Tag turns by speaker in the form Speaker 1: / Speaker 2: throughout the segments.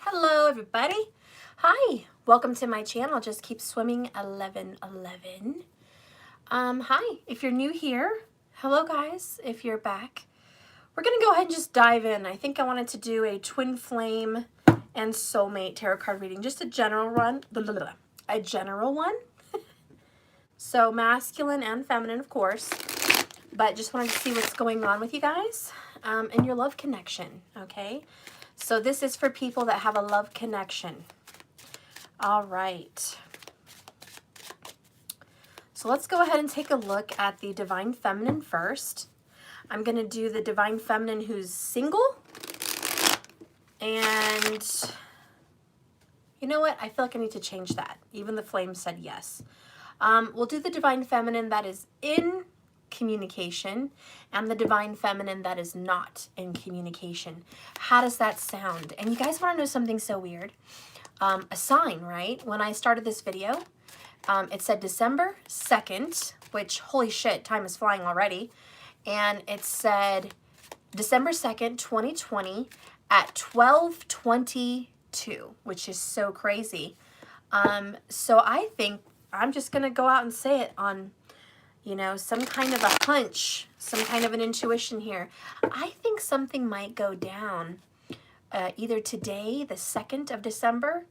Speaker 1: Hello everybody. Hi, welcome to my channel, Just Keep Swimming 1111. Hi, if you're new here, hello guys, if you're back. We're gonna go ahead and just dive in. I think I wanted to do a twin flame and soulmate tarot card reading, just a general one, a general one. So masculine and feminine, of course, but just wanted to see what's going on with you guys and your love connection, okay? So this is for people that have a love connection. All right. So let's go ahead and take a look at the Divine Feminine first. I'm going to do the Divine Feminine who's single. And you know what? I feel like I need to change that. Even the flame said yes. We'll do the Divine Feminine that is in communication and the Divine Feminine that is not in communication. How does that sound? And you guys want to know something so weird? A sign, right? When I started this video, it said December 2nd, which, holy shit, time is flying already. And it said December 2nd, 2020 at 12:22, which is so crazy. So I think I'm just going to go out and say it on, you know, some kind of a hunch, some kind of an intuition here. I think something might go down either today, the 2nd of December,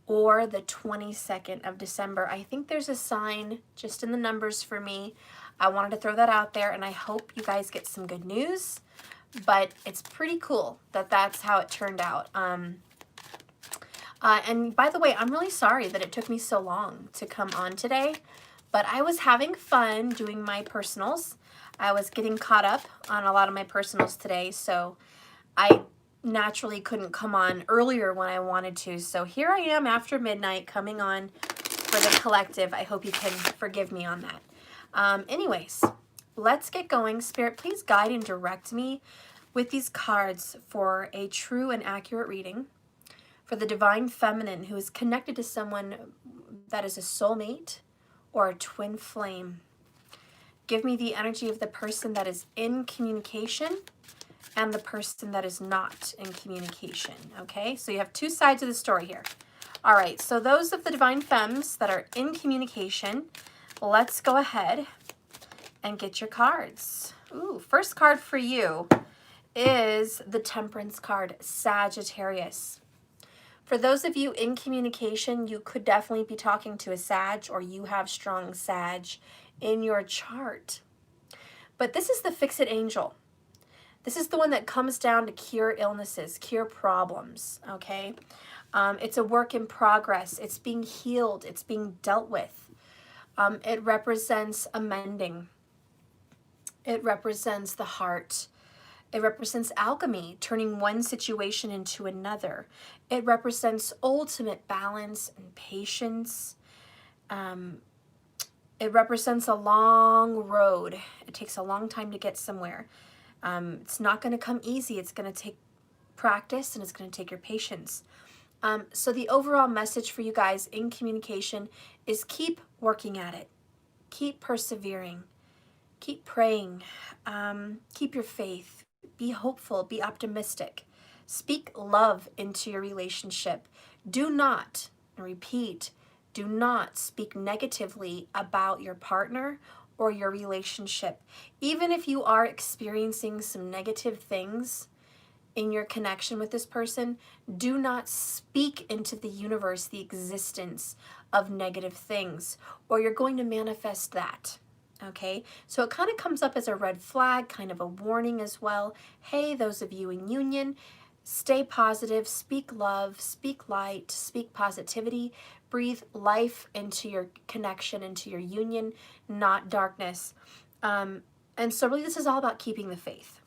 Speaker 1: or the 22nd of December. I think there's a sign just in the numbers for me. I wanted to throw that out there, and I hope you guys get some good news, but it's pretty cool that that's how it turned out. And by the way, I'm really sorry that it took me so long to come on today, but I was having fun doing my personals. I was getting caught up on a lot of my personals today, so I naturally couldn't come on earlier when I wanted to. So here I am after midnight coming on for the collective. I hope you can forgive me on that. Anyways, let's get going. Spirit, please guide and direct me with these cards for a true and accurate reading for the Divine Feminine who is connected to someone that is a soulmate or a twin flame. Give me the energy of the person that is in communication and the person that is not in communication, okay? So you have two sides of the story here. All right, so those of the Divine Femmes that are in communication, let's go ahead and get your cards. Ooh, first card for you is the Temperance card, Sagittarius. For those of you in communication, you could definitely be talking to a Sag, or you have strong Sag in your chart. But this is the Fix-It Angel. This is the one that comes down to cure illnesses, cure problems, okay? It's a work in progress. It's being healed. It's being dealt with. It represents amending. It represents the heart. It represents alchemy, turning one situation into another. It represents ultimate balance and patience. It represents a long road. It takes a long time to get somewhere. It's not going to come easy. It's going to take practice and it's going to take your patience. So the overall message for you guys in communication is keep working at it. Keep persevering. Keep praying. Keep your faith. Be hopeful. Be optimistic. Speak love into your relationship. Do not, repeat, do not speak negatively about your partner or your relationship. Even if you are experiencing some negative things in your connection with this person, do not speak into the universe the existence of negative things, or you're going to manifest that. Okay, so it kind of comes up as a red flag, kind of a warning as well. Hey, those of you in union, stay positive, speak love, speak light, speak positivity, breathe life into your connection, into your union, not darkness. And so really this is all about keeping the faith.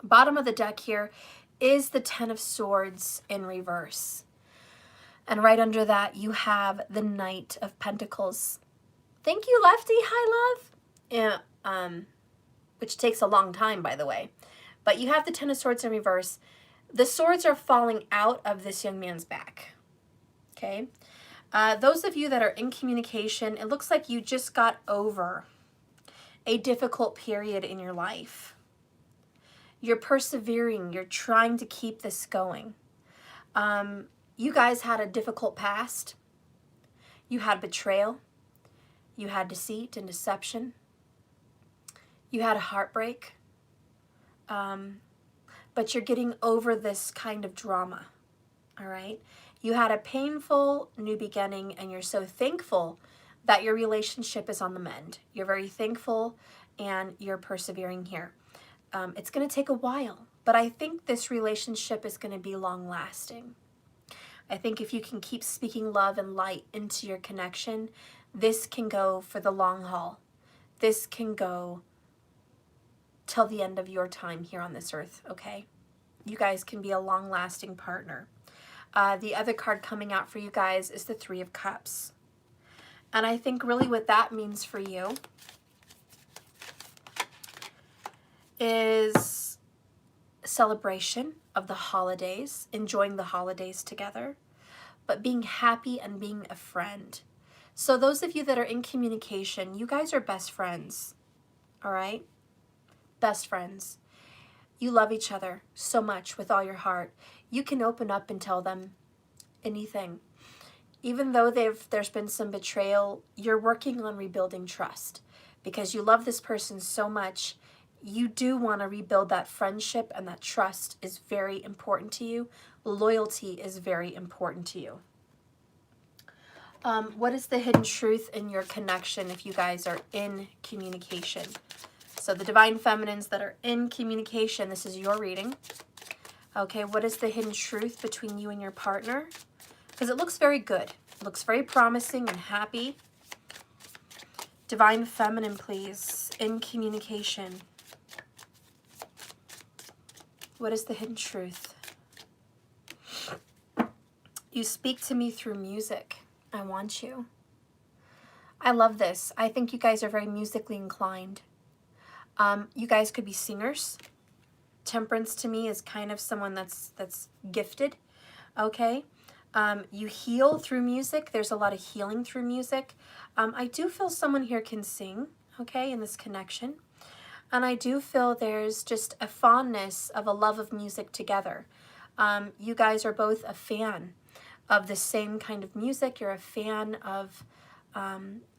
Speaker 1: Bottom of the deck here is the Ten of Swords in reverse. And right under that you have the Knight of Pentacles. Thank you, Lefty. Hi, love. Yeah, which takes a long time, by the way. But you have the Ten of Swords in reverse. The swords are falling out of this young man's back. Okay? Those of you that are in communication, it looks like you just got over a difficult period in your life. You're persevering. You're trying to keep this going. You guys had a difficult past. You had betrayal. You had deceit and deception. You had a heartbreak. But you're getting over this kind of drama, all right? You had a painful new beginning, and you're so thankful that your relationship is on the mend. You're very thankful, and you're persevering here. It's going to take a while, but I think this relationship is going to be long-lasting. I think if you can keep speaking love and light into your connection, this can go for the long haul. This can go till the end of your time here on this earth, okay? You guys can be a long-lasting partner. The other card coming out for you guys is the Three of Cups. And I think really what that means for you is celebration of the holidays, enjoying the holidays together, but being happy and being a friend. So those of you that are in communication, you guys are best friends, all right? Best friends. You love each other so much with all your heart. You can open up and tell them anything. Even though there's been some betrayal, you're working on rebuilding trust because you love this person so much. You do want to rebuild that friendship, and that trust is very important to you. Loyalty is very important to you. What is the hidden truth in your connection if you guys are in communication? So the Divine Feminines that are in communication, this is your reading. Okay, what is the hidden truth between you and your partner? Because it looks very good. It looks very promising and happy. Divine Feminine, please, in communication. What is the hidden truth? You speak to me through music. I want you. I love this. I think you guys are very musically inclined. You guys could be singers. Temperance to me is kind of someone that's gifted. Okay. You heal through music. There's a lot of healing through music. I do feel someone here can sing, okay, in this connection. And I do feel there's just a fondness of a love of music together. You guys are both a fan of the same kind of music. You're a fan of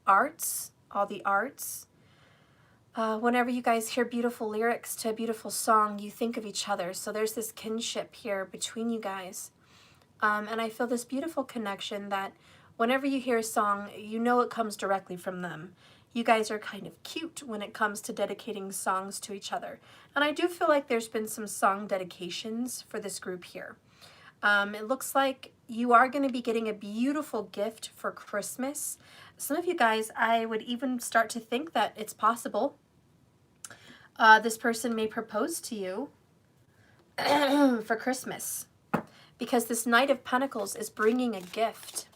Speaker 1: arts, all the arts. Whenever you guys hear beautiful lyrics to a beautiful song, you think of each other. So there's this kinship here between you guys. And I feel this beautiful connection that whenever you hear a song, you know it comes directly from them. You guys are kind of cute when it comes to dedicating songs to each other. And I do feel like there's been some song dedications for this group here. It looks like you are going to be getting a beautiful gift for Christmas. Some of you guys, I would even start to think that it's possible this person may propose to you for Christmas, because this Knight of Pentacles is bringing a gift.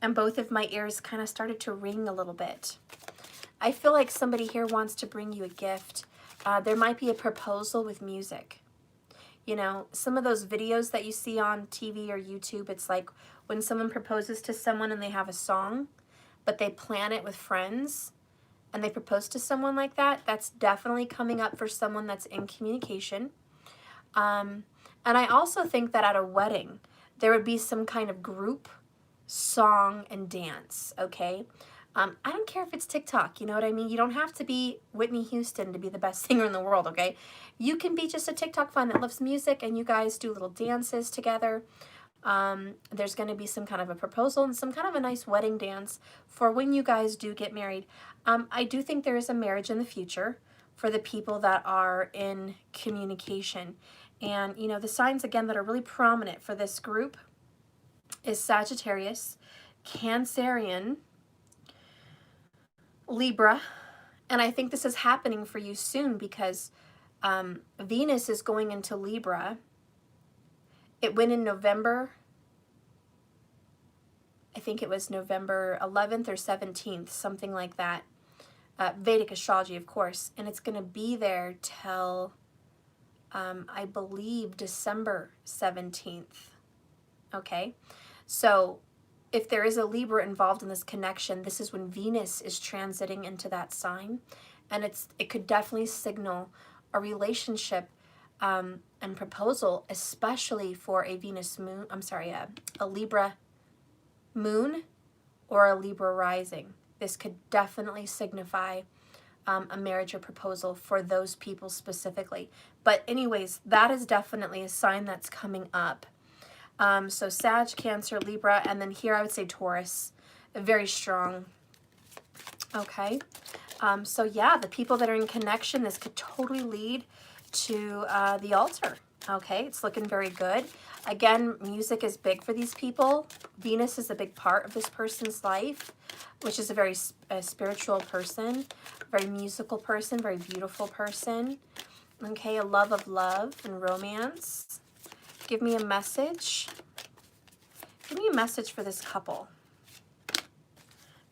Speaker 1: And both of my ears kind of started to ring a little bit. I feel like somebody here wants to bring you a gift. There might be a proposal with music. You know, some of those videos that you see on TV or YouTube, it's like when someone proposes to someone and they have a song, but they plan it with friends and they propose to someone like that. That's definitely coming up for someone that's in communication. And I also think that at a wedding, there would be some kind of group song and dance, okay? I don't care if it's TikTok, you know what I mean? You don't have to be Whitney Houston to be the best singer in the world, okay? You can be just a TikTok fan that loves music and you guys do little dances together. There's going to be some kind of a proposal and some kind of a nice wedding dance for when you guys do get married. I do think there is a marriage in the future for the people that are in communication. And, you know, the signs, again, that are really prominent for this group is Sagittarius, Cancerian, Libra, and I think this is happening for you soon because Venus is going into Libra. It went in November. I think it was November 11th or 17th, something like that. Vedic astrology, of course, and it's going to be there till, I believe, December 17th. Okay, so if there is a Libra involved in this connection, this is when Venus is transiting into that sign, and it could definitely signal a relationship and proposal, especially for a Venus moon, a Libra moon or a Libra rising. This could definitely signify a marriage or proposal for those people specifically. But anyways, that is definitely a sign that's coming up. So Sag, Cancer, Libra, and then here I would say Taurus, very strong. Okay. So yeah, the people that are in connection, this could totally lead to the altar. Okay, it's looking very good. Again, music is big for these people. Venus is a big part of this person's life, which is a very spiritual person, very musical person, very beautiful person. Okay, a love of love and romance. Give me a message. Give me a message for this couple.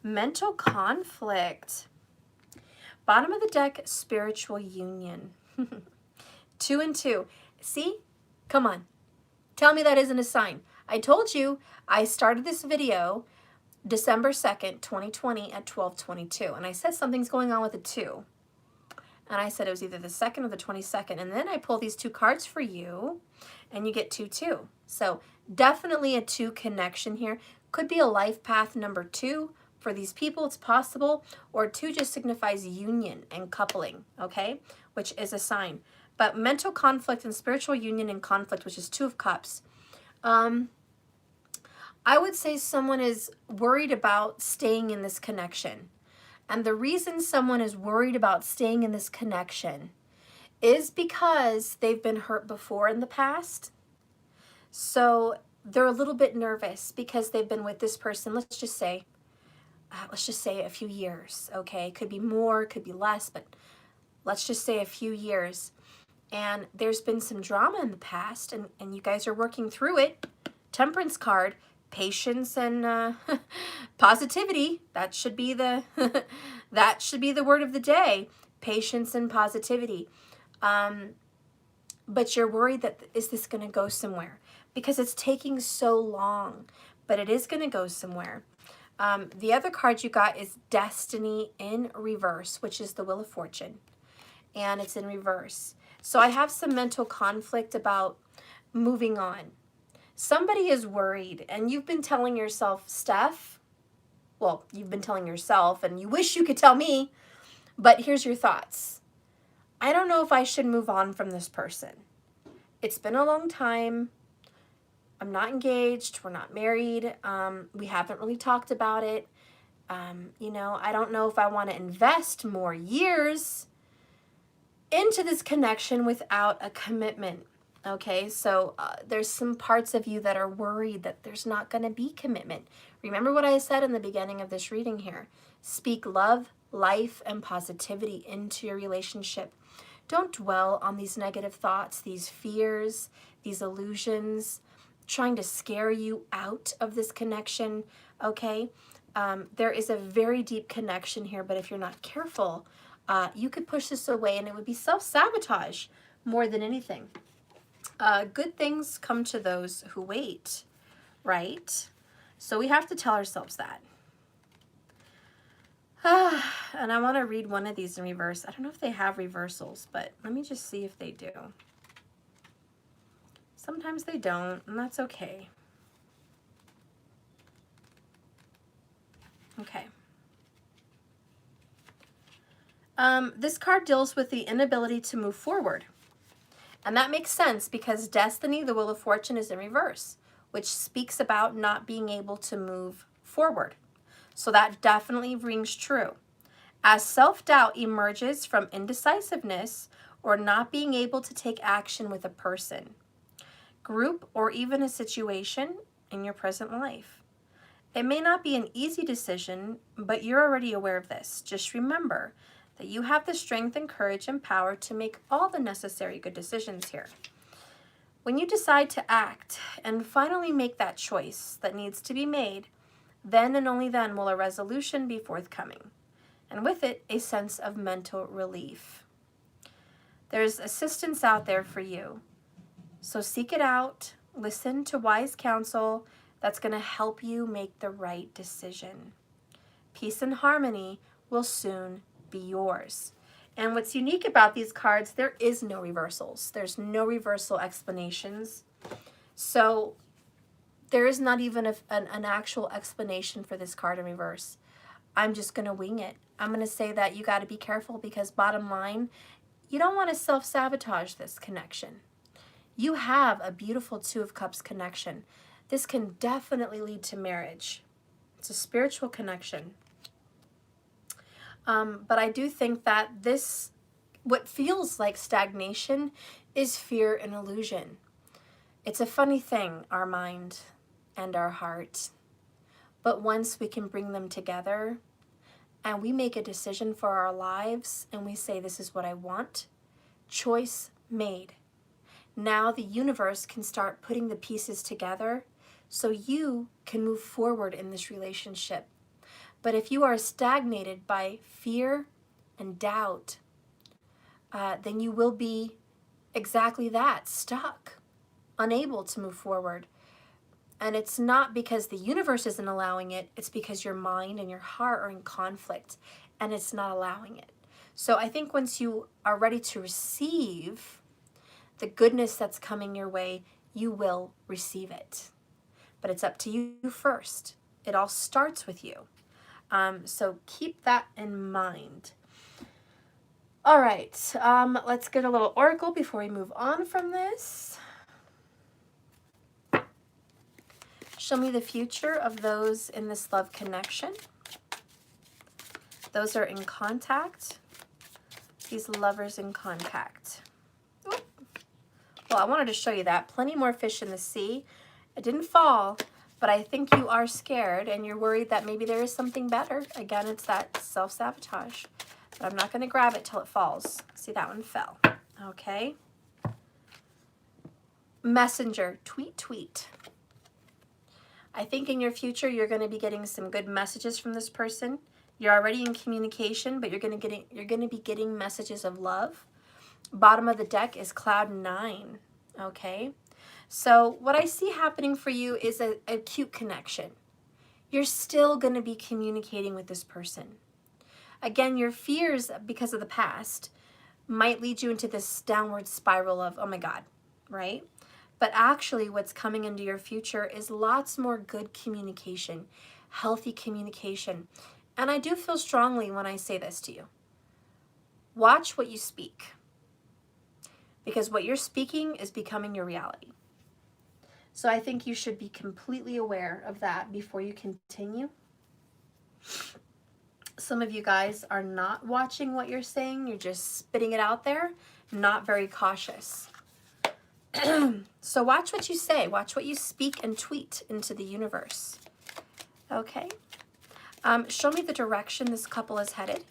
Speaker 1: Mental conflict. Bottom of the deck, spiritual union. 2 and 2. See? Come on. Tell me that isn't a sign. I told you I started this video December 2nd, 2020 at 12:22. And I said something's going on with a 2. And I said it was either the 2nd or the 22nd. And then I pull these 2 cards for you and you get 2-2. So definitely a 2 connection here. Could be a life path number 2 for these people. It's possible. Or 2 just signifies union and coupling. Okay. Which is a sign. But mental conflict and spiritual union and conflict, which is 2 of Cups. I would say someone is worried about staying in this connection. And the reason someone is worried about staying in this connection is because they've been hurt before in the past. So they're a little bit nervous because they've been with this person, let's just say a few years, okay? Could be more, could be less, but let's just say a few years. And there's been some drama in the past, and you guys are working through it. Temperance card, patience and positivity. That should be the that should be the word of the day. Patience and positivity. But you're worried that is this going to go somewhere because it's taking so long, but it is going to go somewhere. The other card you got is Destiny in reverse, which is the Wheel of Fortune, and it's in reverse. So I have some mental conflict about moving on. Somebody is worried, and you've been telling yourself, Steph, well, you've been telling yourself, and you wish you could tell me, but here's your thoughts. I don't know if I should move on from this person. It's been a long time. I'm not engaged. We're not married. We haven't really talked about it. You know, I don't know if I want to invest more years into this connection without a commitment. Okay, so there's some parts of you that are worried that there's not going to be commitment. Remember what I said in the beginning of this reading here. Speak love, life, and positivity into your relationship. Don't dwell on these negative thoughts, these fears, these illusions, trying to scare you out of this connection, okay? There is a very deep connection here, but if you're not careful, you could push this away and it would be self-sabotage more than anything. Good things come to those who wait, right? So we have to tell ourselves that. And I want to read one of these in reverse. I don't know if they have reversals, but let me just see if they do. Sometimes they don't, and that's okay. Okay. This card deals with the inability to move forward. And that makes sense because Destiny, the Wheel of Fortune, is in reverse, which speaks about not being able to move forward. So that definitely rings true. As self-doubt emerges from indecisiveness or not being able to take action with a person, group, or even a situation in your present life. It may not be an easy decision, but you're already aware of this. Just remember that you have the strength and courage and power to make all the necessary good decisions here. When you decide to act and finally make that choice that needs to be made, then and only then will a resolution be forthcoming, and with it, a sense of mental relief. There's assistance out there for you, so seek it out, listen to wise counsel that's going to help you make the right decision. Peace and harmony will soon be yours. And what's unique about these cards, there is no reversals. There's no reversal explanations. So there is not even an actual explanation for this card in reverse. I'm just going to wing it. I'm going to say that you got to be careful, because bottom line, you don't want to self-sabotage this connection. You have a beautiful Two of Cups connection. This can definitely lead to marriage. It's a spiritual connection. But I do think that this, what feels like stagnation, is fear and illusion. It's a funny thing, our mind and our heart. But once we can bring them together and we make a decision for our lives and we say, this is what I want, choice made. Now the universe can start putting the pieces together so you can move forward in this relationship. But if you are stagnated by fear and doubt, then you will be exactly that, stuck, unable to move forward. And it's not because the universe isn't allowing it, it's because your mind and your heart are in conflict and it's not allowing it. So I think once you are ready to receive the goodness that's coming your way, you will receive it. But it's up to you first. It all starts with you. So keep that in mind. All right, let's get a little oracle before we move on from this. Show me the future of those in this love connection. Those are in contact. These lovers in contact. Oop. Well, I wanted to show you that. Plenty more fish in the sea. It didn't fall, but I think you are scared and you're worried that maybe there is something better. Again, it's that self-sabotage. But I'm not going to grab it till it falls. See, that one fell. Okay. Messenger, tweet, tweet. I think in your future, you're going to be getting some good messages from this person. You're already in communication, but you're going to be getting messages of love. Bottom of the deck is Cloud 9. Okay. So what I see happening for you is a cute connection. You're still going to be communicating with this person. Again, your fears because of the past might lead you into this downward spiral of, oh my God, right? But actually what's coming into your future is lots more good communication, healthy communication. And I do feel strongly when I say this to you. Watch what you speak, because what you're speaking is becoming your reality. So I think you should be completely aware of that before you continue. Some of you guys are not watching what you're saying. You're just spitting it out there, not very cautious. So watch what you say. Watch what you speak and tweet into the universe. Okay. Show me the direction this couple is headed.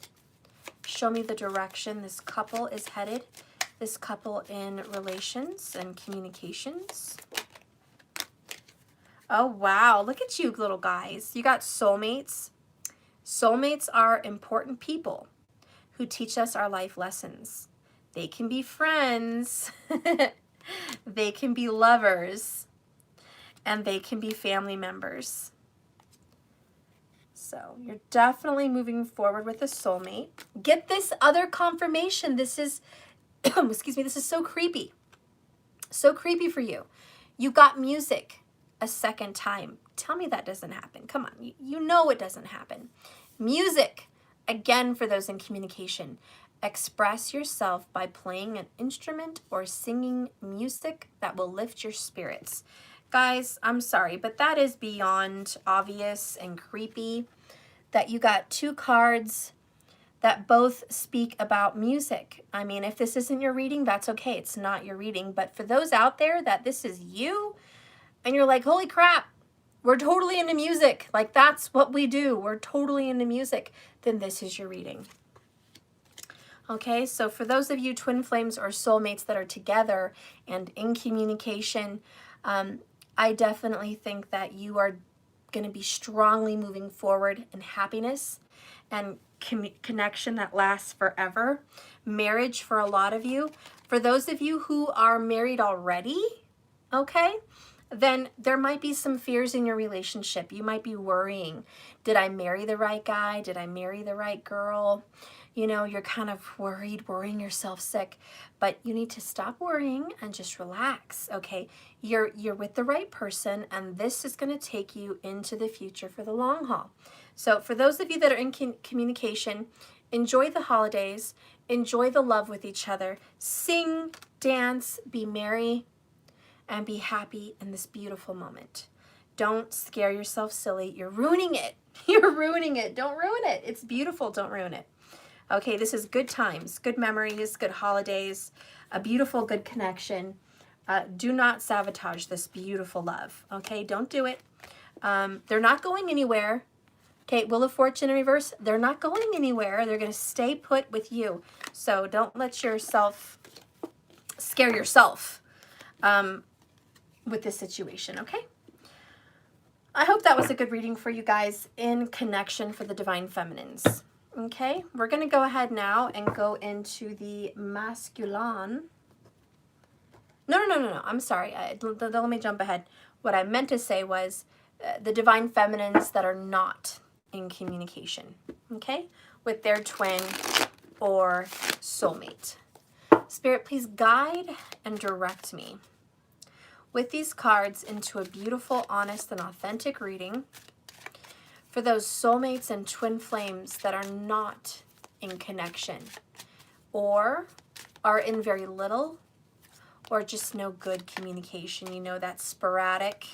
Speaker 1: Show me the direction this couple is headed. This couple in relations and communications. Oh, wow. Look at you, little guys. You got soulmates. Soulmates are important people who teach us our life lessons. They can be friends. They can be lovers. And they can be family members. So you're definitely moving forward with a soulmate. Get this other confirmation. This is, excuse me, this is so creepy. So creepy for you. You got music a second time. Tell me that doesn't happen. Come on, you know it doesn't happen. Music, again, for those in communication. Express yourself by playing an instrument or singing music that will lift your spirits. Guys, I'm sorry, but that is beyond obvious and creepy that you got two cards that both speak about music. I mean, if this isn't your reading, that's okay. It's not your reading. But for those out there that this is you and you're like, holy crap, we're totally into music. Like, that's what we do. We're totally into music. Then this is your reading. Okay, so for those of you twin flames or soulmates that are together and in communication, I definitely think that you are going to be strongly moving forward in happiness and connection that lasts forever. Marriage for a lot of you. For those of you who are married already, okay, then there might be some fears in your relationship. You might be worrying, did I marry the right guy? Did I marry the right girl? you know, you're kind of worrying yourself sick, but you need to stop worrying and just relax, okay? You're with the right person, and this is going to take you into the future for the long haul. So for those of you that are in communication, enjoy the holidays, enjoy the love with each other, sing, dance, be merry, and be happy in this beautiful moment. Don't scare yourself silly. You're ruining it. You're ruining it. Don't ruin it. It's beautiful. Don't ruin it. Okay, this is good times, good memories, good holidays, a beautiful, good connection. Do not sabotage this beautiful love. Okay, don't do it. They're not going anywhere. Okay, Wheel of Fortune in reverse, they're not going anywhere. They're going to stay put with you. So don't let yourself scare yourself with this situation, okay? I hope that was a good reading for you guys in connection for the Divine Feminines. Okay, we're going to go ahead now and go into the masculine. No. I'm sorry. Let me jump ahead. What I meant to say was the Divine Feminines that are not in communication, okay, with their twin or soulmate. Spirit, please guide and direct me with these cards into a beautiful, honest, and authentic reading for those soulmates and twin flames that are not in connection or are in very little or just no good communication. You know, that sporadic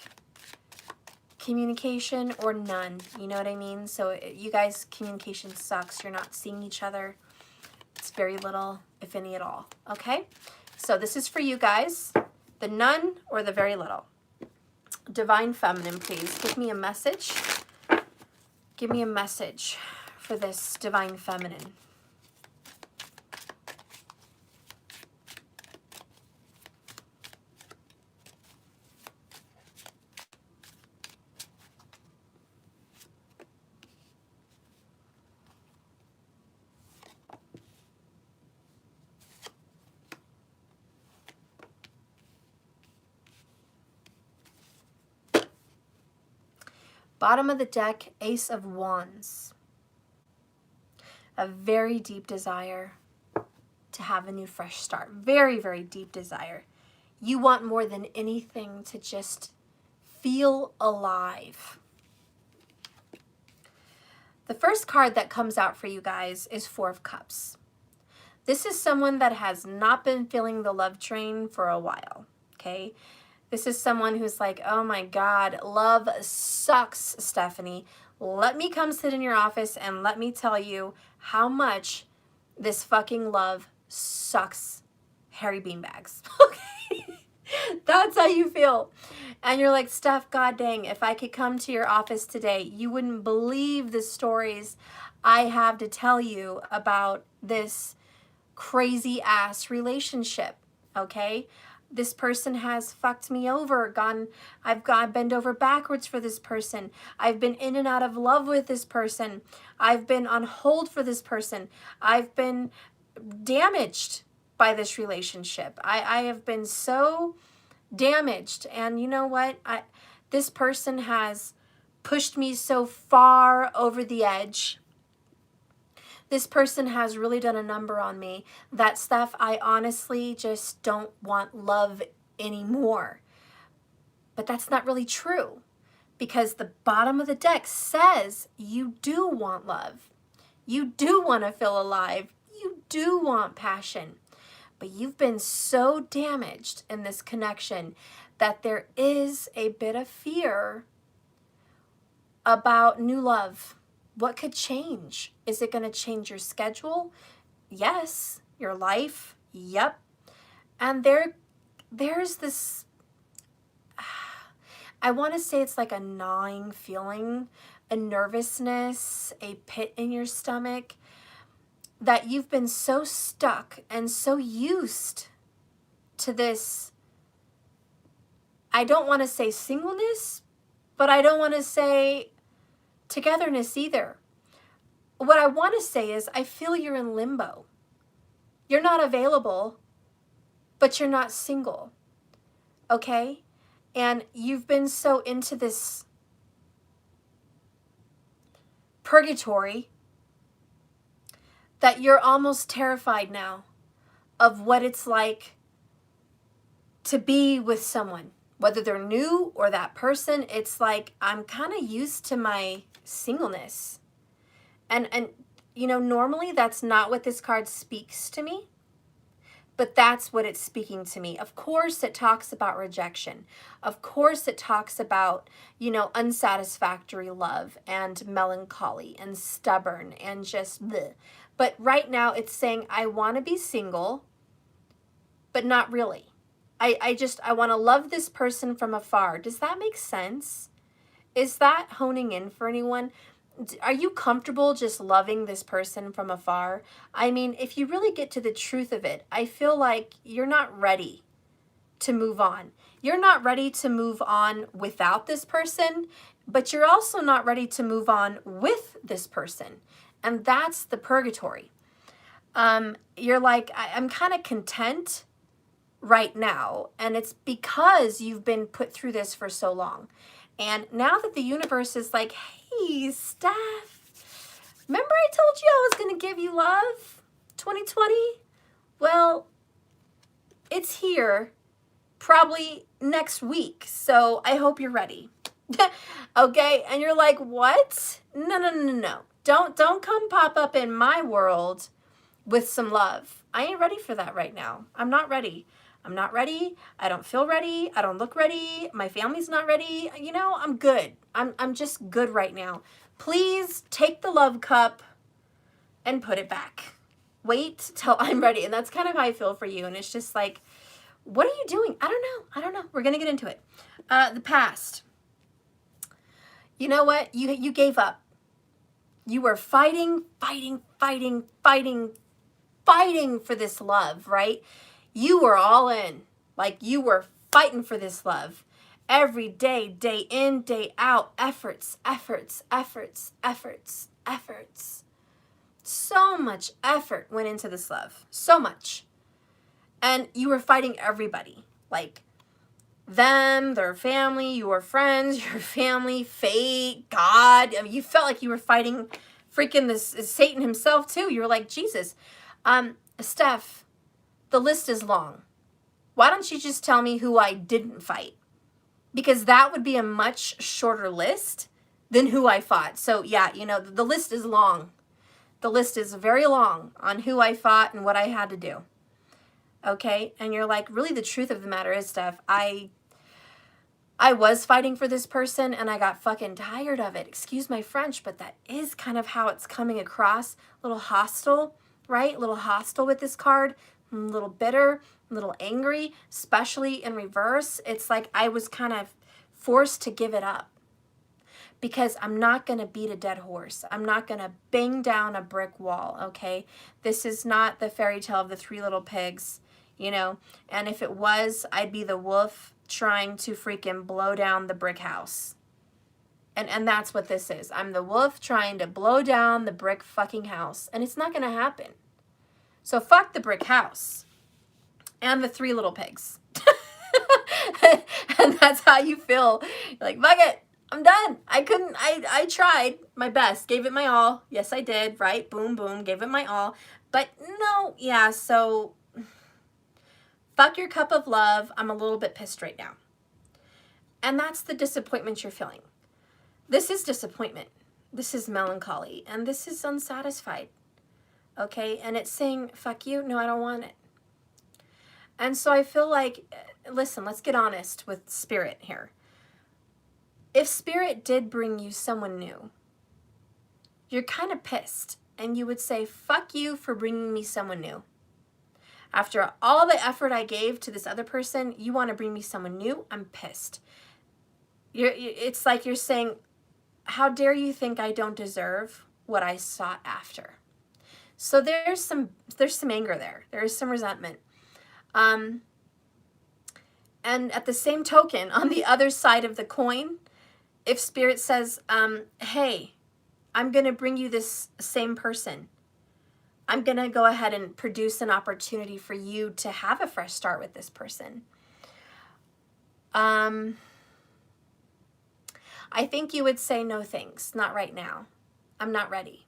Speaker 1: communication or none. You know what I mean? So you guys, communication sucks. You're not seeing each other. It's very little, if any at all. Okay? So this is for you guys. The none or the very little. Divine Feminine, please give me a message. Give me a message for this Divine Feminine. Bottom of the deck, Ace of Wands. A very deep desire to have a new fresh start. Very, very deep desire. You want more than anything to just feel alive. The first card that comes out for you guys is Four of Cups. This is someone that has not been feeling the love train for a while, okay? This is someone who's like, oh my God, love sucks, Stephanie. Let me come sit in your office and let me tell you how much this fucking love sucks, hairy beanbags. Okay? That's how you feel. And you're like, Steph, God dang, if I could come to your office today, you wouldn't believe the stories I have to tell you about this crazy ass relationship, okay? This person has fucked me over, I've bent over backwards for this person. I've been in and out of love with this person. I've been on hold for this person. I've been damaged by this relationship. I have been so damaged. And you know what? This person has pushed me so far over the edge. This person has really done a number on me that, Steph, I honestly just don't want love anymore. But that's not really true, because the bottom of the deck says you do want love. You do want to feel alive. You do want passion. But you've been so damaged in this connection that there is a bit of fear about new love. What could change? Is it going to change your schedule? Yes. Your life? Yep. And there's this, I want to say it's like a gnawing feeling, a nervousness, a pit in your stomach, that you've been so stuck and so used to this, I don't want to say singleness, but I don't want to say togetherness either. What I want to say is I feel you're in limbo. You're not available, but you're not single, okay? And you've been so into this purgatory that you're almost terrified now of what it's like to be with someone, whether they're new or that person. It's like, I'm kind of used to my singleness. And you know, normally that's not what this card speaks to me, but that's what it's speaking to me. Of course, it talks about rejection. Of course, it talks about, you know, unsatisfactory love and melancholy and stubborn and just bleh. But right now it's saying, I want to be single, but not really. I want to love this person from afar. Does that make sense? Is that honing in for anyone? Are you comfortable just loving this person from afar? I mean, if you really get to the truth of it, I feel like you're not ready to move on. You're not ready to move on without this person, but you're also not ready to move on with this person. And that's the purgatory. You're like, I'm kind of content right now, and it's because you've been put through this for so long. And now that the universe is like, hey, Steph, remember I told you I was going to give you love 2020? Well, it's here probably next week, so I hope you're ready. Okay? And you're like, what? No. Don't come pop up in my world with some love. I ain't ready for that right now. I'm not ready. I'm not ready. I don't feel ready. I don't look ready. My family's not ready. You know, I'm good. I'm just good right now. Please take the love cup and put it back. Wait till I'm ready. And that's kind of how I feel for you. And it's just like, what are you doing? I don't know. We're going to get into it. The past. You know what? You gave up. You were fighting for this love, right? You were all in. Like, you were fighting for this love. Every day, day in, day out, efforts. So much effort went into this love. So much. And you were fighting everybody. Like, them, their family, your friends, your family, fate, God. I mean, you felt like you were fighting freaking this Satan himself too. You were like, Jesus. Steph, the list is long. Why don't you just tell me who I didn't fight? Because that would be a much shorter list than who I fought. So yeah, you know, the list is long. The list is very long on who I fought and what I had to do. Okay? And you're like, really the truth of the matter is, Steph, I was fighting for this person and I got fucking tired of it. Excuse my French, but that is kind of how it's coming across. A little hostile, right? A little hostile with this card. A little bitter, a little angry, especially in reverse. It's like I was kind of forced to give it up because I'm not going to beat a dead horse. I'm not going to bang down a brick wall, okay? This is not the fairy tale of the three little pigs, you know? And if it was, I'd be the wolf trying to freaking blow down the brick house. And that's what this is. I'm the wolf trying to blow down the brick fucking house. And it's not going to happen. So fuck the brick house and the three little pigs. And that's how you feel. You're like, fuck it. I'm done. I tried my best. Gave it my all. Yes, I did. Right? Boom, boom. Gave it my all. But no, yeah, so fuck your cup of love. I'm a little bit pissed right now. And that's the disappointment you're feeling. This is disappointment. This is melancholy. And this is unsatisfied. Okay, and it's saying, fuck you, no, I don't want it. And so I feel like, listen, let's get honest with Spirit here. If Spirit did bring you someone new, you're kind of pissed, and you would say, fuck you for bringing me someone new. After all the effort I gave to this other person, you want to bring me someone new? I'm pissed. It's like you're saying, how dare you think I don't deserve what I sought after? So there's some anger there. There is some resentment. And at the same token, on the other side of the coin, if Spirit says, hey, I'm going to bring you this same person. I'm going to go ahead and produce an opportunity for you to have a fresh start with this person. I think you would say, no thanks, not right now. I'm not ready.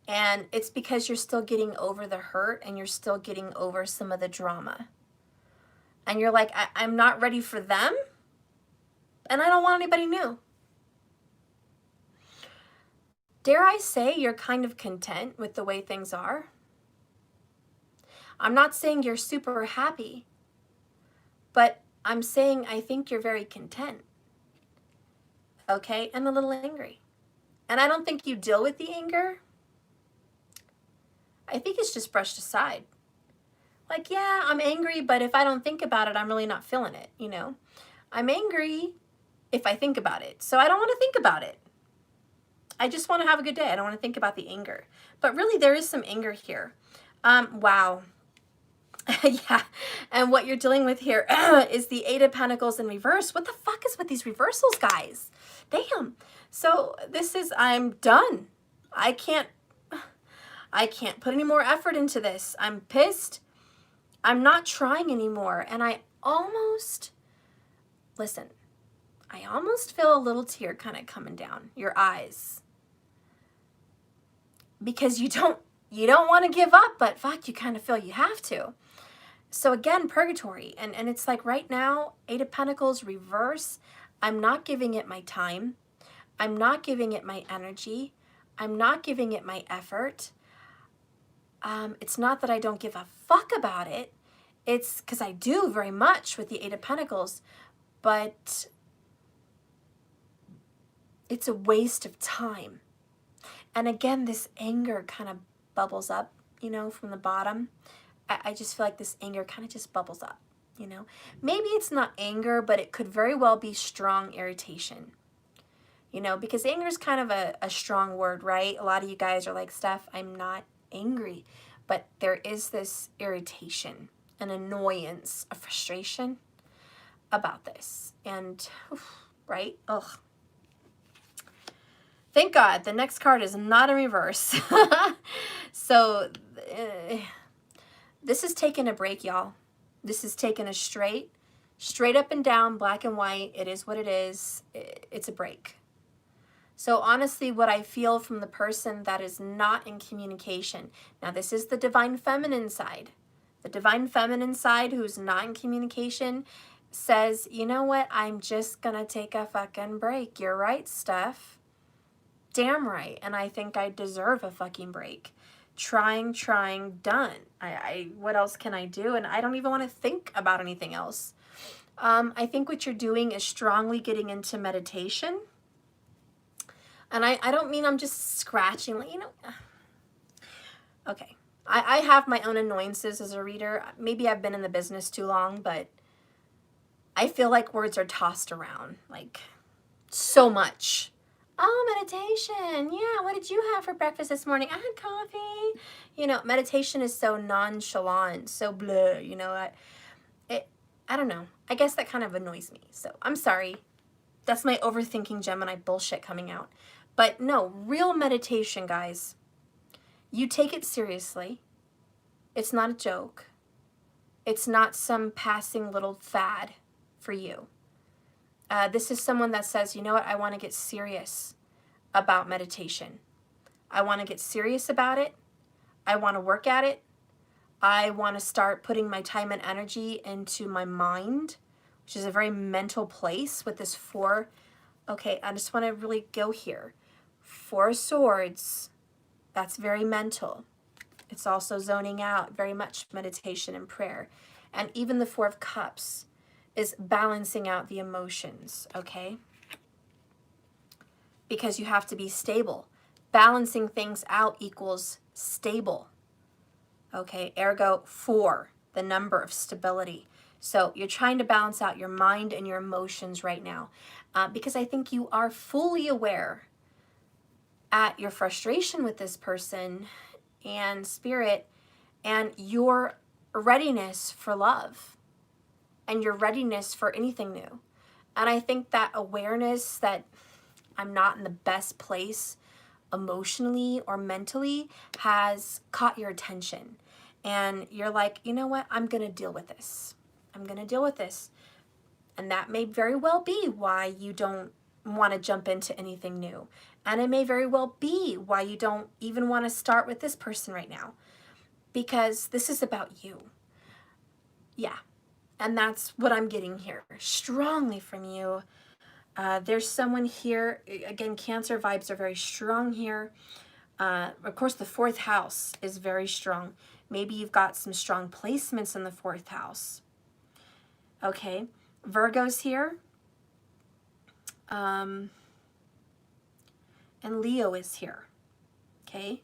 Speaker 1: And it's because you're still getting over the hurt and you're still getting over some of the drama. And you're like, I'm not ready for them, and I don't want anybody new. Dare I say you're kind of content with the way things are? I'm not saying you're super happy, but I'm saying I think you're very content. Okay? And a little angry. And I don't think you deal with the anger. I think it's just brushed aside. Like, yeah, I'm angry, but if I don't think about it, I'm really not feeling it, you know? I'm angry if I think about it. So I don't want to think about it. I just want to have a good day. I don't want to think about the anger. But really, there is some anger here. Wow. Yeah. And what you're dealing with here is the Eight of Pentacles in reverse. What the fuck is with these reversals, guys? Damn. So this is, I'm done. I can't put any more effort into this. I'm pissed. I'm not trying anymore. And I almost feel a little tear kind of coming down your eyes. Because you don't want to give up, but fuck, you kind of feel you have to. So again, purgatory. And it's like right now, Eight of Pentacles reverse. I'm not giving it my time. I'm not giving it my energy. I'm not giving it my effort. It's not that I don't give a fuck about it. It's because I do very much with the Eight of Pentacles, but it's a waste of time. And again, this anger kind of bubbles up, you know, from the bottom. I just feel like this anger kind of just bubbles up, you know. Maybe it's not anger, but it could very well be strong irritation, you know, because anger is kind of a strong word, right? A lot of you guys are like, Steph, I'm not angry, but there is this irritation, an annoyance, a frustration about this. And, right? Ugh. Thank God, the next card is not in reverse. So, this is taking a break, y'all. This is taking a straight up and down, black and white. It is what it is. It's a break. So honestly, what I feel from the person that is not in communication. Now, this is the divine feminine side. The divine feminine side who's not in communication says, you know what? I'm just going to take a fucking break. You're right, Steph. Damn right. And I think I deserve a fucking break. Trying, done. What else can I do? And I don't even want to think about anything else. I think what you're doing is strongly getting into meditation. And I don't mean I'm just scratching, you know. Okay. I have my own annoyances as a reader. Maybe I've been in the business too long, but I feel like words are tossed around, like, so much. Oh, meditation. Yeah, what did you have for breakfast this morning? I had coffee. You know, meditation is so nonchalant, so blah, you know. I don't know. I guess that kind of annoys me. So I'm sorry. That's my overthinking Gemini bullshit coming out. But no, real meditation, guys. You take it seriously. It's not a joke. It's not some passing little fad for you. This is someone that says, you know what, I want to get serious about meditation. I want to get serious about it. I want to work at it. I want to start putting my time and energy into my mind, which is a very mental place with this four. Okay, I just want to really go here. Four of Swords, that's very mental. It's also zoning out, very much meditation and prayer. And even the Four of Cups is balancing out the emotions, okay? Because you have to be stable. Balancing things out equals stable, okay? Ergo, 4, the number of stability. So you're trying to balance out your mind and your emotions right now because I think you are fully aware at your frustration with this person and spirit and your readiness for love and your readiness for anything new. And I think that awareness that I'm not in the best place emotionally or mentally has caught your attention. And you're like, you know what? I'm going to deal with this. I'm going to deal with this. And that may very well be why you don't want to jump into anything new. And it may very well be why you don't even want to start with this person right now, because this is about you. Yeah. And that's what I'm getting here strongly from you. There's someone here, again, Cancer vibes are very strong here. Of course, the 4th house is very strong. Maybe you've got some strong placements in the 4th house. Okay, Virgo's here. And Leo is here. Okay.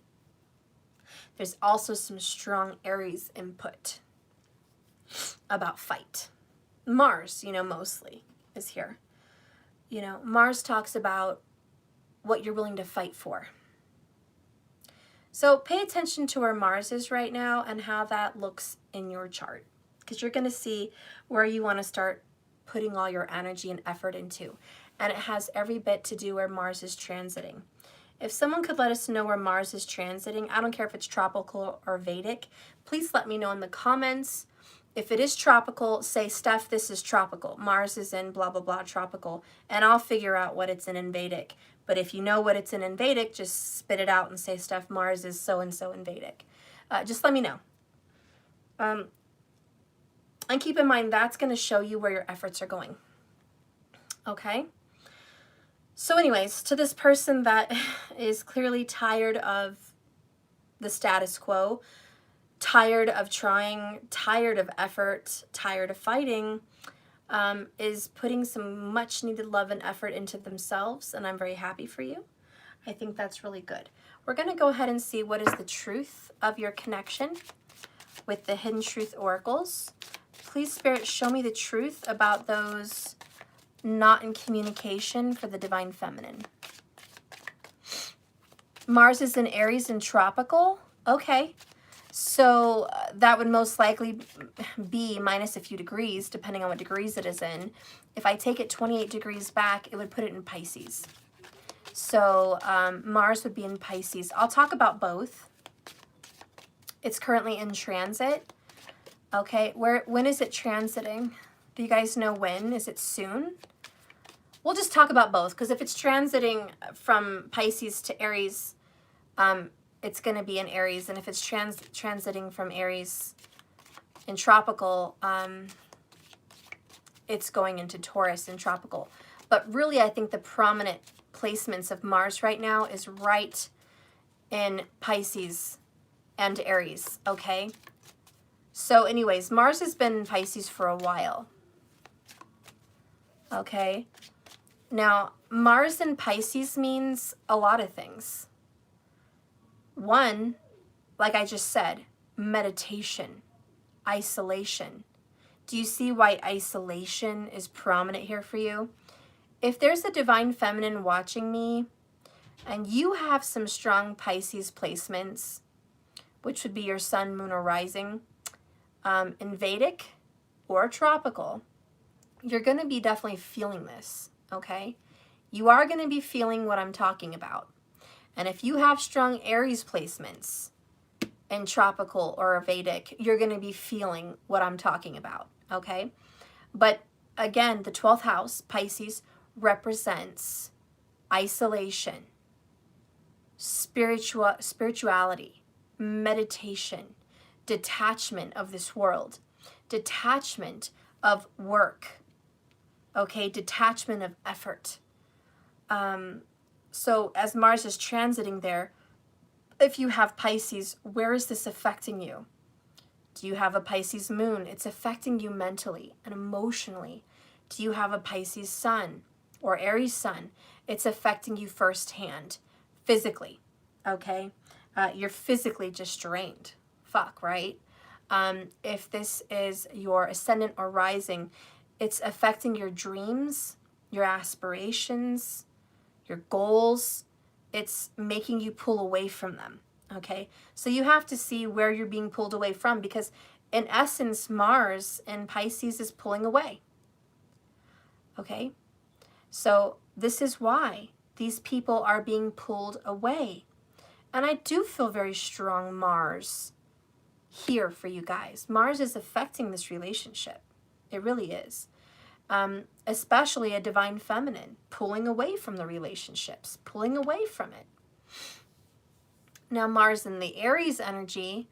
Speaker 1: There's also some strong Aries input about fight. Mars, you know, mostly is here. You know, Mars talks about what you're willing to fight for. So pay attention to where Mars is right now and how that looks in your chart, because you're going to see where you want to start putting all your energy and effort into. And it has every bit to do where Mars is transiting. If someone could let us know where Mars is transiting, I don't care if it's tropical or Vedic, please let me know in the comments. If it is tropical, say, Steph, this is tropical. Mars is in blah, blah, blah, tropical. And I'll figure out what it's in Vedic. But if you know what it's in Vedic, just spit it out and say, Steph, Mars is so-and-so in Vedic. Just let me know. And keep in mind, that's going to show you where your efforts are going. Okay? So anyways, to this person that is clearly tired of the status quo, tired of trying, tired of effort, tired of fighting, is putting some much needed love and effort into themselves, and I'm very happy for you. I think that's really good. We're going to go ahead and see what is the truth of your connection with the Hidden Truth Oracles. Please, Spirit, show me the truth about those not in communication for the Divine Feminine. Mars is in Aries and tropical. Okay. So that would most likely be minus a few degrees, depending on what degrees it is in. If I take it 28 degrees back, it would put it in Pisces. So Mars would be in Pisces. I'll talk about both. It's currently in transit. Okay, when is it transiting? Do you guys know when? Is it soon? We'll just talk about both, because if it's transiting from Pisces to Aries, it's going to be in Aries. And if it's transiting from Aries in tropical, it's going into Taurus in tropical. But really, I think the prominent placements of Mars right now is right in Pisces and Aries, okay? So anyways, Mars has been in Pisces for a while, okay? Now, Mars in Pisces means a lot of things. One, like I just said, meditation, isolation. Do you see why isolation is prominent here for you? If there's a Divine Feminine watching me and you have some strong Pisces placements, which would be your sun, moon, or rising, in Vedic or tropical, you're going to be definitely feeling this, okay? You are going to be feeling what I'm talking about. And if you have strong Aries placements in tropical or Vedic, you're going to be feeling what I'm talking about, okay? But again, the 12th house, Pisces, represents isolation, spirituality, meditation, detachment of this world, detachment of work, okay, detachment of effort. So as Mars is transiting there, if you have Pisces, where is this affecting you? Do you have a Pisces moon? It's affecting you mentally and emotionally. Do you have a Pisces sun or Aries sun? It's affecting you firsthand, physically, okay? You're physically just drained. Fuck, right? If this is your ascendant or rising, it's affecting your dreams, your aspirations, your goals. It's making you pull away from them, okay? So you have to see where you're being pulled away from, because in essence, Mars in Pisces is pulling away, okay? So this is why these people are being pulled away. And I do feel very strong Mars here for you guys. Mars is affecting this relationship. It really is. especially a divine feminine, pulling away from the relationships, pulling away from it. Now, Mars in the Aries energy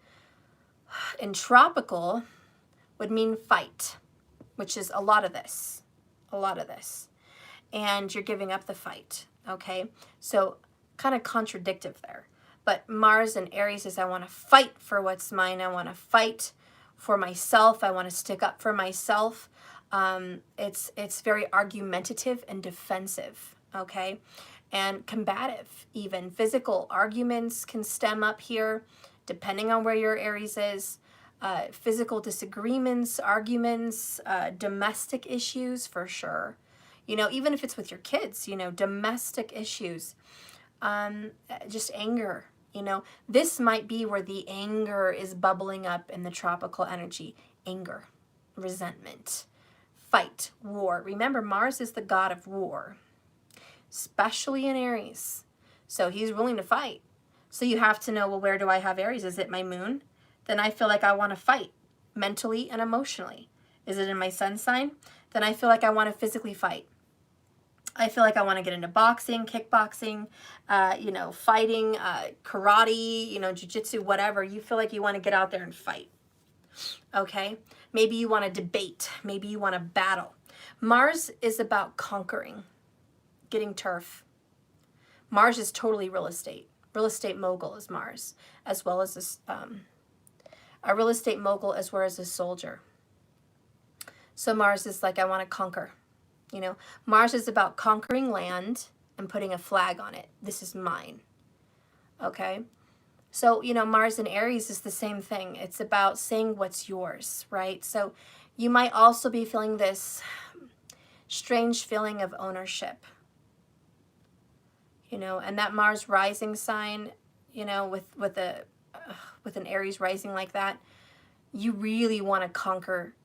Speaker 1: in tropical would mean fight, which is a lot of this, and you're giving up the fight, okay? So kind of contradictive there. But Mars in Aries is I want to fight for what's mine. I want to fight for myself. I want to stick up for myself. It's very argumentative and defensive, okay? And combative, even. Physical arguments can stem up here, depending on where your Aries is. Physical disagreements, arguments, domestic issues for sure. You know, even if it's with your kids, you know, domestic issues, just anger, you know. This might be where the anger is bubbling up in the tropical energy. Anger, resentment, fight, war. Remember, Mars is the god of war, especially in Aries. So he's willing to fight. So you have to know, well, where do I have Aries? Is it my moon? Then I feel like I want to fight mentally and emotionally. Is it in my sun sign? Then I feel like I want to physically fight. I feel like I want to get into boxing, kickboxing, you know, fighting, karate, you know, jiu-jitsu, whatever. You feel like you want to get out there and fight. Okay? Maybe you want to debate. Maybe you want to battle. Mars is about conquering, getting turf. Mars is totally real estate. Real estate mogul is Mars, as well as this, a real estate mogul as well as a soldier. So Mars is like, I want to conquer. You know, Mars is about conquering land and putting a flag on it. This is mine. Okay? So, you know, Mars in Aries is the same thing. It's about saying what's yours, right? So you might also be feeling this strange feeling of ownership. You know, and that Mars rising sign, you know, with an Aries rising like that, you really want to conquer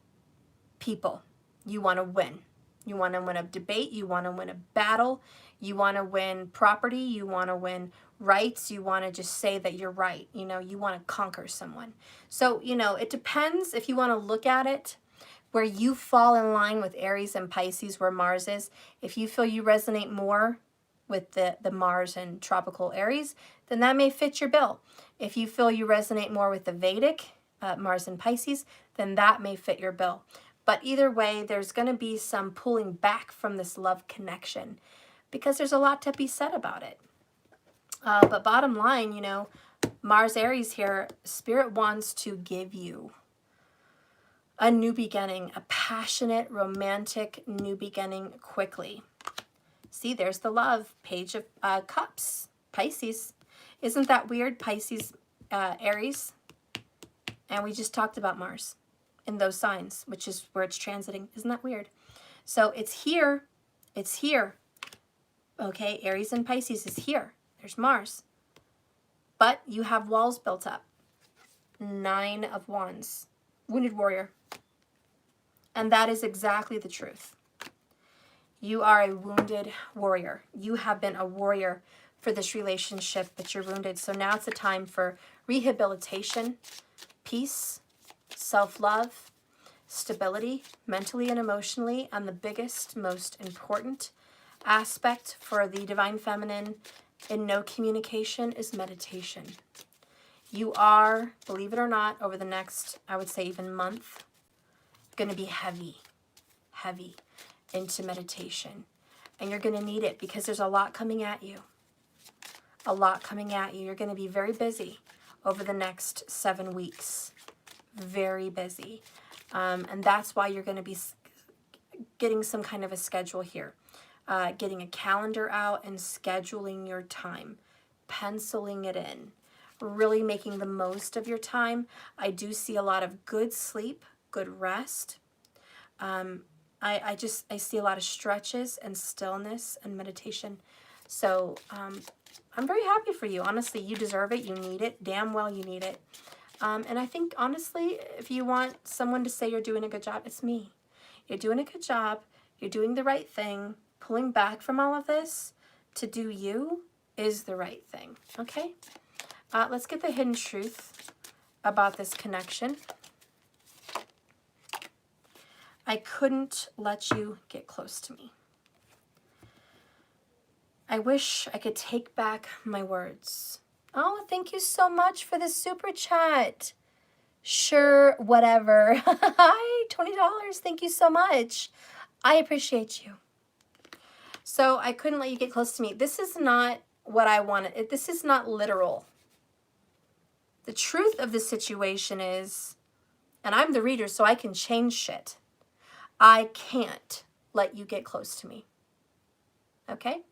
Speaker 1: people. You want to win. You want to win a debate. You want to win a battle. You want to win property. You want to win rights. You want to just say that you're right. You know, you want to conquer someone. So, you know, it depends if you want to look at it where you fall in line with Aries and Pisces, where Mars is. If you feel you resonate more with the Mars and tropical Aries, then that may fit your bill. If you feel you resonate more with the Vedic, Mars and Pisces, then that may fit your bill. But either way, there's going to be some pulling back from this love connection because there's a lot to be said about it. But bottom line, you know, Mars Aries here, Spirit wants to give you a new beginning, a passionate, romantic new beginning quickly. See, there's the love, Page of Cups, Pisces. Isn't that weird? Pisces, Aries. And we just talked about Mars in those signs, which is where it's transiting. Isn't that weird? So it's here. It's here. Okay, Aries and Pisces is here. There's Mars. But you have walls built up. 9 of Wands. Wounded warrior. And that is exactly the truth. You are a wounded warrior. You have been a warrior for this relationship, but you're wounded. So now it's a time for rehabilitation, peace, self-love, stability, mentally and emotionally, and the biggest, most important aspect for the Divine Feminine in no communication is meditation. You are, believe it or not, over the next, I would say even month, going to be heavy into meditation. And you're going to need it because there's a lot coming at you. A lot coming at you. You're going to be very busy over the next 7 weeks. Very busy. And that's why you're going to be getting some kind of a schedule here. Getting a calendar out and scheduling your time. Penciling it in. Really making the most of your time. I do see a lot of good sleep, good rest. I see a lot of stretches and stillness and meditation. So I'm very happy for you. Honestly, you deserve it. You need it. Damn well you need it. And I think, honestly, if you want someone to say you're doing a good job, it's me. You're doing a good job. You're doing the right thing. Pulling back from all of this to do you is the right thing. Okay? Let's get the hidden truth about this connection. I couldn't let you get close to me. I wish I could take back my words. Oh, thank you so much for the super chat. Sure, whatever. Hi, $20. Thank you so much. I appreciate you. So I couldn't let you get close to me. This is not what I wanted. This is not literal. The truth of the situation is, and I'm the reader, so I can change shit. I can't let you get close to me. Okay?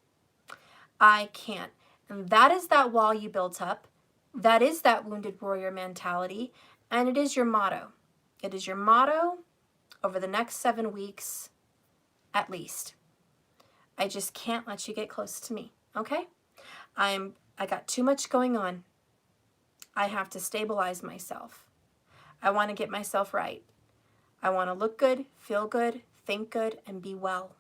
Speaker 1: I can't. And that is that wall you built up. That is that wounded warrior mentality. And it is your motto. It is your motto over the next 7 weeks, at least. I just can't let you get close to me. Okay? I got too much going on. I have to stabilize myself. I want to get myself right. I want to look good, feel good, think good, and be well.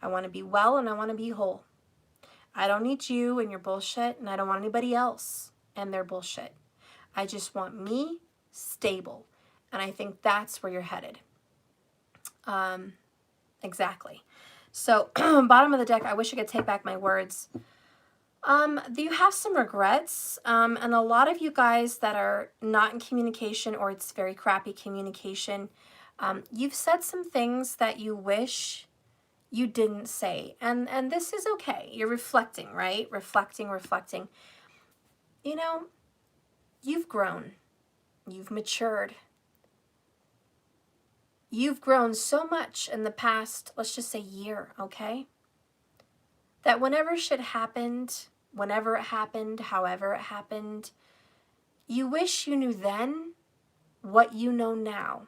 Speaker 1: I want to be well and I want to be whole. I don't need you and your bullshit, and I don't want anybody else and their bullshit. I just want me stable. And I think that's where you're headed. Exactly. So, bottom of the deck, I wish I could take back my words. Do you have some regrets? And a lot of you guys that are not in communication, or it's very crappy communication, you've said some things that you wish you didn't say. And this is okay. You're reflecting, right? Reflecting. You know, you've grown. You've matured. You've grown so much in the past, let's just say year, okay? That whenever shit happened, whenever it happened, however it happened, you wish you knew then what you know now.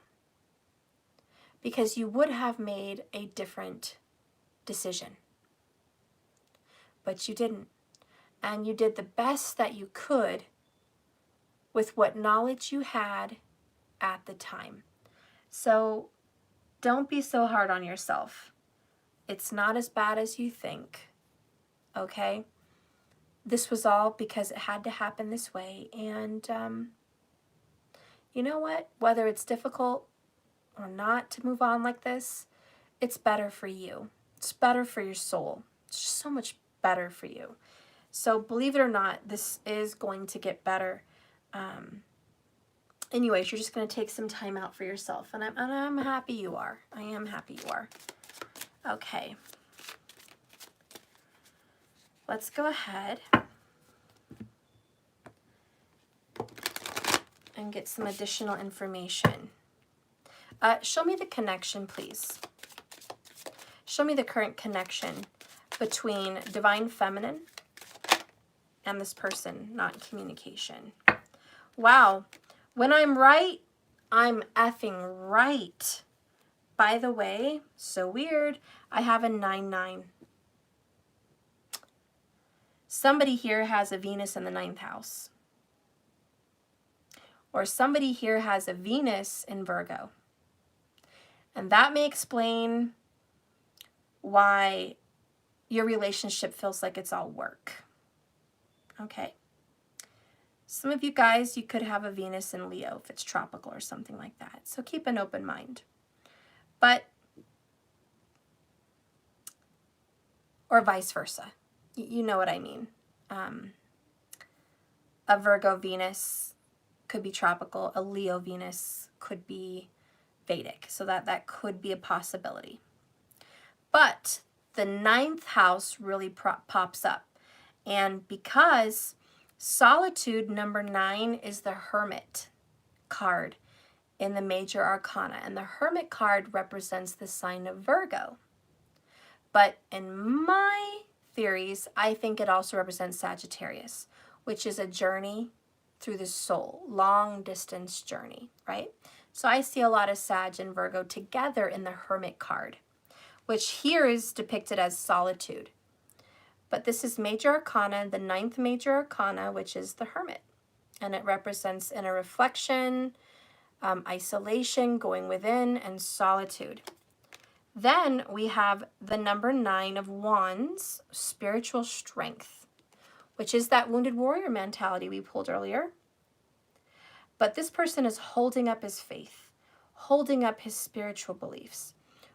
Speaker 1: Because you would have made a different decision. But you didn't. And you did the best that you could with what knowledge you had at the time. So don't be so hard on yourself. It's not as bad as you think. Okay? This was all because it had to happen this way. And you know what? Whether it's difficult or not to move on like this, it's better for you. It's better for your soul. It's just so much better for you. So believe it or not, this is going to get better. Anyways, you're just going to take some time out for yourself. And I'm happy you are. I am happy you are. Okay. Let's go ahead and get some additional information. Show me the connection, please. Show me the current connection between Divine Feminine and this person, not in communication. Wow. When I'm right, I'm effing right. By the way, so weird, I have a 9-9. Somebody here has a Venus in the 9th house. Or somebody here has a Venus in Virgo. And that may explain why your relationship feels like it's all work. Okay. Some of you guys, you could have a Venus in Leo if it's tropical or something like that. So keep an open mind. But, or vice versa. You know what I mean. A Virgo Venus could be tropical. A Leo Venus could be Vedic. So that could be a possibility. But the 9th house really pops up. And because solitude, number 9, is the Hermit card in the major arcana. And the Hermit card represents the sign of Virgo. But in my theories, I think it also represents Sagittarius, which is a journey through the soul, long distance journey, right? So I see a lot of Sag and Virgo together in the Hermit card, which here is depicted as solitude. But this is major arcana, the 9th major arcana, which is the Hermit. And it represents inner reflection, isolation, going within, and solitude. Then we have the number 9 of Wands, spiritual strength, which is that wounded warrior mentality we pulled earlier. But this person is holding up his faith, holding up his spiritual beliefs,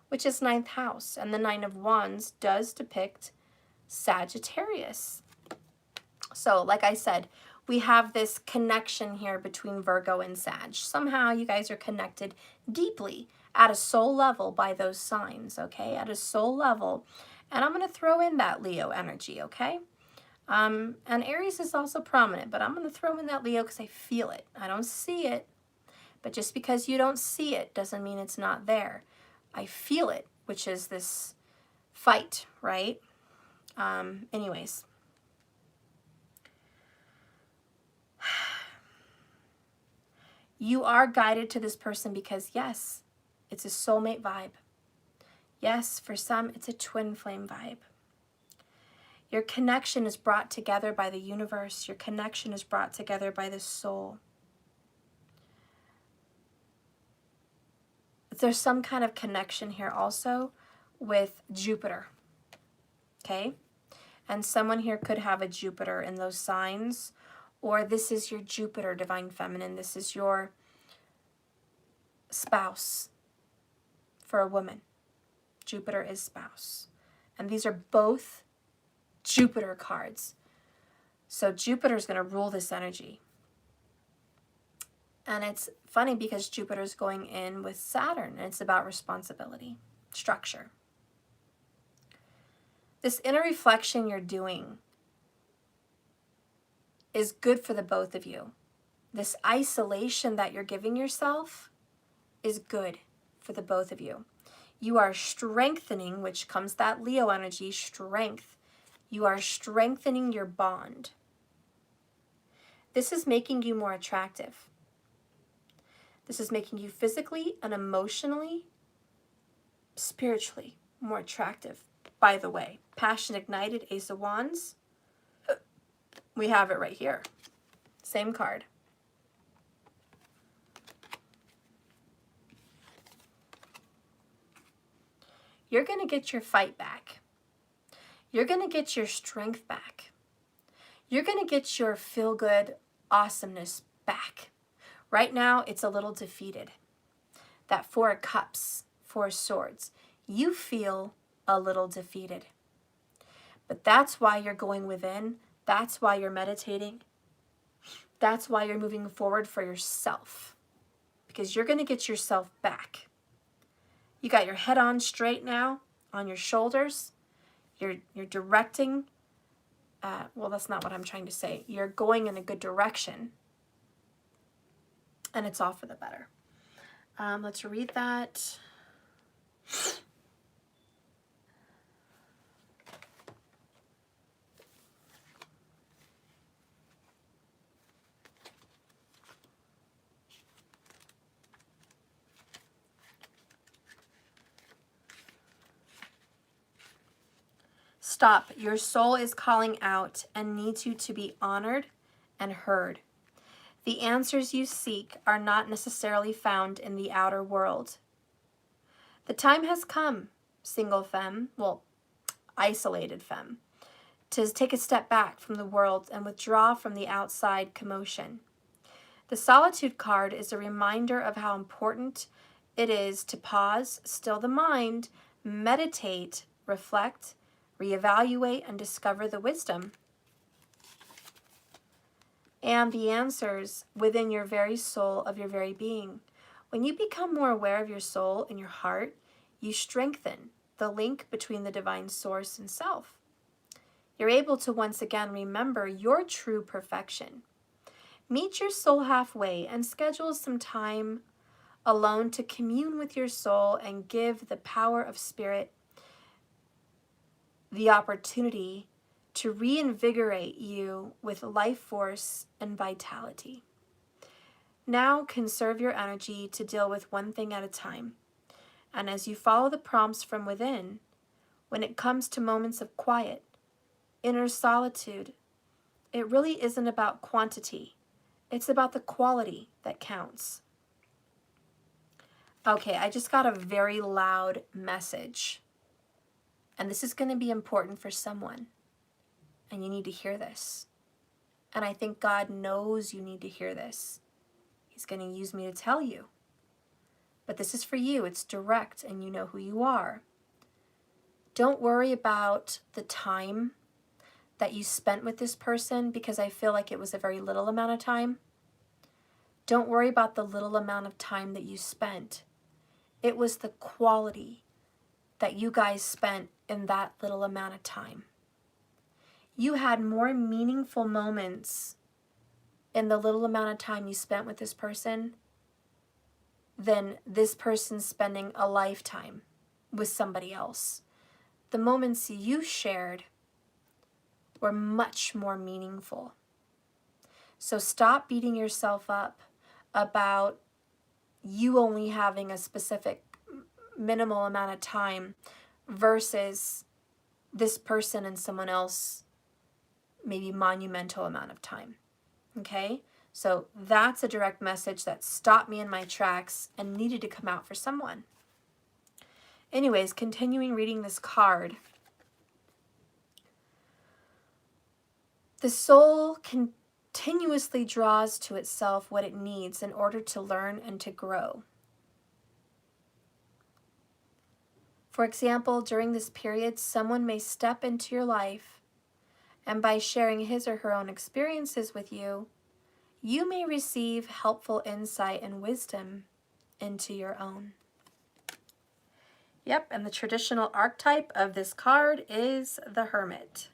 Speaker 1: which is ninth house. And the Nine of Wands does depict Sagittarius. So like I said, we have this connection here between Virgo and Sag. Somehow you guys are connected deeply at a soul level by those signs, okay? At a soul level. And I'm going to throw in that Leo energy, okay? And Aries is also prominent, but I'm going to throw in that Leo because I feel it. I don't see it, but just because you don't see it doesn't mean it's not there. I feel it, which is this fight, right? Anyways. You are guided to this person because, yes, it's a soulmate vibe. Yes, for some, it's a twin flame vibe. Your connection is brought together by the universe. Your connection is brought together by the soul. There's some kind of connection here also with Jupiter, okay? And someone here could have a Jupiter in those signs, or this is your Jupiter, Divine Feminine. This is your spouse for a woman. Jupiter is spouse. And these are both Jupiter cards. So Jupiter is going to rule this energy. And it's funny because Jupiter is going in with Saturn, and it's about responsibility, structure. This inner reflection you're doing is good for the both of you. This isolation that you're giving yourself is good for the both of you. You are strengthening, which comes that Leo energy, strength. You are strengthening your bond. This is making you more attractive. This is making you physically and emotionally, spiritually more attractive. By the way, passion ignited, Ace of Wands. We have it right here. Same card. You're going to get your fight back. You're going to get your strength back. You're going to get your feel-good awesomeness back. Right now, it's a little defeated. That Four of Cups, Four of Swords. You feel a little defeated. But that's why you're going within. That's why you're meditating. That's why you're moving forward for yourself. Because you're going to get yourself back. You got your head on straight now, on your shoulders. You're directing. Well, that's not what I'm trying to say. You're going in a good direction. And it's all for the better. Let's read that. Stop. Your soul is calling out and needs you to be honored and heard. The answers you seek are not necessarily found in the outer world. The time has come, single femme, well, isolated femme, to take a step back from the world and withdraw from the outside commotion. The solitude card is a reminder of how important it is to pause, still the mind, meditate, reflect, reevaluate, and discover the wisdom and the answers within your very soul of your very being. When you become more aware of your soul and your heart, you strengthen the link between the divine source and self. You're able to once again remember your true perfection. Meet your soul halfway and schedule some time alone to commune with your soul and give the power of spirit the opportunity to reinvigorate you with life force and vitality. Now conserve your energy to deal with one thing at a time. And as you follow the prompts from within, when it comes to moments of quiet, inner solitude, it really isn't about quantity. It's about the quality that counts. Okay, I just got a very loud message. And this is going to be important for someone. And you need to hear this. And I think God knows you need to hear this. He's going to use me to tell you But this is for you. It's direct and you know who you are. Don't worry about the time that you spent with this person, because I feel like it was a very little amount of time. Don't worry about the little amount of time that you spent. It was the quality that you guys spent in that little amount of time. You had more meaningful moments in the little amount of time you spent with this person than this person spending a lifetime with somebody else. The moments you shared were much more meaningful. So stop beating yourself up about you only having a specific minimal amount of time versus this person and someone else maybe monumental amount of time. Okay? So that's a direct message that stopped me in my tracks and needed to come out for someone. Anyways, continuing reading this card. The soul continuously draws to itself what it needs in order to learn and to grow. For example, during this period, someone may step into your life, and by sharing his or her own experiences with you, you may receive helpful insight and wisdom into your own. Yep, and the traditional archetype of this card is the Hermit,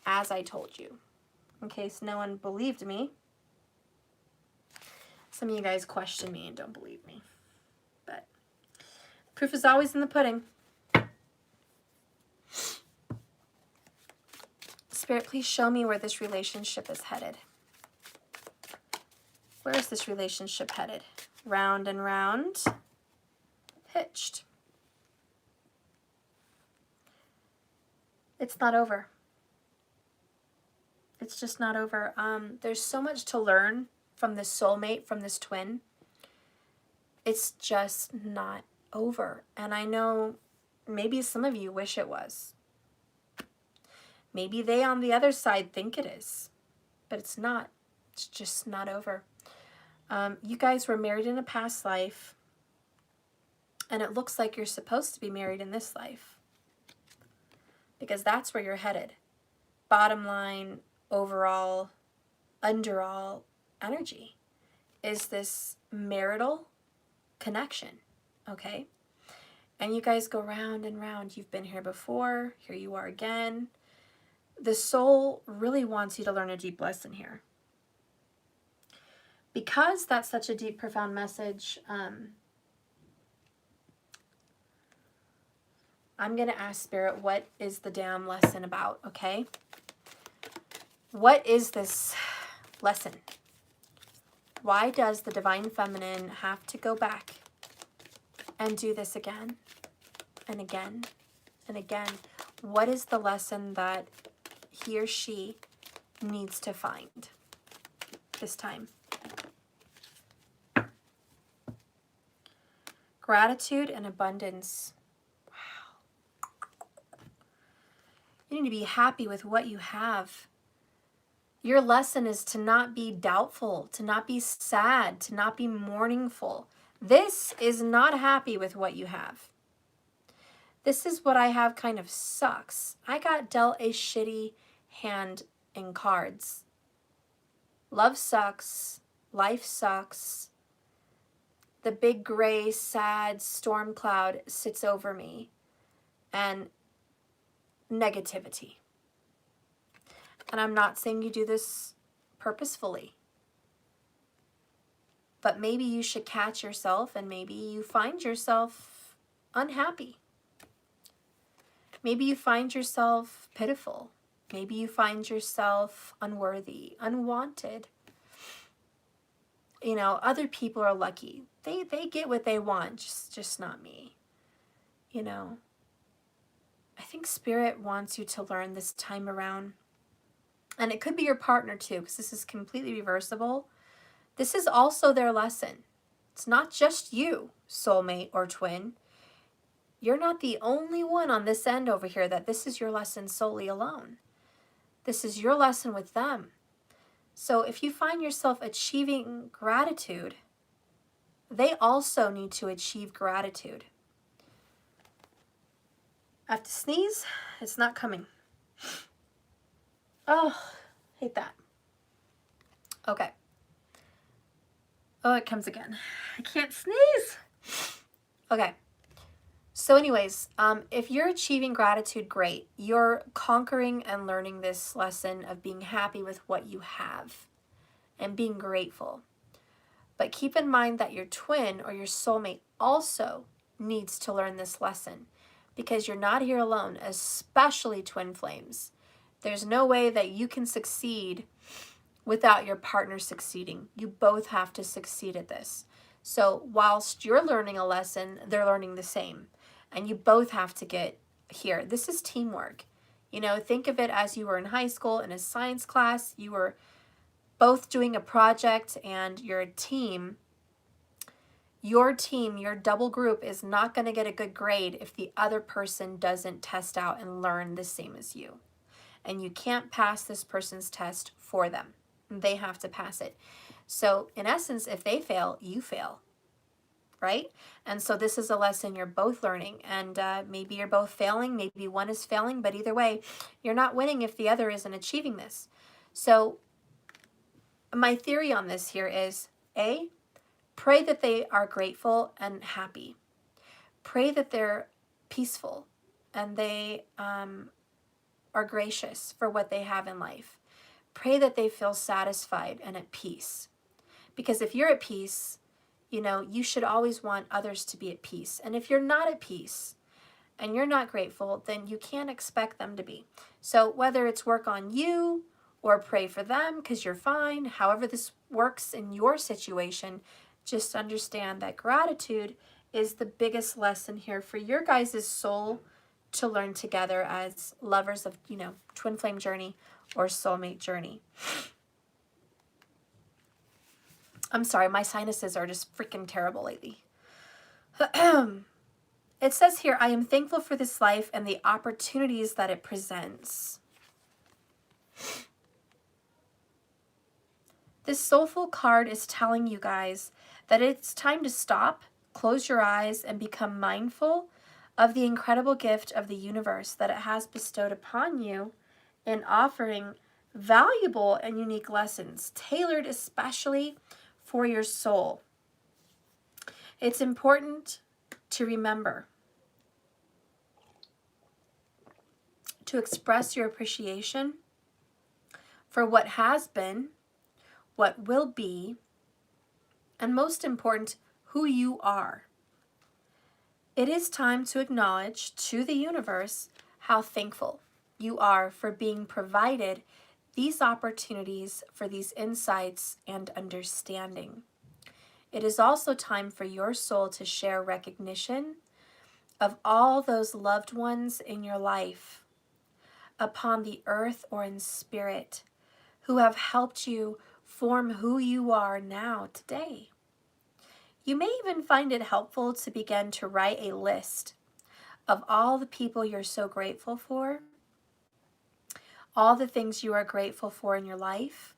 Speaker 1: as I told you, in case no one believed me. Some of you guys question me and don't believe me, but proof is always in the pudding. Spirit, please show me where this relationship is headed. Where is this relationship headed? Round and round, pitched. It's not over. It's just not over. There's so much to learn from this soulmate, from this twin. It's just not over. And I know maybe some of you wish it was. Maybe they on the other side think it is, but it's not. It's just not over. You guys were married in a past life, and it looks like you're supposed to be married in this life, because that's where you're headed. Bottom line, overall, underall energy is this marital connection, okay? And you guys go round and round. You've been here before. Here you are again. The soul really wants you to learn a deep lesson here. Because that's such a deep, profound message, I'm going to ask Spirit, what is the damn lesson about, okay? What is this lesson? Why does the Divine Feminine have to go back and do this again and again and again? What is the lesson that he or she needs to find this time? Gratitude and abundance. Wow. You need to be happy with what you have. Your lesson is to not be doubtful, to not be sad, to not be mournful. This is not happy with what you have. This is what I have kind of sucks. I got dealt a shitty hand in cards. Love sucks. Life sucks. The big gray, sad storm cloud sits over me, and negativity. And I'm not saying you do this purposefully, but maybe you should catch yourself, and maybe you find yourself unhappy. Maybe you find yourself pitiful. Maybe you find yourself unworthy, unwanted. You know, other people are lucky. They get what they want, just not me. You know, I think Spirit wants you to learn this time around. And it could be your partner too, because this is completely reversible. This is also their lesson. It's not just you, soulmate or twin. You're not the only one on this end over here that this is your lesson solely alone. This is your lesson with them. So if you find yourself achieving gratitude, they also need to achieve gratitude. I have to sneeze. It's not coming. Oh, hate that. Okay. Oh, it comes again. I can't sneeze. Okay. So anyways, if you're achieving gratitude, great. You're conquering and learning this lesson of being happy with what you have and being grateful. But keep in mind that your twin or your soulmate also needs to learn this lesson, because you're not here alone, especially twin flames. There's no way that you can succeed without your partner succeeding. You both have to succeed at this. So whilst you're learning a lesson, they're learning the same. And you both have to get here. This is teamwork. You know, think of it as you were in high school in a science class. You were both doing a project and you're a team. Your team, your double group is not going to get a good grade if the other person doesn't test out and learn the same as you. And you can't pass this person's test for them. They have to pass it. So in essence, if they fail, you fail, right? And so this is a lesson you're both learning, and maybe you're both failing, maybe one is failing, but either way, you're not winning if the other isn't achieving this. So my theory on this here is, A, pray that they are grateful and happy. Pray that they're peaceful and they are gracious for what they have in life. Pray that they feel satisfied and at peace. Because if you're at peace, you know, you should always want others to be at peace. And if you're not at peace and you're not grateful, then you can't expect them to be. So whether it's work on you or pray for them because you're fine, however this works in your situation, just understand that gratitude is the biggest lesson here for your guys' soul to learn together as lovers of, you know, twin flame journey or soulmate journey. I'm sorry, my sinuses are just freaking terrible lately. It says here, I am thankful for this life and the opportunities that it presents. This soulful card is telling you guys that it's time to stop, close your eyes, and become mindful of the incredible gift of the universe that it has bestowed upon you in offering valuable and unique lessons, tailored especially for your soul. It's important to remember to express your appreciation for what has been, what will be, and most important, who you are. It is time to acknowledge to the universe how thankful you are for being provided these opportunities for these insights and understanding. It is also time for your soul to share recognition of all those loved ones in your life, upon the earth or in spirit, who have helped you form who you are now today. You may even find it helpful to begin to write a list of all the people you're so grateful for, all the things you are grateful for in your life.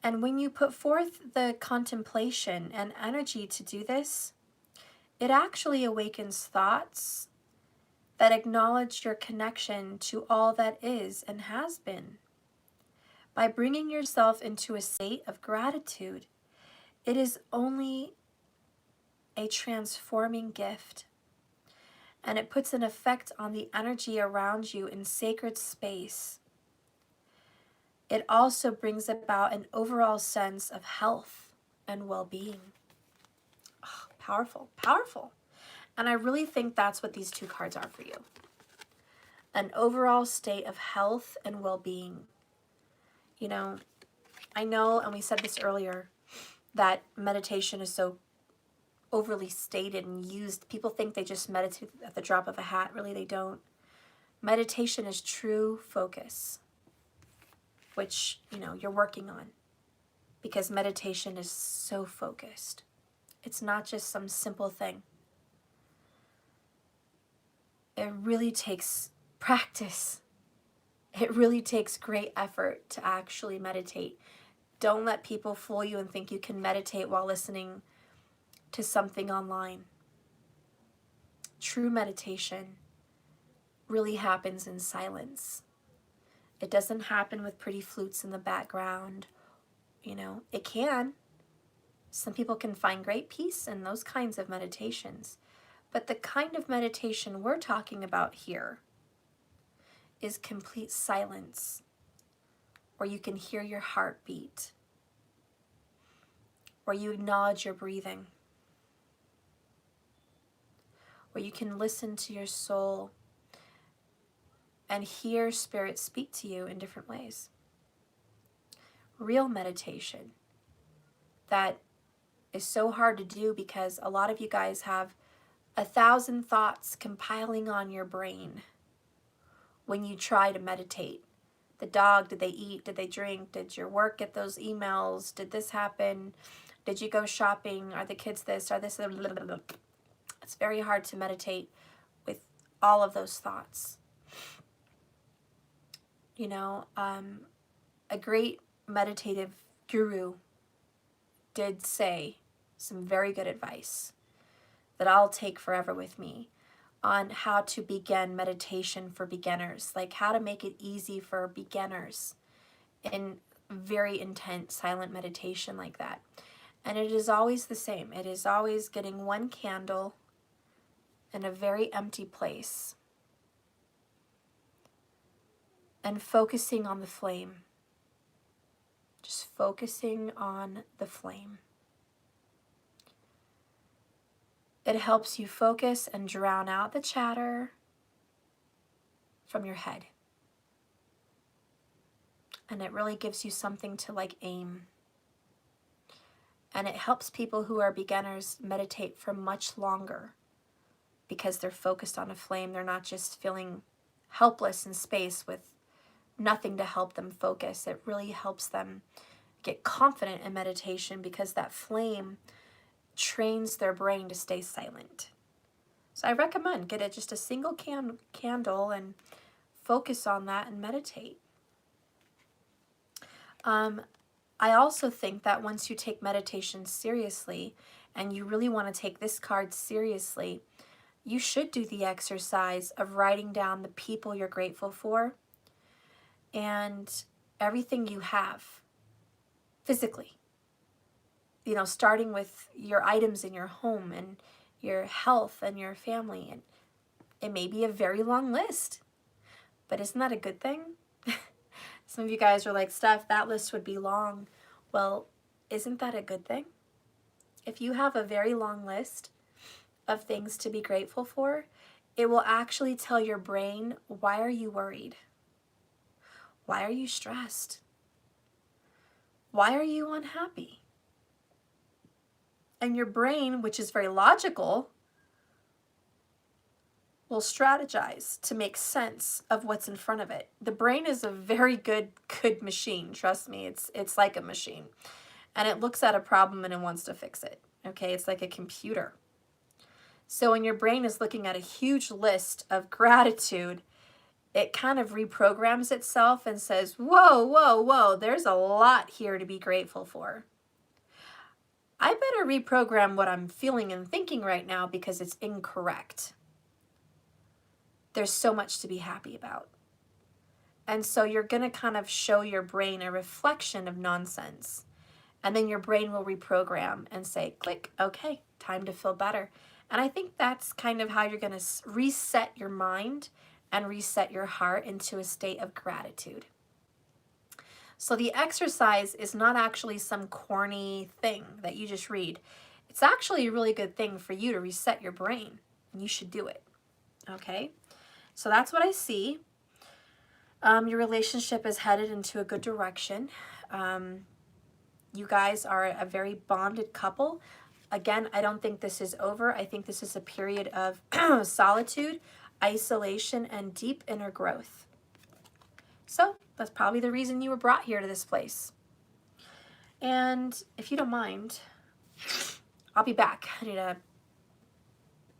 Speaker 1: And when you put forth the contemplation and energy to do this, it actually awakens thoughts that acknowledge your connection to all that is and has been. By bringing yourself into a state of gratitude, it is only a transforming gift, and it puts an effect on the energy around you in sacred space. It also brings about an overall sense of health and well-being. Oh, powerful, powerful. And I really think that's what these two cards are for you. An overall state of health and well-being. You know, I know, and we said this earlier, that meditation is so overly stated and used. People think they just meditate at the drop of a hat. Really, they don't. Meditation is true focus, which, you know, you're working on, because meditation is so focused. It's not just some simple thing. It really takes practice. It really takes great effort to actually meditate Don't let people fool you and think you can meditate while listening to something online. True meditation really happens in silence. It doesn't happen with pretty flutes in the background. You know, it can. Some people can find great peace in those kinds of meditations. But the kind of meditation we're talking about here is complete silence, where you can hear your heartbeat, where you acknowledge your breathing, where you can listen to your soul and hear spirit speak to you in different ways. Real meditation that is so hard to do because a lot of you guys have 1,000 thoughts compiling on your brain when you try to meditate. The dog, did they eat? Did they drink? Did your work get those emails? Did this happen? Did you go shopping? Are the kids this? Are this? It's very hard to meditate with all of those thoughts. You know, a great meditative guru did say some very good advice that I'll take forever with me on how to begin meditation for beginners, like how to make it easy for beginners in very intense silent meditation like that. And it is always the same. It is always getting one candle in a very empty place and focusing on the flame. Just focusing on the flame. It helps you focus and drown out the chatter from your head. And it really gives you something to like aim. And it helps people who are beginners meditate for much longer because they're focused on a flame. They're not just feeling helpless in space with nothing to help them focus. It really helps them get confident in meditation because that flame trains their brain to stay silent. So I recommend get it just a single candle and focus on that and meditate. I also think that once you take meditation seriously and you really want to take this card seriously, you should do the exercise of writing down the people you're grateful for and everything you have physically. You know, starting with your items in your home and your health and your family. And it may be a very long list, but isn't that a good thing? Some of you guys are like, Steph, that list would be long. Well, isn't that a good thing? If you have a very long list of things to be grateful for, it will actually tell your brain, why are you worried? Why are you stressed? Why are you unhappy? And your brain, which is very logical, will strategize to make sense of what's in front of it. The brain is a very good machine. Trust me, it's like a machine. And it looks at a problem and it wants to fix it. Okay, it's like a computer. So when your brain is looking at a huge list of gratitude, it kind of reprograms itself and says, whoa, whoa, whoa, there's a lot here to be grateful for. I better reprogram what I'm feeling and thinking right now because it's incorrect. There's so much to be happy about. And so you're going to kind of show your brain a reflection of nonsense. And then your brain will reprogram and say, click, okay, time to feel better. And I think that's kind of how you're going to reset your mind and reset your heart into a state of gratitude. So the exercise is not actually some corny thing that you just read. It's actually a really good thing for you to reset your brain, and you should do it. Okay? So that's what I see. Your relationship is headed into a good direction. You guys are a very bonded couple. Again, I don't think this is over. I think this is a period of solitude, isolation, and deep inner growth. So that's probably the reason you were brought here to this place. And if you don't mind, I'll be back. I need to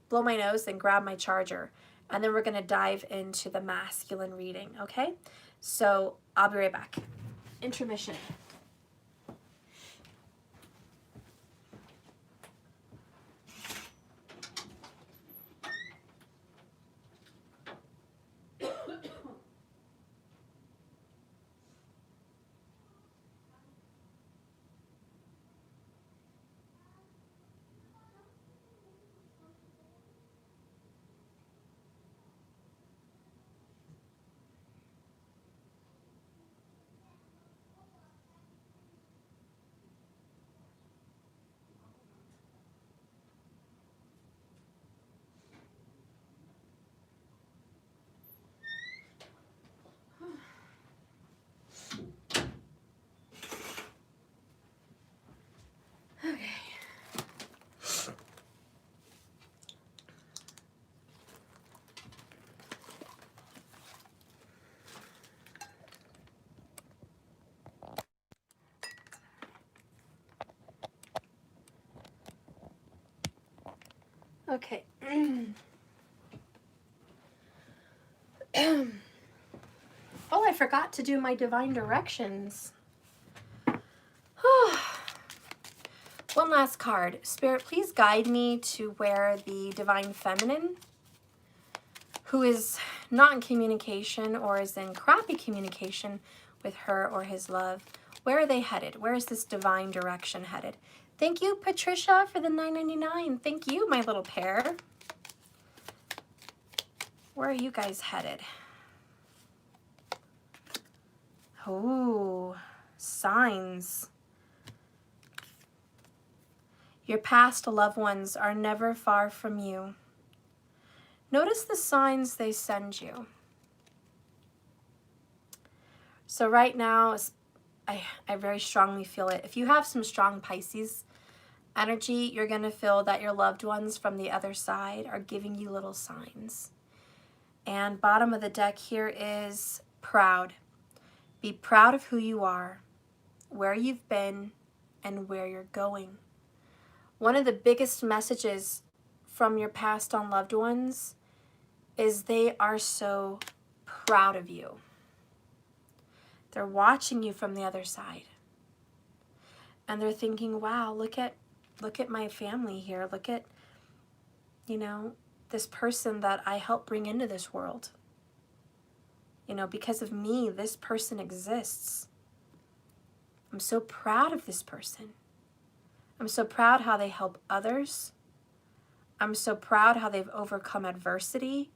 Speaker 1: blow my nose and grab my charger. And then we're going to dive into the masculine reading, okay? So I'll be right back. Intermission. Okay. Oh, I forgot to do my divine directions. One last card. Spirit, please guide me to where the divine feminine, who is not in communication or is in crappy communication with her or his love, where are they headed? Where is this divine direction headed? Thank you, Patricia, for the $9.99. Thank you, my little pair. Where are you guys headed? Oh, signs. Your past loved ones are never far from you. Notice the signs they send you. So right now, I very strongly feel it. If you have some strong Pisces energy, you're going to feel that your loved ones from the other side are giving you little signs. And bottom of the deck here is proud. Be proud of who you are, where you've been, and where you're going. One of the biggest messages from your passed on loved ones is they are so proud of you. They're watching you from the other side. And they're thinking, wow, look at my family here. Look at, you know, this person that I helped bring into this world. You know, because of me, this person exists. I'm so proud of this person. I'm so proud how they help others. I'm so proud how they've overcome adversity.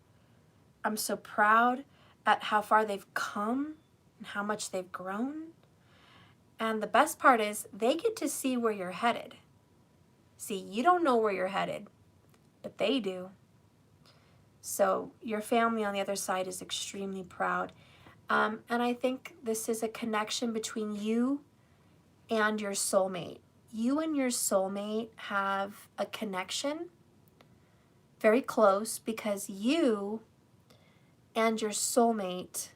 Speaker 1: I'm so proud at how far they've come and how much they've grown. And the best part is they get to see where you're headed. See, you don't know where you're headed, but they do. So your family on the other side is extremely proud. And I think this is a connection between you and your soulmate. You and your soulmate have a connection very close because you and your soulmate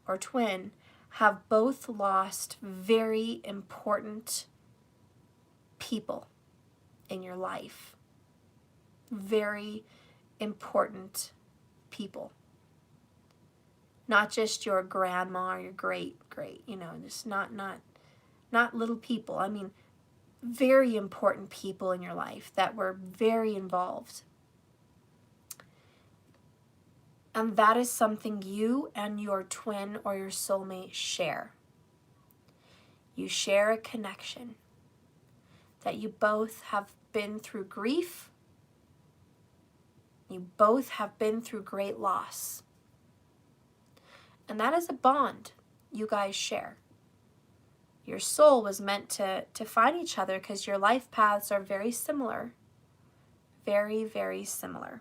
Speaker 1: or twin have both lost very important people in your life. Very important people. Not just your grandma or your great, you know, just not little people. I mean, very important people in your life that were very involved. And that is something you and your twin or your soulmate share. You share a connection that you both have been through grief. You both have been through great loss. And that is a bond you guys share. Your soul was meant to find each other because your life paths are very similar. Very, very similar.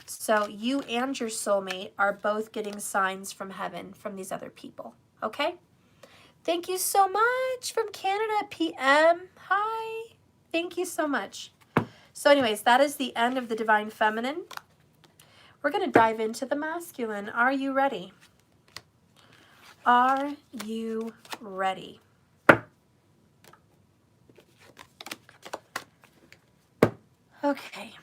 Speaker 1: So you and your soulmate are both getting signs from heaven from these other people. Okay? Thank you so much from Canada, PM. Hi. Thank you so much. So anyways, that is the end of the Divine Feminine. We're going to dive into the masculine. Are you ready? Are you ready? Okay.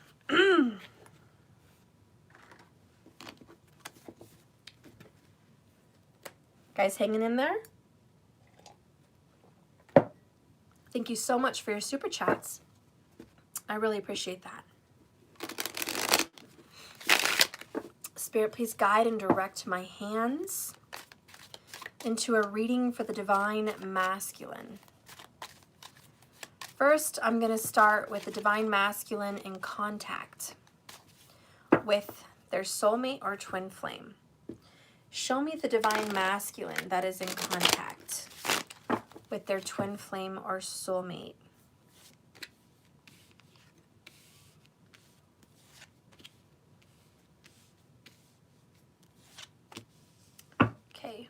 Speaker 1: Guys hanging in there? Thank you so much for your super chats. I really appreciate that. Spirit, please guide and direct my hands into a reading for the Divine Masculine. First, I'm going to start with the Divine Masculine in contact with their soulmate or twin flame. Show me the Divine Masculine that is in contact with their twin flame or soulmate. Okay.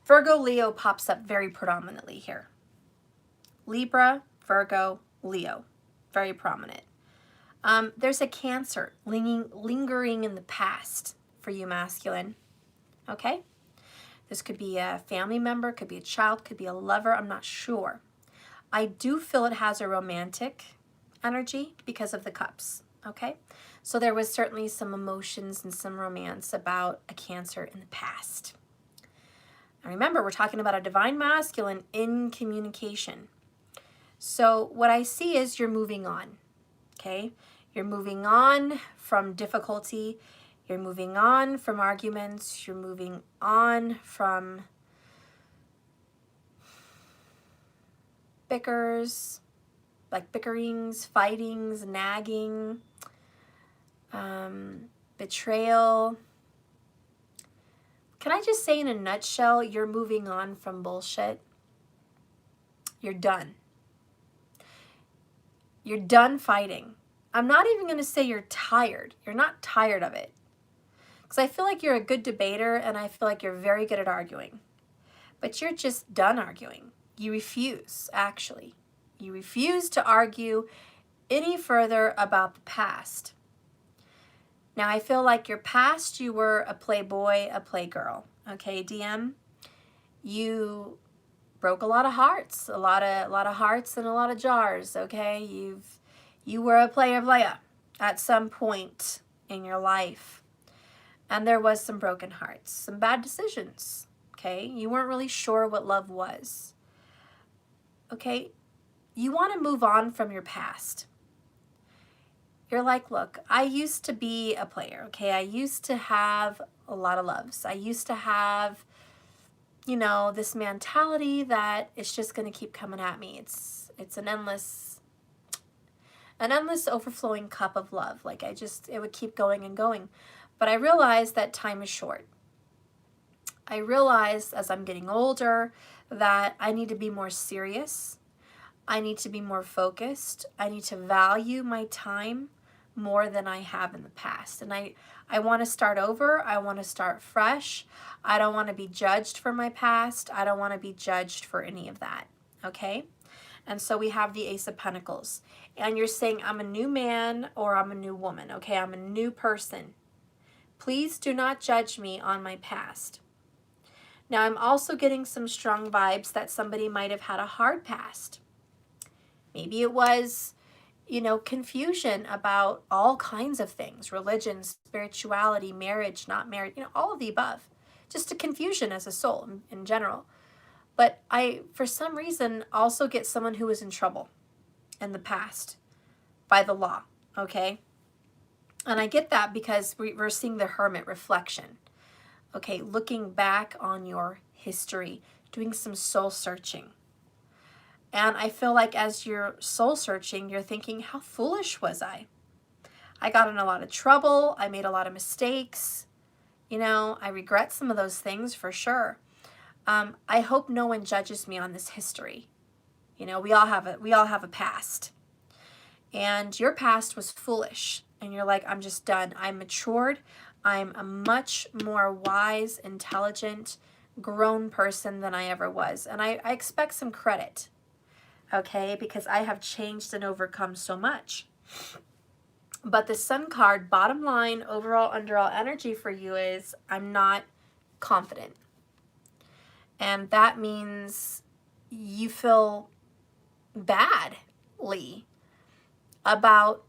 Speaker 1: Virgo, Leo pops up very predominantly here. Libra, Virgo, Leo, very prominent. There's a Cancer lingering in the past for you masculine, okay? This could be a family member, could be a child, could be a lover, I'm not sure. I do feel it has a romantic energy because of the cups, okay? So there was certainly some emotions and some romance about a Cancer in the past. And remember, we're talking about a divine masculine in communication. So what I see is you're moving on, okay? You're moving on from difficulty. You're moving on from arguments. You're moving on from bickerings, fightings, nagging, betrayal. Can I just say in a nutshell, you're moving on from bullshit? You're done. You're done fighting. I'm not even going to say you're tired. You're not tired of it. Because I feel like you're a good debater and I feel like you're very good at arguing. But you're just done arguing. You refuse, actually. You refuse to argue any further about the past. Now, I feel like your past, you were a playboy, a playgirl. Okay, DM? You broke a lot of hearts, a lot of hearts and a lot of jars, okay? You were a player at some point in your life. And there was some broken hearts, some bad decisions, okay? You weren't really sure what love was. Okay? You want to move on from your past. You're like, look, I used to be a player, okay? I used to have a lot of loves. I used to have, you know, this mentality that it's just going to keep coming at me. It's an endless overflowing cup of love. Like it would keep going and going. But I realized that time is short. I realized as I'm getting older that I need to be more serious. I need to be more focused. I need to value my time more than I have in the past. And I want to start over. I want to start fresh. I don't want to be judged for my past. I don't want to be judged for any of that. Okay? And so we have the Ace of Pentacles. And you're saying, I'm a new man or I'm a new woman. Okay? I'm a new person. Please do not judge me on my past. Now, I'm also getting some strong vibes that somebody might have had a hard past. Maybe it was, you know, confusion about all kinds of things, religion, spirituality, marriage, not marriage, you know, all of the above. Just a confusion as a soul in general. But I, for some reason, also get someone who was in trouble in the past by the law, okay? And I get that because we're seeing the Hermit reflection. Okay, looking back on your history, doing some soul searching. And I feel like as you're soul searching, you're thinking, how foolish was I? I got in a lot of trouble. I made a lot of mistakes. You know, I regret some of those things for sure. I hope no one judges me on this history. You know, we all have a past. And your past was foolish. And you're like, I'm just done. I'm matured. I'm a much more wise, intelligent, grown person than I ever was. And I expect some credit. Okay, because I have changed and overcome so much. But the Sun card, bottom line, overall, underall energy for you is, I'm not confident. And that means you feel badly about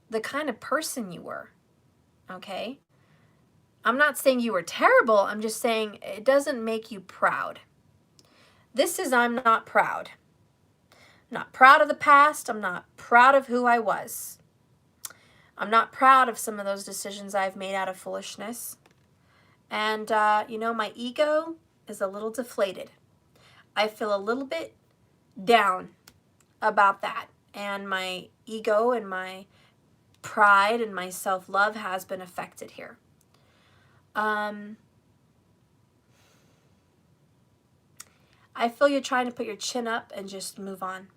Speaker 1: the kind of person you were, okay? I'm not saying you were terrible. I'm just saying it doesn't make you proud. This is, I'm not proud. I'm not proud of the past. I'm not proud of who I was. I'm not proud of some of those decisions I've made out of foolishness. And, you know, my ego is a little deflated. I feel a little bit down about that. And my ego and my pride and my self-love has been affected here. I feel you're trying to put your chin up and just move on.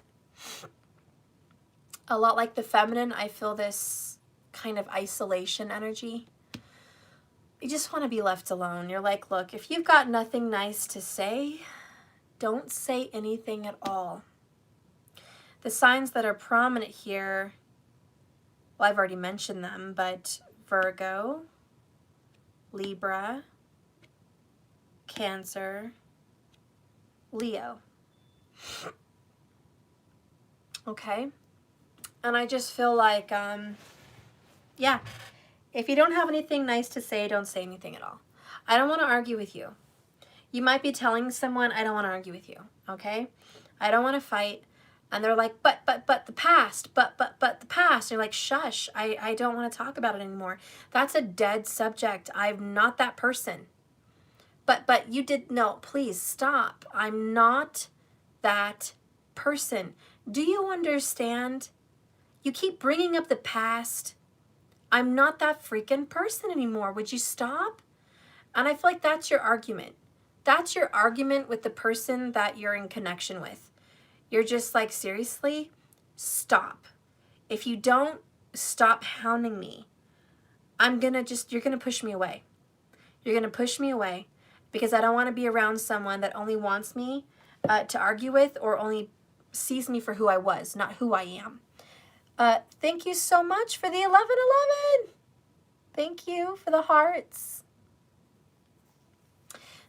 Speaker 1: A lot like the feminine, I feel this kind of isolation energy. You just want to be left alone. You're like, look, if you've got nothing nice to say, don't say anything at all. The signs that are prominent here, well, I've already mentioned them, but Virgo, Libra, Cancer, Leo. Okay? And I just feel like, yeah, if you don't have anything nice to say, don't say anything at all. I don't want to argue with you. You might be telling someone, I don't want to argue with you, okay? I don't want to fight. And they're like, but the past, but the past. And you're like, shush, I don't want to talk about it anymore. That's a dead subject. I'm not that person. But you did, no, please stop. I'm not that person. Do you understand? You keep bringing up the past. I'm not that freaking person anymore. Would you stop? And I feel like that's your argument. That's your argument with the person that you're in connection with. You're just like, seriously, stop. If you don't stop hounding me, you're going to push me away. You're going to push me away because I don't want to be around someone that only wants me to argue with or only sees me for who I was, not who I am. Thank you so much for the 1111. Thank you for the hearts.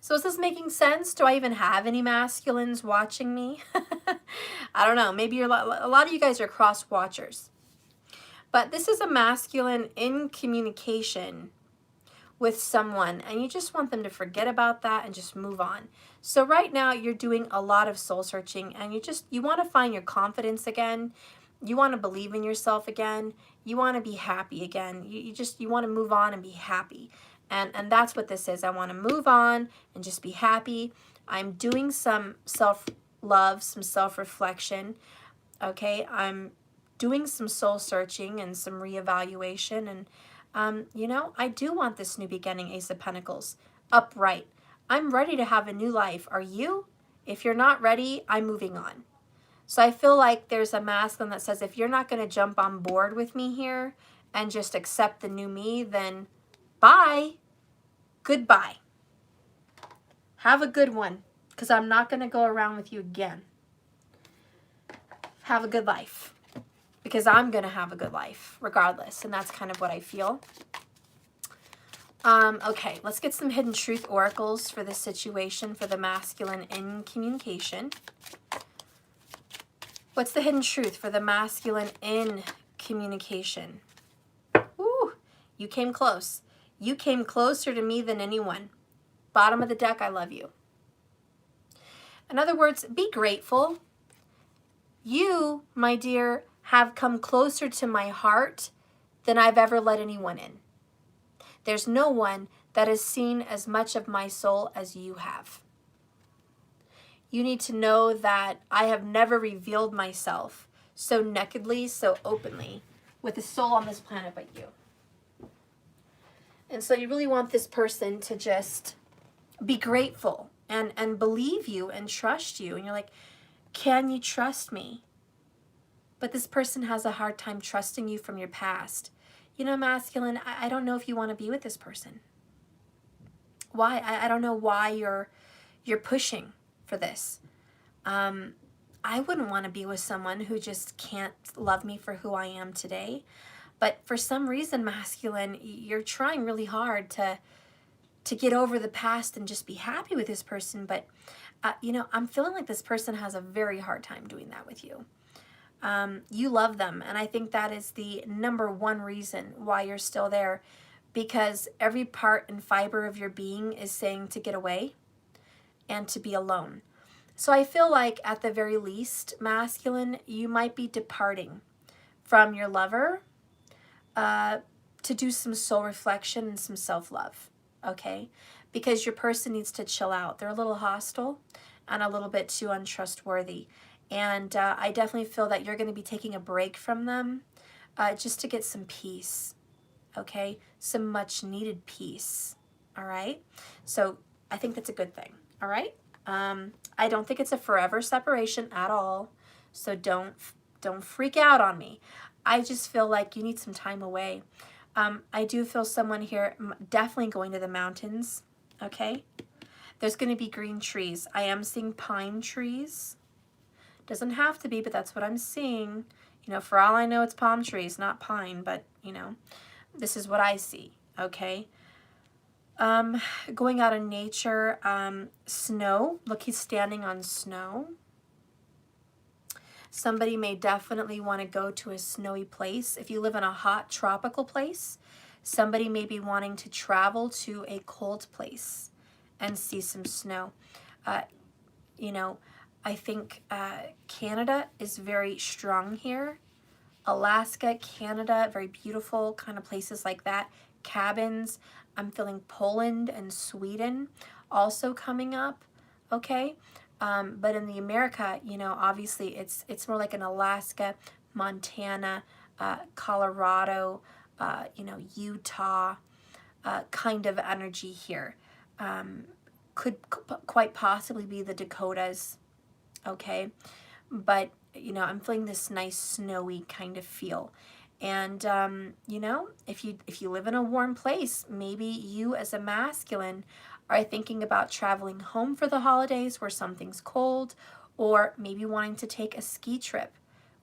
Speaker 1: So is this making sense? Do I even have any masculines watching me? I don't know. Maybe a lot of you guys are cross watchers. But this is a masculine in communication with someone, and you just want them to forget about that and just move on. So right now you're doing a lot of soul searching, and you want to find your confidence again. You want to believe in yourself again. You want to be happy again. You want to move on and be happy. And that's what this is. I want to move on and just be happy. I'm doing some self-love, some self-reflection. Okay, I'm doing some soul searching and some reevaluation. And, you know, I do want this new beginning, Ace of Pentacles, upright. I'm ready to have a new life. Are you? If you're not ready, I'm moving on. So I feel like there's a masculine that says, if you're not going to jump on board with me here and just accept the new me, then bye. Goodbye. Have a good one, because I'm not going to go around with you again. Have a good life, because I'm going to have a good life regardless, and that's kind of what I feel. Okay, let's get some hidden truth oracles for this situation for the masculine in communication. What's the hidden truth for the masculine in communication? Ooh, you came close. You came closer to me than anyone. Bottom of the deck, I love you. In other words, be grateful. You, my dear, have come closer to my heart than I've ever let anyone in. There's no one that has seen as much of my soul as you have. You need to know that I have never revealed myself so nakedly, so openly, with a soul on this planet but you. And so you really want this person to just be grateful and believe you and trust you. And you're like, can you trust me? But this person has a hard time trusting you from your past. You know, masculine, I don't know if you want to be with this person. Why? I don't know why you're pushing for this. I wouldn't want to be with someone who just can't love me for who I am today. But for some reason, masculine, you're trying really hard to get over the past and just be happy with this person. But, you know, I'm feeling like this person has a very hard time doing that with you. You love them. And I think that is the #1 reason why you're still there. Because every part and fiber of your being is saying to get away and to be alone. So I feel like at the very least, masculine, you might be departing from your lover to do some soul reflection and some self-love, okay? Because your person needs to chill out. They're a little hostile and a little bit too untrustworthy. And I definitely feel that you're going to be taking a break from them just to get some peace, okay? Some much needed peace, all right? So I think that's a good thing, all right? I don't think it's a forever separation at all, so don't freak out on me. I just feel like you need some time away. I do feel someone here definitely going to the mountains, okay? There's going to be green trees. I am seeing pine trees. Doesn't have to be, but that's what I'm seeing. You know, for all I know, it's palm trees, not pine, but, you know, this is what I see, okay? Going out in nature, snow. Look, he's standing on snow. Somebody may definitely want to go to a snowy place. If you live in a hot tropical place, somebody may be wanting to travel to a cold place and see some snow. You know, I think Canada is very strong here. Alaska, Canada, very beautiful kind of places like that. Cabins. I'm feeling Poland and Sweden also coming up, okay? But in the America, you know, obviously it's more like an Alaska, Montana, Colorado, you know, Utah kind of energy here. Could quite possibly be the Dakotas, okay? But, you know, I'm feeling this nice snowy kind of feel. And, you know, if you live in a warm place, maybe you as a masculine are thinking about traveling home for the holidays where something's cold, or maybe wanting to take a ski trip,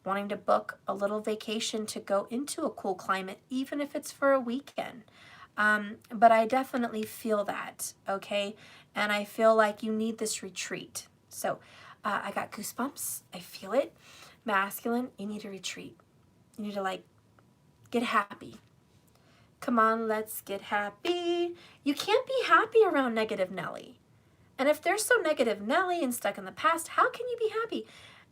Speaker 1: wanting to book a little vacation to go into a cool climate, even if it's for a weekend. But I definitely feel that, okay? And I feel like you need this retreat. So I got goosebumps. I feel it. Masculine, you need a retreat. You need to, like, get happy. Come on, let's get happy. You can't be happy around negative Nelly. And if they're so negative Nelly and stuck in the past, how can you be happy?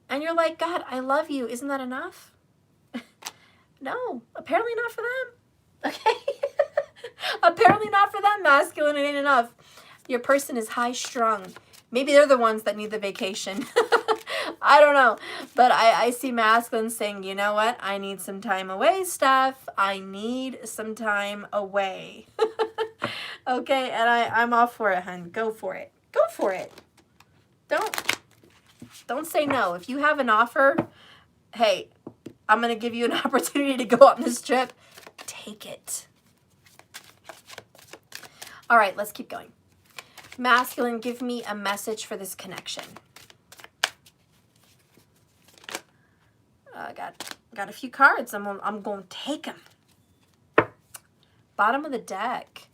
Speaker 1: And you're like, God, I love you. Isn't that enough? No, apparently not for them. Okay? Apparently not for them, masculine. It ain't enough. Your person is high strung. Maybe they're the ones that need the vacation. I don't know. But I see masculine saying, you know what? I need some time away, Steph. I need some time away. Okay, and I'm all for it, hun. Go for it. Go for it. Don't say no. If you have an offer, hey, I'm going to give you an opportunity to go on this trip. Take it. All right, let's keep going. Masculine, give me a message for this connection. Got a few cards. I'm going to take them. Bottom of the deck.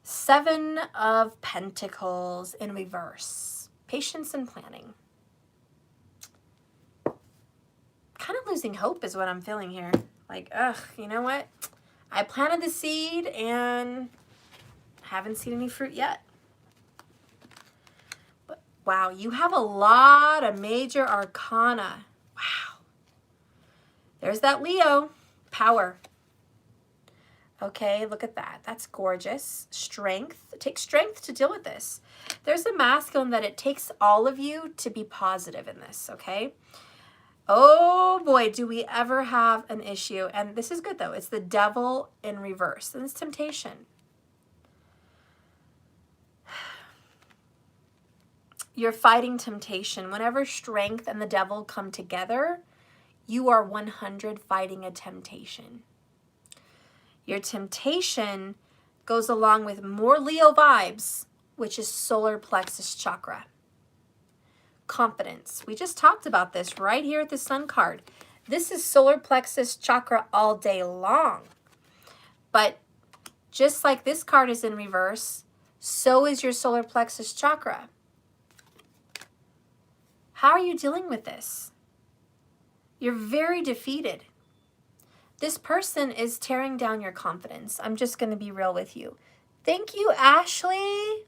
Speaker 1: 7 of Pentacles in reverse. Patience and planning. Kind of losing hope is what I'm feeling here. Like, ugh, you know what? I planted the seed and haven't seen any fruit yet. But wow, you have a lot of major arcana. Wow. There's that Leo. Power. Okay, look at that. That's gorgeous. Strength. It takes strength to deal with this. There's a masculine that it takes all of you to be positive in this, okay? Oh boy, do we ever have an issue. And this is good though. It's the devil in reverse. And it's temptation. You're fighting temptation. Whenever strength and the devil come together, you are 100 fighting a temptation. Your temptation goes along with more Leo vibes, which is solar plexus chakra. Confidence. We just talked about this right here at the Sun card. This is solar plexus chakra all day long. But just like this card is in reverse, so is your solar plexus chakra. How are you dealing with this? You're very defeated. This person is tearing down your confidence. I'm just going to be real with you. Thank you, Ashley.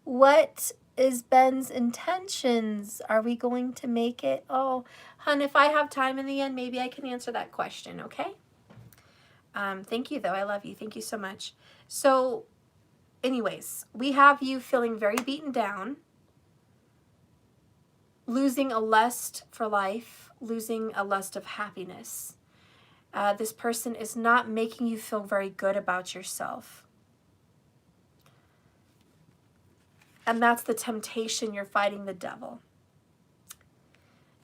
Speaker 1: What is Ben's intentions? Are we going to make it? Oh, hun, if I have time in the end, maybe I can answer that question, okay? Thank you, though. I love you. Thank you so much. So, anyways, we have you feeling very beaten down, losing a lust for life, losing a lust of happiness. This person is not making you feel very good about yourself. And that's the temptation. You're fighting the devil.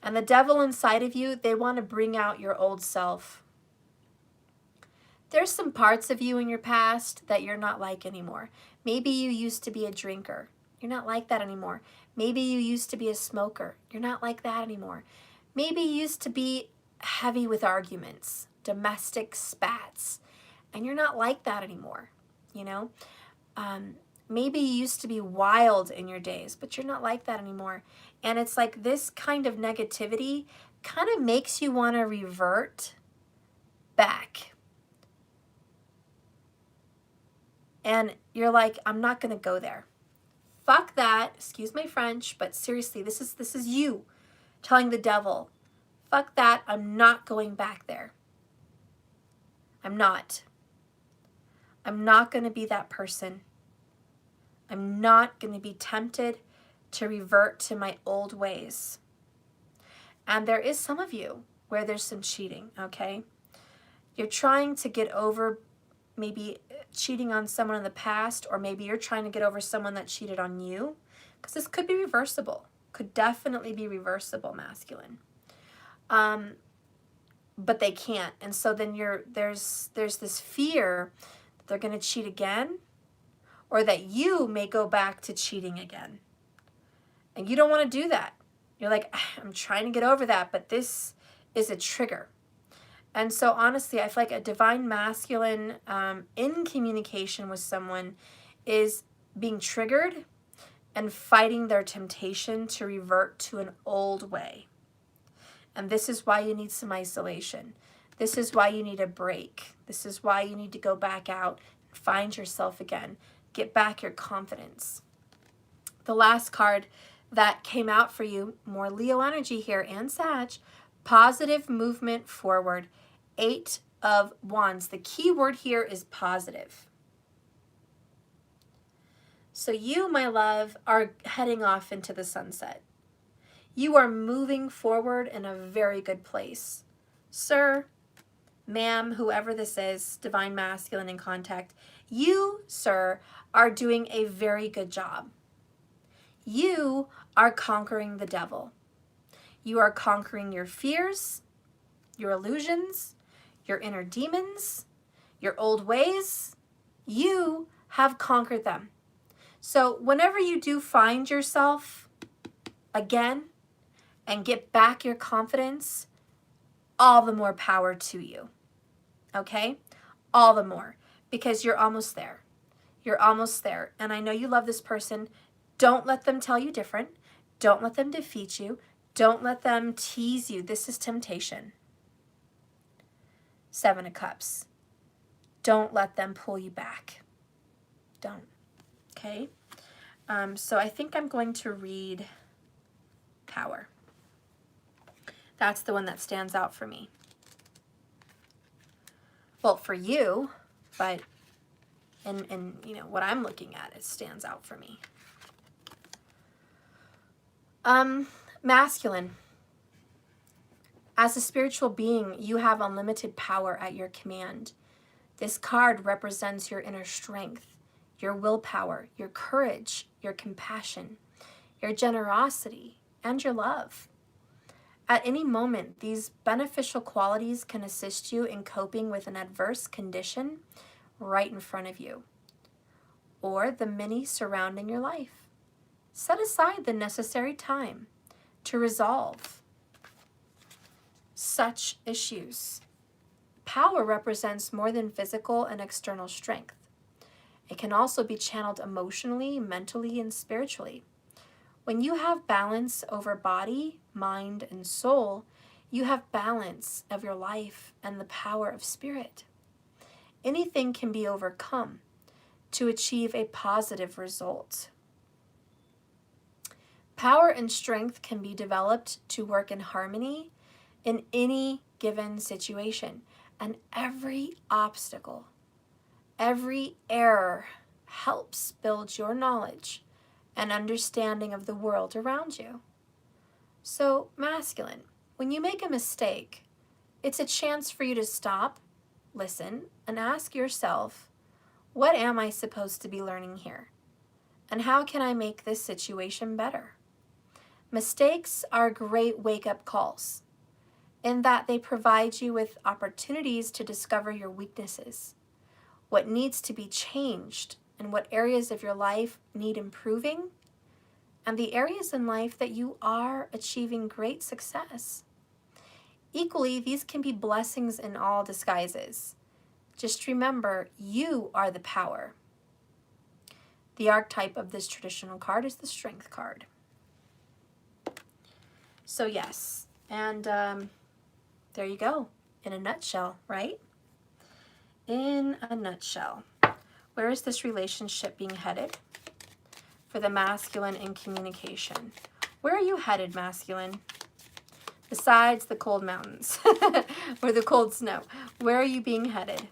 Speaker 1: And the devil inside of you, they want to bring out your old self. There's some parts of you in your past that you're not like anymore. Maybe you used to be a drinker. You're not like that anymore. Maybe you used to be a smoker. You're not like that anymore. Maybe you used to be heavy with arguments, domestic spats, and you're not like that anymore, you know? Maybe you used to be wild in your days, but you're not like that anymore. And it's like this kind of negativity kind of makes you want to revert back. And you're like, I'm not going to go there. Fuck that. Excuse my French, but seriously, this is you telling the devil, fuck that. I'm not going back there. I'm not. I'm not going to be that person. I'm not going to be tempted to revert to my old ways. And there is some of you where there's some cheating, okay? You're trying to get over maybe cheating on someone in the past, or maybe you're trying to get over someone that cheated on you, because this could be reversible. Could definitely be reversible, masculine. But they can't. And so then there's this fear that they're going to cheat again, or that you may go back to cheating again. And you don't want to do that. You're like, I'm trying to get over that, but this is a trigger. And so honestly, I feel like a divine masculine in communication with someone is being triggered and fighting their temptation to revert to an old way. And this is why you need some isolation. This is why you need a break. This is why you need to go back out and find yourself again. Get back your confidence. The last card that came out for you, more Leo energy here and Sag, positive movement forward. 8 of Wands. The key word here is positive. So you, my love, are heading off into the sunset. You are moving forward in a very good place. Sir, ma'am, whoever this is, divine masculine in contact, you, sir, are doing a very good job. You are conquering the devil. You are conquering your fears, your illusions, your inner demons, your old ways. You have conquered them. So whenever you do find yourself again and get back your confidence, all the more power to you. Okay? All the more. Because you're almost there. You're almost there. And I know you love this person. Don't let them tell you different. Don't let them defeat you. Don't let them tease you. This is temptation. 7 of Cups. Don't let them pull you back. Don't. Okay? So I think I'm going to read Power. That's the one that stands out for me. Well, for you, but in you know what I'm looking at, it stands out for me. Masculine. As a spiritual being, you have unlimited power at your command. This card represents your inner strength, your willpower, your courage, your compassion, your generosity, and your love. At any moment, these beneficial qualities can assist you in coping with an adverse condition right in front of you, or the many surrounding your life. Set aside the necessary time to resolve such issues. Power represents more than physical and external strength. It can also be channeled emotionally, mentally, and spiritually. When you have balance over body, mind, and soul, you have balance of your life and the power of spirit. Anything can be overcome to achieve a positive result. Power and strength can be developed to work in harmony in any given situation, and every obstacle, every error helps build your knowledge and understanding of the world around you. So, masculine, when you make a mistake, it's a chance for you to stop, listen, and ask yourself, what am I supposed to be learning here? And how can I make this situation better? Mistakes are great wake-up calls in that they provide you with opportunities to discover your weaknesses, what needs to be changed, and what areas of your life need improving, and the areas in life that you are achieving great success. Equally, these can be blessings in all disguises. Just remember, you are the power. The archetype of this traditional card is the Strength card. So yes, and there you go, in a nutshell, right? In a nutshell. Where is this relationship being headed for the masculine in communication? Where are you headed, masculine? Besides the cold mountains or the cold snow, where are you being headed?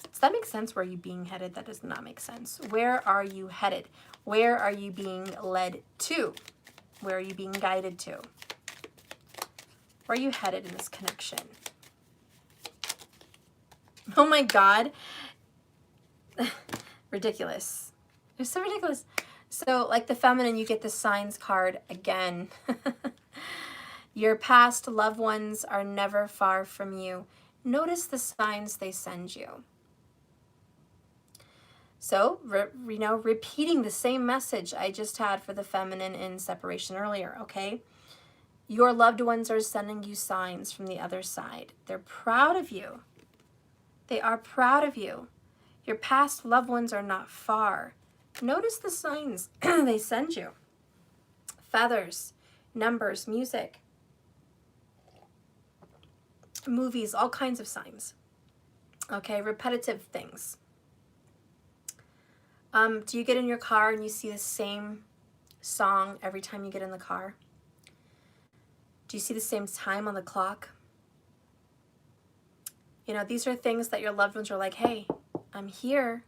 Speaker 1: Does that make sense? Where are you being headed? That does not make sense. Where are you headed? Where are you being led to? Where are you being guided to? Where are you headed in this connection? Oh my God. Ridiculous. It's so ridiculous. So like the feminine, you get the signs card again. Your past loved ones are never far from you. Notice the signs they send you. So, repeating the same message I just had for the feminine in separation earlier, okay? Your loved ones are sending you signs from the other side. They're proud of you. They are proud of you. Your past loved ones are not far. Notice the signs they send you. Feathers, numbers, music, movies, all kinds of signs. Okay, repetitive things. Do you get in your car and you see the same song every time you get in the car? Do you see the same time on the clock? You know, these are things that your loved ones are like, hey, I'm here.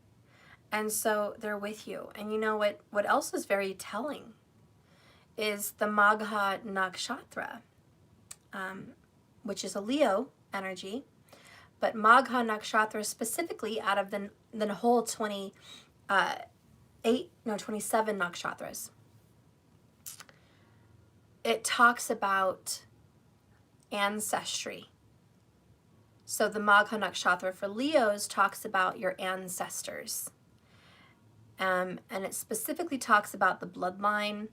Speaker 1: And so they're with you. And you know what else is very telling is the Magha Nakshatra, which is a Leo energy. But Magha Nakshatra specifically out of the whole 27 nakshatras. It talks about ancestry. So the Magha Nakshatra for Leos talks about your ancestors. And it specifically talks about the bloodline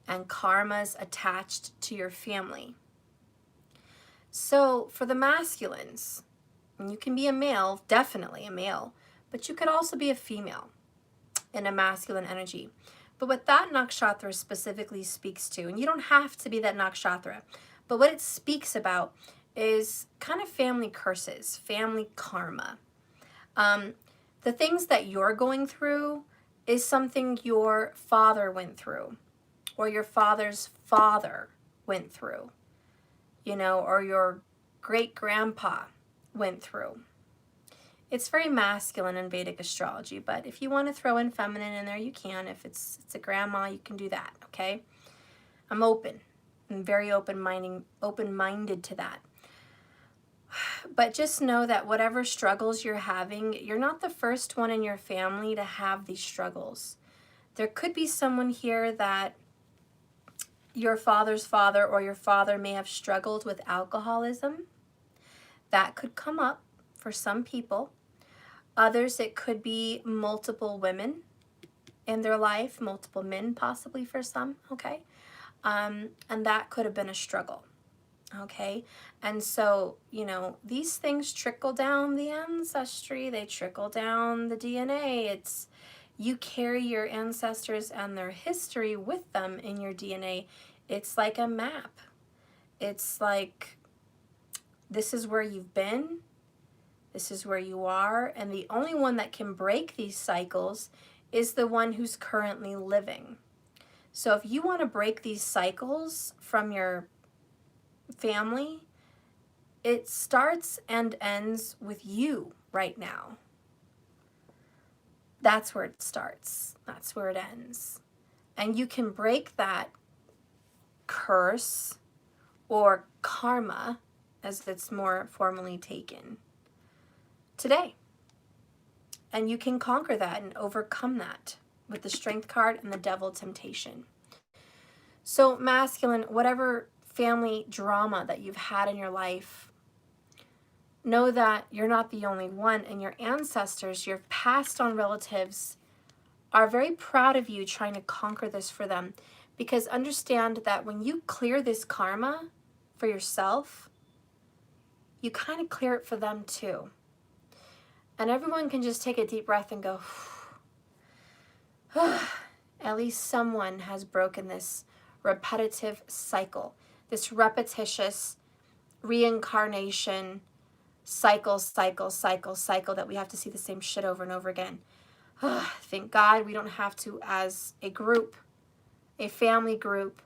Speaker 1: and karmas attached to your family. So for the masculines, and you can be a male, definitely a male, but you could also be a female in a masculine energy. But what that nakshatra specifically speaks to, and you don't have to be that nakshatra, but what it speaks about is kind of family curses, family karma. The things that you're going through is something your father went through, or your father's father went through, you know, or your great-grandpa went through. It's very masculine in Vedic astrology, but if you want to throw in feminine in there, you can. If it's a grandma, you can do that, okay? I'm open. I'm very open-minded to that. But just know that whatever struggles you're having, you're not the first one in your family to have these struggles. There could be someone here that your father's father or your father may have struggled with alcoholism. That could come up for some people. Others, it could be multiple women in their life, multiple men possibly for some, okay? And that could have been a struggle, okay? And so, you know, these things trickle down the ancestry, they trickle down the DNA. It's, you carry your ancestors and their history with them in your DNA. It's like a map. It's like, this is where you've been. This is where you are, and the only one that can break these cycles is the one who's currently living. So if you want to break these cycles from your family, it starts and ends with you right now. That's where it starts. That's where it ends. And you can break that curse or karma, as it's more formally taken, today. And you can conquer that and overcome that with the Strength card and the Devil Temptation. So masculine, whatever family drama that you've had in your life, know that you're not the only one, and your ancestors, your passed on relatives, are very proud of you trying to conquer this for them. Because understand that when you clear this karma for yourself, you kind of clear it for them too. And everyone can just take a deep breath and go, at least someone has broken this repetitive cycle, this repetitious reincarnation cycle that we have to see the same shit over and over again. Thank God we don't have to, as a group, a family group,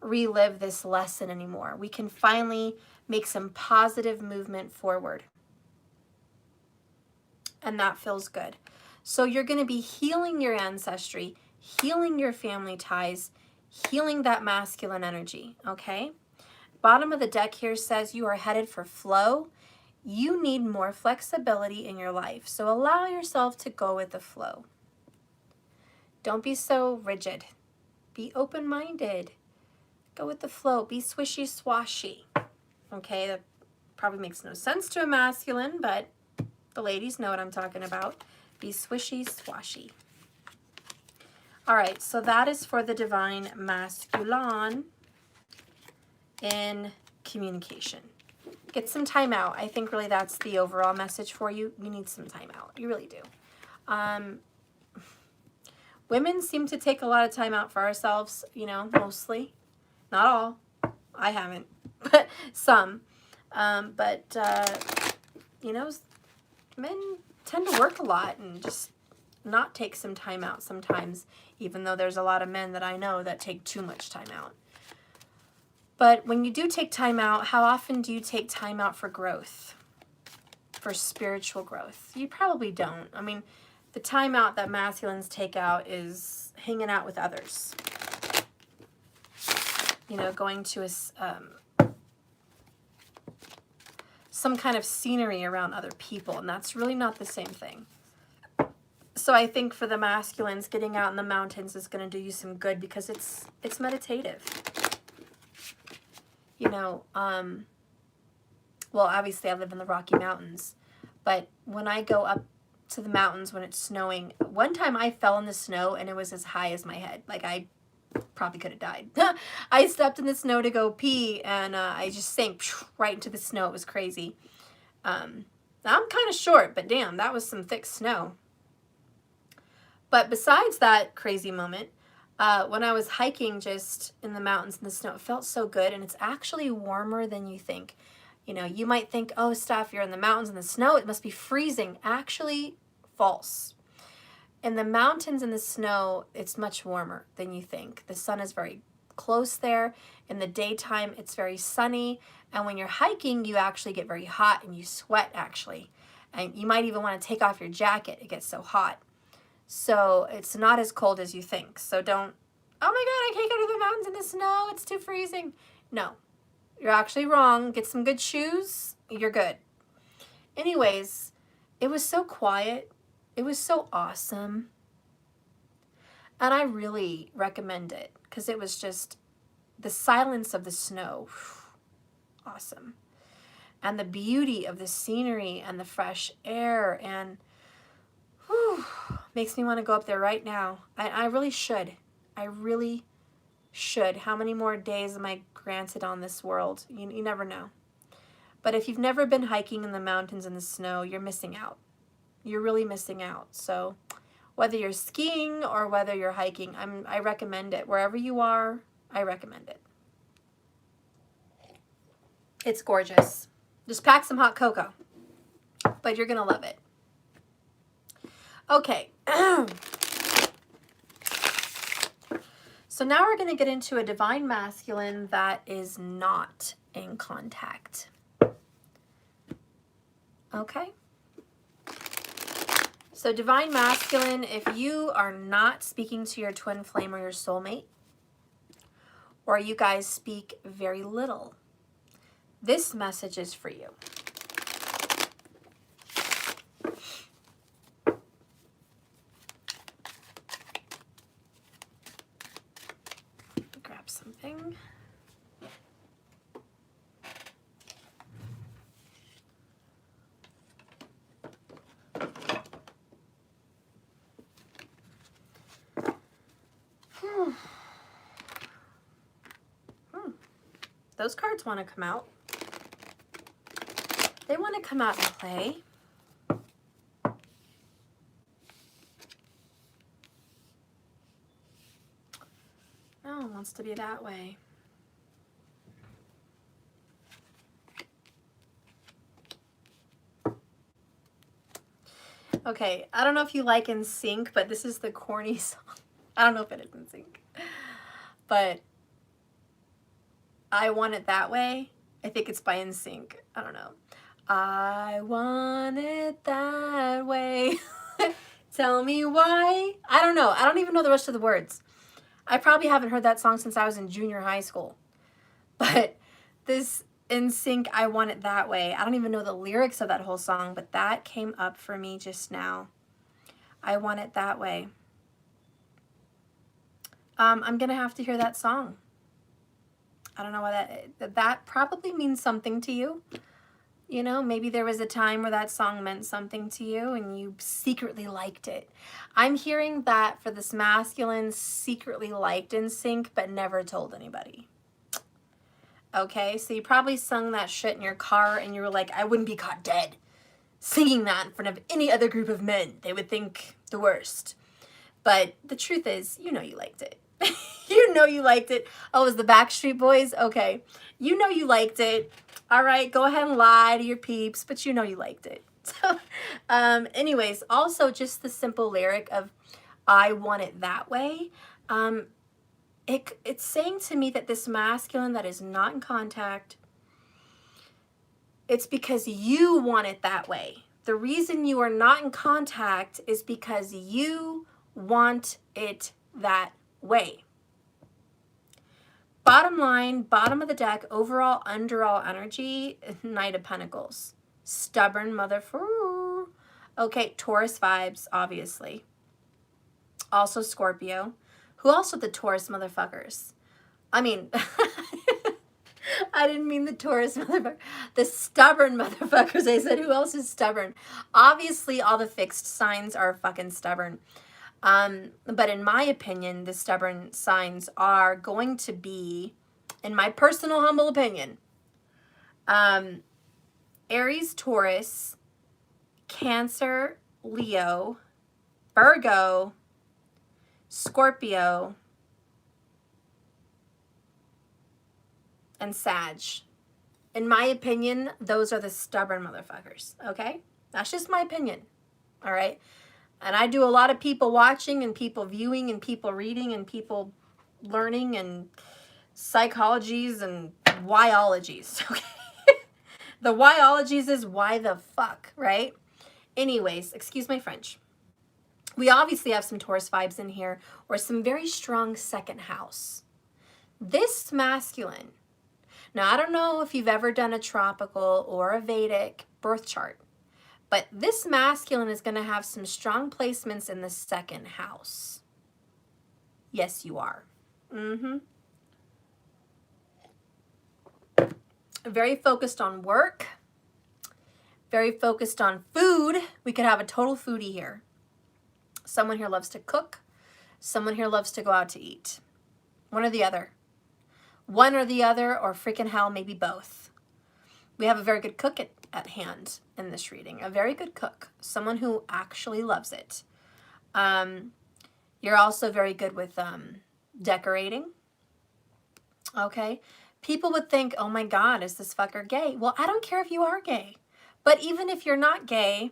Speaker 1: relive this lesson anymore. We can finally make some positive movement forward. And that feels good. So you're going to be healing your ancestry, healing your family ties, healing that masculine energy, okay? Bottom of the deck here says you are headed for flow. You need more flexibility in your life. So allow yourself to go with the flow. Don't be so rigid. Be open-minded. Go with the flow. Be swishy-swashy. Okay, that probably makes no sense to a masculine, but the ladies know what I'm talking about. Be swishy-swashy. All right, so that is for the divine masculine in communication. Get some time out. I think really that's the overall message for you. You need some time out. You really do. Women seem to take a lot of time out for ourselves, you know, mostly. Not all. I haven't. But some. You know, men tend to work a lot and just not take some time out sometimes, even though there's a lot of men that I know that take too much time out. But when you do take time out, how often do you take time out for growth, for spiritual growth? You probably don't. I mean, the time out that masculines take out is hanging out with others. You know, going to some kind of scenery around other people, and that's really not the same thing. So I think for the masculines, getting out in the mountains is going to do you some good because it's meditative. You know, well, obviously I live in the Rocky Mountains, but when I go up to the mountains when it's snowing, one time I fell in the snow and it was as high as my head. Like, I probably could have died. I stepped in the snow to go pee and I just sank right into the snow. It was crazy. I'm kind of short, but damn, that was some thick snow. But besides that crazy moment, when I was hiking just in the mountains in the snow, it felt so good, and it's actually warmer than you think. You know, you might think, oh, Steph, you're in the mountains in the snow, it must be freezing. Actually, false. In the mountains in the snow, it's much warmer than you think. The sun is very close there. In the daytime, it's very sunny, and when you're hiking, you actually get very hot, and you sweat, actually. And you might even want to take off your jacket. It gets so hot. So it's not as cold as you think. So don't, oh my God, I can't go to the mountains in the snow. It's too freezing. No, you're actually wrong. Get some good shoes. You're good. Anyways, it was so quiet. It was so awesome. And I really recommend it because it was just the silence of the snow. Awesome. And the beauty of the scenery and the fresh air and makes me want to go up there right now. I really should. I really should. How many more days am I granted on this world? You never know. But if you've never been hiking in the mountains in the snow, you're missing out. You're really missing out. So whether you're skiing or whether you're hiking, I recommend it. Wherever you are, I recommend it. It's gorgeous. Just pack some hot cocoa. But you're going to love it. Okay. So now we're going to get into a divine masculine that is not in contact. Okay? So divine masculine, if you are not speaking to your twin flame or your soulmate, or you guys speak very little, this message is for you. Grab something. Those cards want to come out. They want to come out and play. wants to be that way. Okay, I don't know if you like NSYNC, but this is the corny song. I don't know if it is NSYNC. But I Want It That Way. I think it's by NSYNC. I don't know. I want it that way. Tell me why. I don't know. I don't even know the rest of the words. I probably haven't heard that song since I was in junior high school. But this NSYNC, I Want It That Way. I don't even know the lyrics of that whole song, but that came up for me just now. I Want It That Way. I'm going to have to hear that song. I don't know why that probably means something to you. You know, maybe there was a time where that song meant something to you and you secretly liked it. I'm hearing that for this masculine, secretly liked NSYNC, but never told anybody. Okay, so you probably sung that shit in your car and you were like, I wouldn't be caught dead singing that in front of any other group of men. They would think the worst. But the truth is, you know you liked it. You know you liked it. Oh, it was the Backstreet Boys? Okay. You know you liked it. All right, go ahead and lie to your peeps, but you know you liked it. So, anyways, also just the simple lyric of I want it that way. It's saying to me that this masculine that is not in contact, it's because you want it that way. The reason you are not in contact is because you want it that way. Bottom line, bottom of the deck, overall, underall energy, Knight of Pentacles. Stubborn motherfucker. Okay, Taurus vibes, obviously. Also Scorpio. Who also the Taurus motherfuckers? I mean, I didn't mean the Taurus motherfucker. The stubborn motherfuckers. I said, who else is stubborn? Obviously, all the fixed signs are fucking stubborn. But in my opinion, the stubborn signs are going to be, in my personal humble opinion, Aries, Taurus, Cancer, Leo, Virgo, Scorpio, and Sag. In my opinion, those are the stubborn motherfuckers, okay? That's just my opinion, all right? And I do a lot of people watching and people viewing and people reading and people learning and psychologies and whyologies, okay? The whyologies is why the fuck, right? Anyways, excuse my French. We obviously have some Taurus vibes in here or some very strong second house. This masculine, now I don't know if you've ever done a tropical or a Vedic birth chart, but this masculine is going to have some strong placements in the second house. Yes, you are. Very focused on work. Very focused on food. We could have a total foodie here. Someone here loves to cook. Someone here loves to go out to eat. One or the other. One or the other, or freaking hell, maybe both. We have a very good cook at hand in this reading. A very good cook. Someone who actually loves it. You're also very good with decorating. Okay. People would think, oh my God, is this fucker gay? Well, I don't care if you are gay. But even if you're not gay,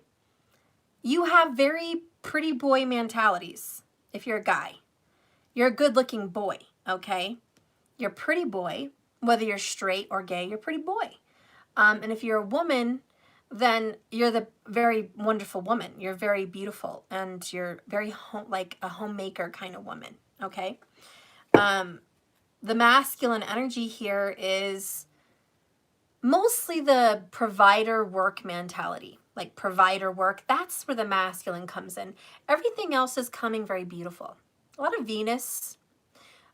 Speaker 1: you have very pretty boy mentalities if you're a guy. You're a good-looking boy, okay? You're a pretty boy. Whether you're straight or gay, you're a pretty boy. And if you're a woman, then you're the very wonderful woman. You're very beautiful, and you're very like a homemaker kind of woman, okay? The masculine energy here is mostly the provider work mentality, like provider work. That's where the masculine comes in. Everything else is coming very beautiful. A lot of Venus.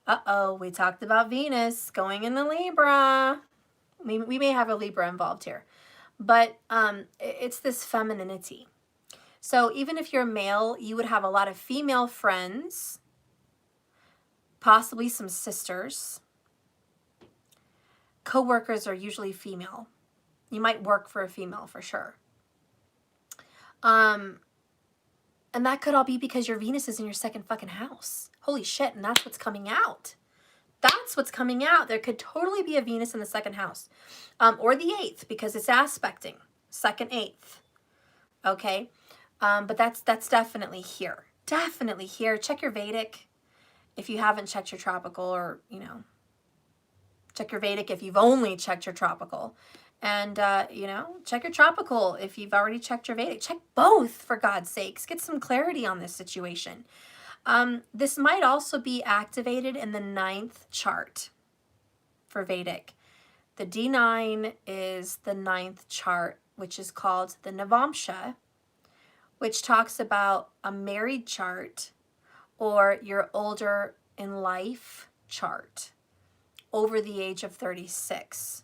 Speaker 1: Uh-oh, we talked about Venus going into Libra. We may have a Libra involved here. But it's this femininity. So even if you're male, you would have a lot of female friends, possibly some sisters. Co-workers are usually female. You might work for a female for sure. And that could all be because your Venus is in your second fucking house. Holy shit, and that's what's coming out. That's what's coming out. There could totally be a Venus in the second house, or the 8th, because it's aspecting 2nd, 8th. Okay, but that's definitely here. Definitely here. Check your Vedic if you haven't checked your tropical, or check your Vedic if you've only checked your tropical, and check your tropical if you've already checked your Vedic. Check both, for God's sakes. Get some clarity on this situation. This might also be activated in the 9th chart for Vedic. The D9 is the 9th chart, which is called the Navamsha, which talks about a married chart or your older in life chart over the age of 36.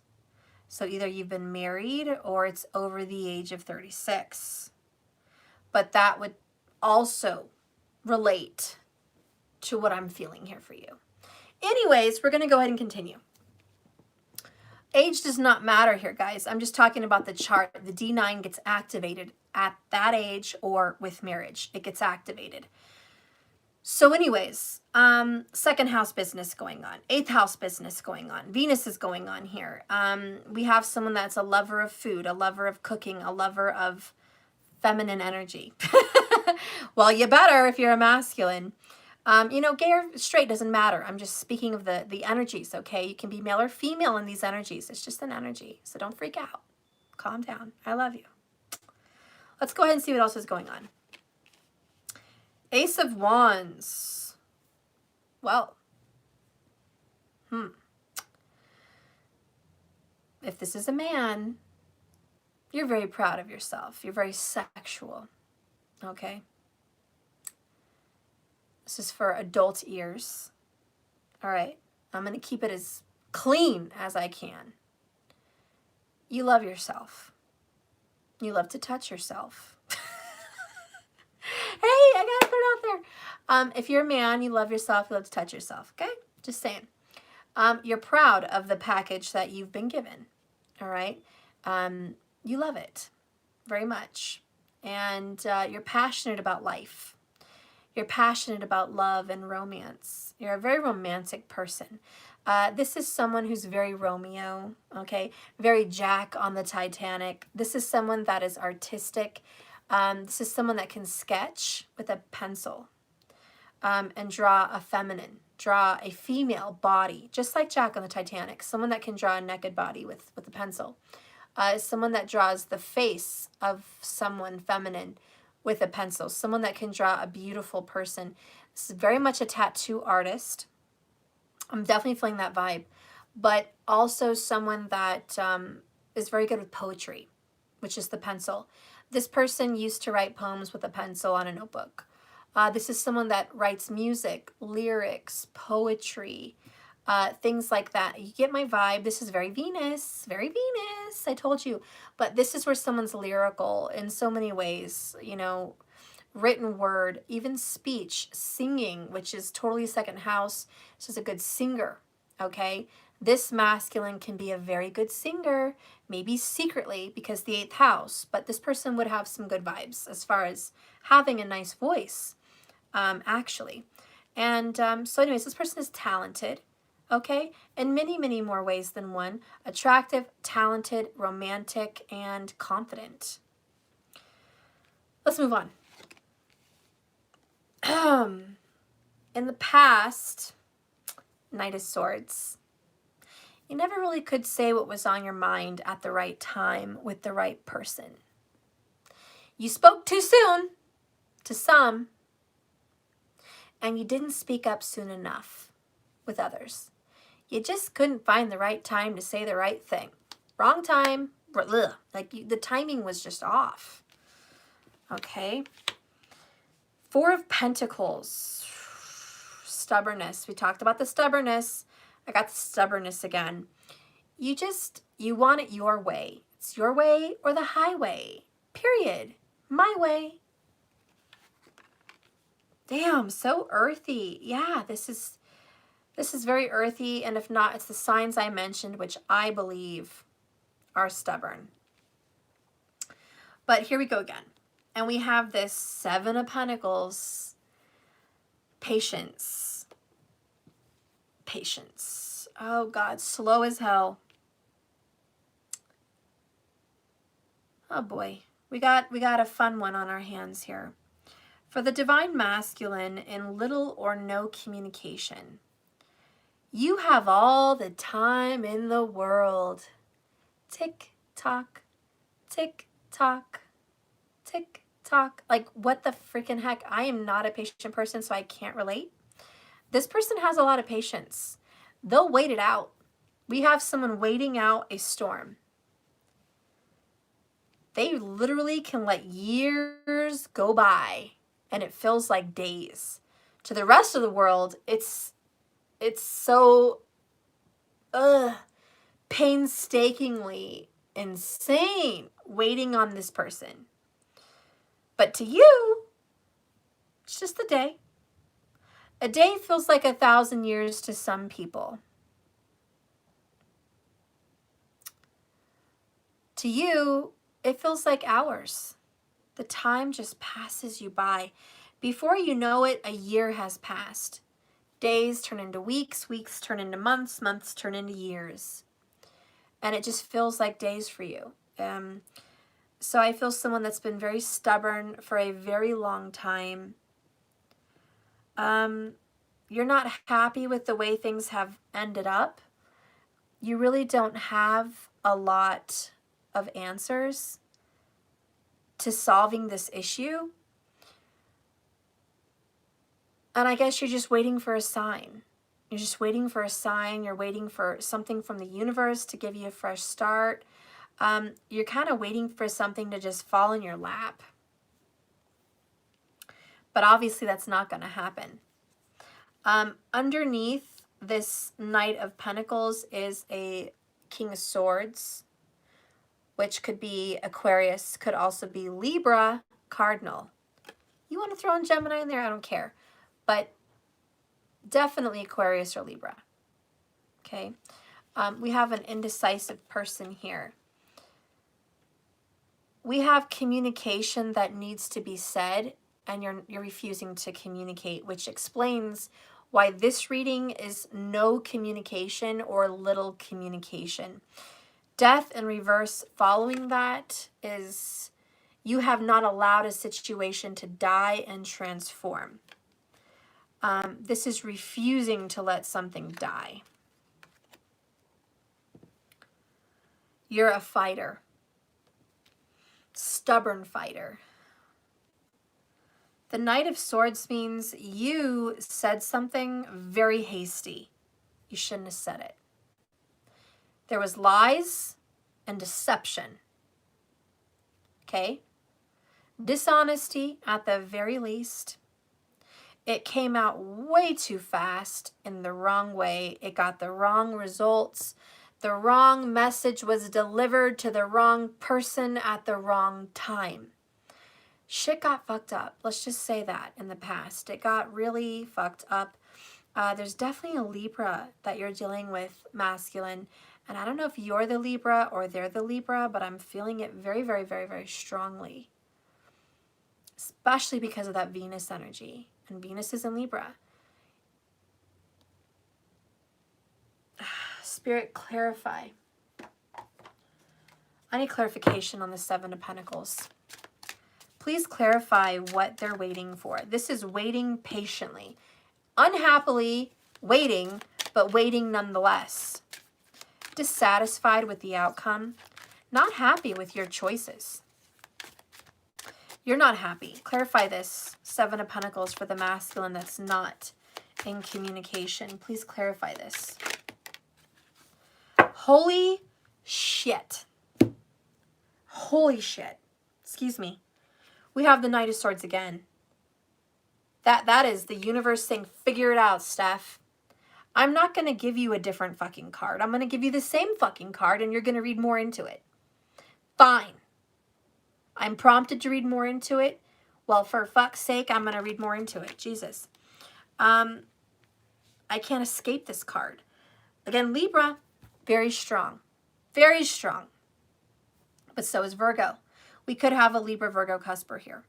Speaker 1: So either you've been married or it's over the age of 36. But that would also relate to what I'm feeling here for you. Anyways, we're going to go ahead and continue. Age does not matter here, guys. I'm just talking about the chart. The D9 gets activated at that age or with marriage. It gets activated. So anyways, 2nd house business going on. 8th house business going on. Venus is going on here. We have someone that's a lover of food, a lover of cooking, a lover of feminine energy. Well, you better if you're a masculine. Gay or straight doesn't matter. I'm just speaking of the energies, okay? You can be male or female in these energies. It's just an energy. So don't freak out. Calm down. I love you. Let's go ahead and see what else is going on. Ace of Wands. Well, if this is a man, you're very proud of yourself. You're very sexual, okay? This is for adult ears. All right. I'm going to keep it as clean as I can. You love yourself. You love to touch yourself. Hey, I got to put it out there. If you're a man, you love yourself. You love to touch yourself. Okay? Just saying. You're proud of the package that you've been given. All right? You love it very much. And you're passionate about life. You're passionate about love and romance. You're a very romantic person. This is someone who's very Romeo, okay? Very Jack on the Titanic. This is someone that is artistic. This is someone that can sketch with a pencil and draw a feminine, draw a female body, just like Jack on the Titanic. Someone that can draw a naked body with a pencil. Someone that draws the face of someone feminine with a pencil. Someone that can draw a beautiful person. This is very much a tattoo artist. I'm definitely feeling that vibe. But also someone that is very good with poetry, which is the pencil. This person used to write poems with a pencil on a notebook. This is someone that writes music, lyrics, poetry, things like that. You get my vibe. This is very Venus, I told you. But this is where someone's lyrical in so many ways, written word, even speech, singing, which is totally 2nd house. This is a good singer, okay? This masculine can be a very good singer, maybe secretly because the 8th house, but this person would have some good vibes as far as having a nice voice, actually. And so anyways, this person is talented. Okay, in many, many more ways than one. Attractive, talented, romantic, and confident. Let's move on. In the past, Knight of Swords. You never really could say what was on your mind at the right time with the right person. You spoke too soon to some, and you didn't speak up soon enough with others. You just couldn't find the right time to say the right thing. Wrong time. The timing was just off. Okay. 4 of Pentacles. Stubbornness. We talked about the stubbornness. I got the stubbornness again. You want it your way. It's your way or the highway. Period. My way. Damn, so earthy. Yeah, this is very earthy, and if not, it's the signs I mentioned, which I believe are stubborn. But here we go again. And we have this 7 of Pentacles, patience. Patience. Oh God, slow as hell. Oh boy, we got a fun one on our hands here. For the divine masculine in little or no communication, you have all the time in the world. Tick tock, tick tock, tick tock. Like, what the freaking heck? I am not a patient person, so I can't relate. This person has a lot of patience. They'll wait it out. We have someone waiting out a storm. They literally can let years go by and it feels like days. To the rest of the world, it's so painstakingly insane waiting on this person. But to you, it's just a day. A day feels like 1,000 years to some people. To you, it feels like hours. The time just passes you by. Before you know it, a year has passed. Days turn into weeks, weeks turn into months, months turn into years. And it just feels like days for you. So I feel someone that's been very stubborn for a very long time. You're not happy with the way things have ended up. You really don't have a lot of answers to solving this issue. And I guess you're just waiting for a sign. You're just waiting for a sign. You're waiting for something from the universe to give you a fresh start. You're kind of waiting for something to just fall in your lap. But obviously that's not going to happen. Underneath this Knight of Pentacles is a King of Swords, which could be Aquarius, could also be Libra, Cardinal. You want to throw in Gemini in there? I don't care. But definitely Aquarius or Libra. Okay. We have an indecisive person here. We have communication that needs to be said, and you're refusing to communicate, which explains why this reading is no communication or little communication. Death in reverse following that is you have not allowed a situation to die and transform. This is refusing to let something die. You're a fighter. Stubborn fighter. The Knight of Swords means you said something very hasty. You shouldn't have said it. There was lies and deception. Okay? Dishonesty at the very least. It came out way too fast in the wrong way. It got the wrong results. The wrong message was delivered to the wrong person at the wrong time. Shit got fucked up. Let's just say that in the past. It got really fucked up. There's definitely a Libra that you're dealing with, masculine. And I don't know if you're the Libra or they're the Libra, but I'm feeling it very, very, very, very strongly. Especially because of that Venus energy. And Venus is in Libra. Spirit, clarify. I need clarification on the Seven of Pentacles. Please clarify what they're waiting for. This is waiting patiently. Unhappily waiting, but waiting nonetheless. Dissatisfied with the outcome. Not happy with your choices. You're not happy. Clarify this, Seven of Pentacles, for the masculine that's not in communication. Please clarify this. Holy shit. Holy shit. Excuse me. We have the Knight of Swords again. That is the universe saying, figure it out, Steph. I'm not going to give you a different fucking card. I'm going to give you the same fucking card and you're going to read more into it. Fine. I'm prompted to read more into it. Well, for fuck's sake, I'm going to read more into it. Jesus. I can't escape this card. Again, Libra, very strong. Very strong. But so is Virgo. We could have a Libra-Virgo cusper here.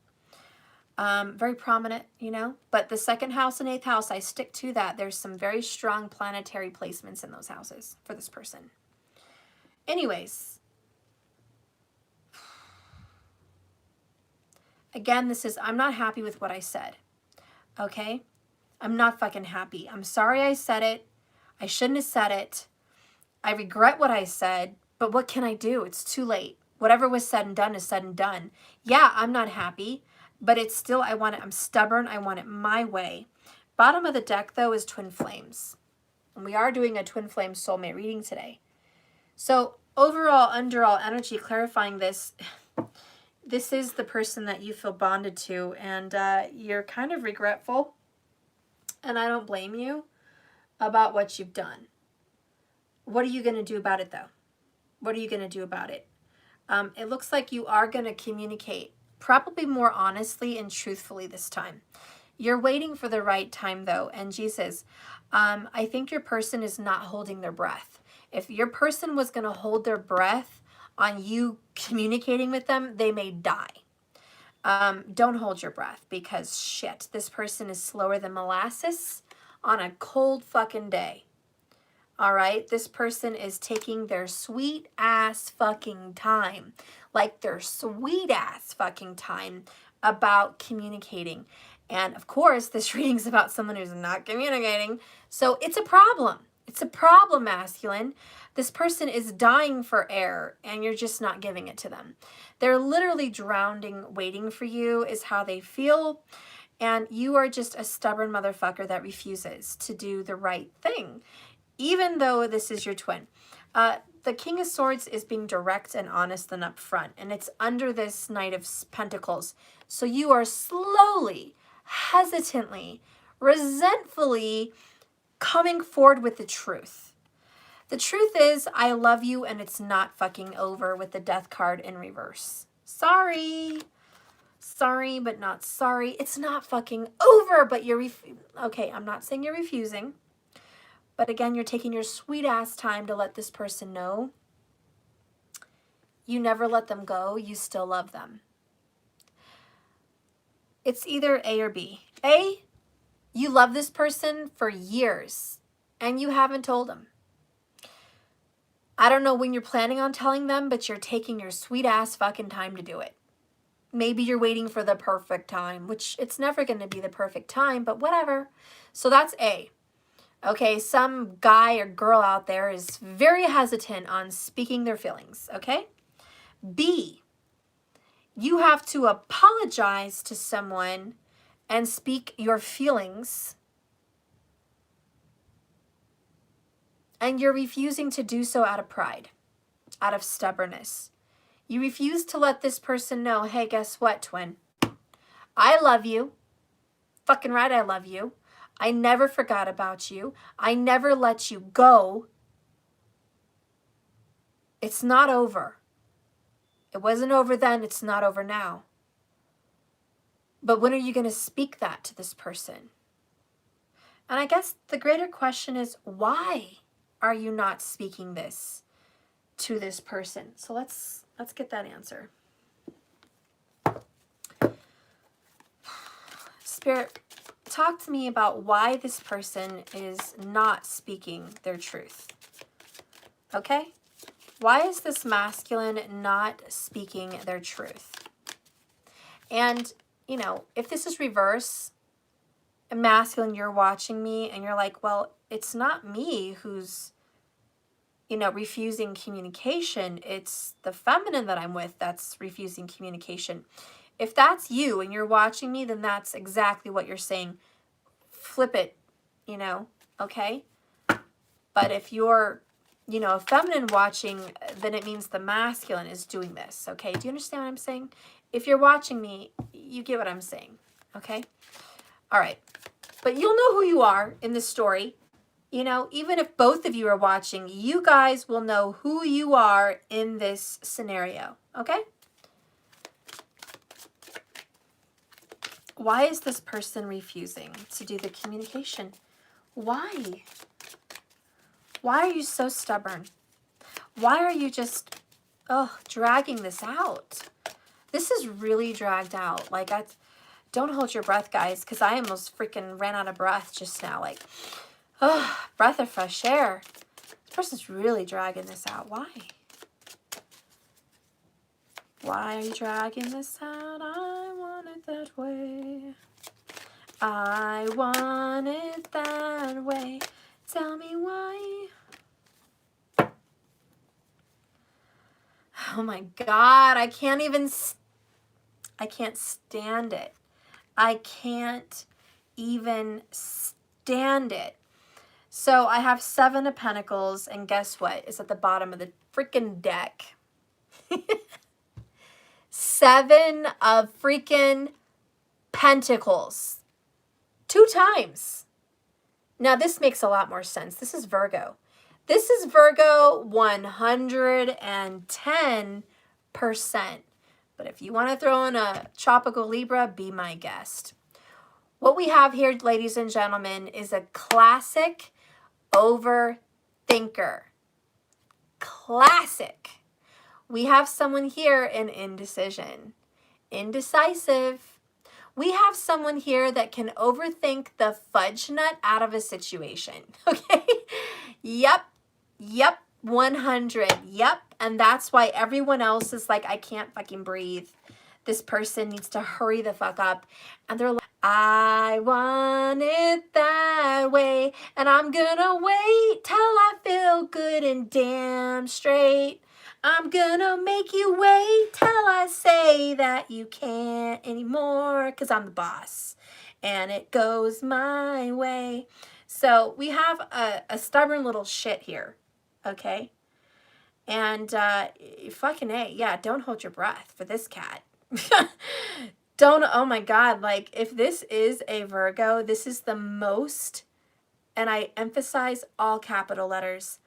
Speaker 1: Very prominent, you know. But the 2nd house and 8th house, I stick to that. There's some very strong planetary placements in those houses for this person. Anyways, again, I'm not happy with what I said, okay? I'm not fucking happy. I'm sorry I said it. I shouldn't have said it. I regret what I said, but what can I do? It's too late. Whatever was said and done is said and done. Yeah, I'm not happy, but it's still, I'm stubborn. I want it my way. Bottom of the deck, though, is Twin Flames. And we are doing a Twin Flame soulmate reading today. So overall, underall energy, clarifying this, this is the person that you feel bonded to, and you're kind of regretful, and I don't blame you about what you've done. What are you going to do about it, though? What are you going to do about it? It looks like you are going to communicate probably more honestly and truthfully this time. You're waiting for the right time, though, and Jesus, I think your person is not holding their breath. If your person was going to hold their breath on you communicating with them, they may die. Don't hold your breath, because shit, this person is slower than molasses on a cold fucking day. All right, this person is taking their sweet ass fucking time, like their sweet ass fucking time about communicating. And of course, this reading's about someone who's not communicating. So it's a problem. It's a problem, masculine. This person is dying for air and you're just not giving it to them. They're literally drowning, waiting for you is how they feel. And you are just a stubborn motherfucker that refuses to do the right thing, even though this is your twin. The King of Swords is being direct and honest and upfront, and it's under this Knight of Pentacles. So you are slowly, hesitantly, resentfully coming forward with the truth. The truth is, I love you, and it's not fucking over, with the Death card in reverse. Sorry. Sorry, but not sorry. It's not fucking over, but you're okay, I'm not saying you're refusing. But again, you're taking your sweet ass time to let this person know you never let them go. You still love them. It's either A or B. A, you love this person for years and you haven't told them. I don't know when you're planning on telling them, but you're taking your sweet ass fucking time to do it. Maybe you're waiting for the perfect time, which it's never going to be the perfect time, but whatever. So that's A. Okay, some guy or girl out there is very hesitant on speaking their feelings, okay? B, you have to apologize to someone and speak your feelings, and you're refusing to do so out of pride, out of stubbornness. You refuse to let this person know, hey, guess what, twin? I love you. Fucking right, I love you. I never forgot about you. I never let you go. It's not over. It wasn't over then. It's not over now. But when are you going to speak that to this person? And I guess the greater question is, why are you not speaking this to this person? So let's get that answer. Spirit, talk to me about why this person is not speaking their truth. Okay? Why is this masculine not speaking their truth? And, you know, if this is reverse, a masculine, you're watching me and you're like, well, it's not me who's, you know, refusing communication. It's the feminine that I'm with that's refusing communication. If that's you and you're watching me, then that's exactly what you're saying. Flip it, you know, okay? But if you're, you know, a feminine watching, then it means the masculine is doing this, okay? Do you understand what I'm saying? If you're watching me, you get what I'm saying, okay? All right. But you'll know who you are in this story. You know, even if both of you are watching, you guys will know who you are in this scenario, okay? Why is this person refusing to do the communication? Why? Why are you so stubborn? Why are you just, dragging this out? This is really dragged out. Like, don't hold your breath, guys, because I almost freaking ran out of breath just now. Like, oh, breath of fresh air. This person's really dragging this out. Why? Why are you dragging this out? I want it that way. I want it that way. Tell me why. Oh my God, I can't stand it. I can't even stand it. So I have 7 of Pentacles, and guess what? It's at the bottom of the freaking deck. 7 of freaking Pentacles. 2 times. Now this makes a lot more sense. This is Virgo. This is Virgo 110%. But if you want to throw in a tropical Libra, be my guest. What we have here, ladies and gentlemen, is a classic overthinker. Classic. We have someone here in indecision. Indecisive. We have someone here that can overthink the fudge nut out of a situation. Okay? Yep. 100. Yep. And that's why everyone else is like, I can't fucking breathe. This person needs to hurry the fuck up. And they're like, I want it that way. And I'm gonna wait till I feel good and damn straight. I'm gonna make you wait till I say that you can't anymore, because I'm the boss and it goes my way. So we have a stubborn little shit here, okay? And fucking A, yeah, don't hold your breath for this cat. Don't, oh my God, like if this is a Virgo, this is the most, and I emphasize all capital letters,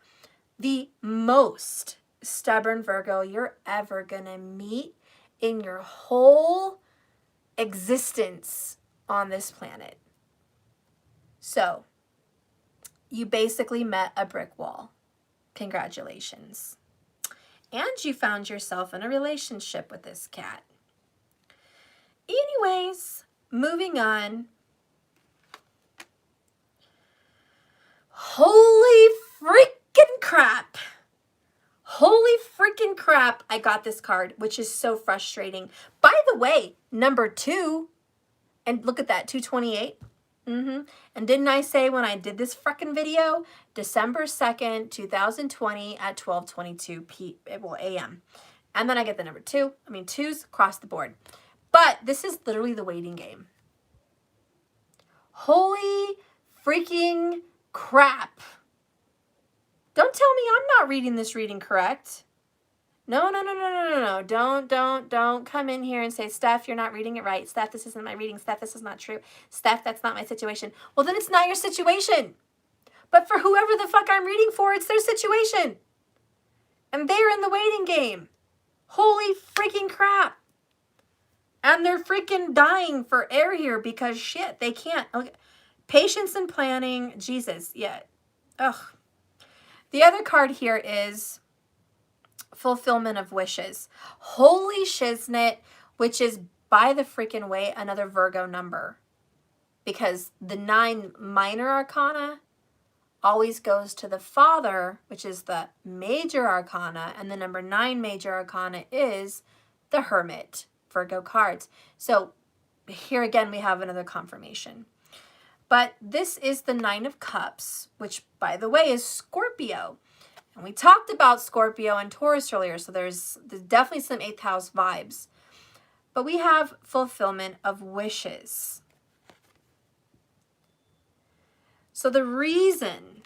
Speaker 1: the most stubborn Virgo you're ever gonna meet in your whole existence on this planet. So you basically met a brick wall. Congratulations. And you found yourself in a relationship with this cat. Anyways, moving on. Holy freaking crap. Holy freaking crap, I got this card, which is so frustrating. By the way, number 2, and look at that, 228. And didn't I say when I did this freaking video, December 2nd, 2020 at 12:22 a.m. And then I get the number 2. I mean, 2s across the board. But this is literally the waiting game. Holy freaking crap. Don't tell me I'm not reading this reading correct. No. Don't come in here and say, Steph, you're not reading it right. Steph, this isn't my reading. Steph, this is not true. Steph, that's not my situation. Well, then it's not your situation. But for whoever the fuck I'm reading for, it's their situation. And they're in the waiting game. Holy freaking crap. And they're freaking dying for air here because shit, they can't. Okay. Patience and planning. Jesus, yeah. Ugh. The other card here is fulfillment of wishes. Holy shiznit, which is, by the freaking way, another Virgo number. Because the 9 minor arcana always goes to the father, which is the major arcana, and the number 9 major arcana is the hermit, Virgo cards. So here again, we have another confirmation. But this is the 9 of Cups, which, by the way, is Scorpio. And we talked about Scorpio and Taurus earlier, so there's definitely some 8th house vibes. But we have fulfillment of wishes. So the reason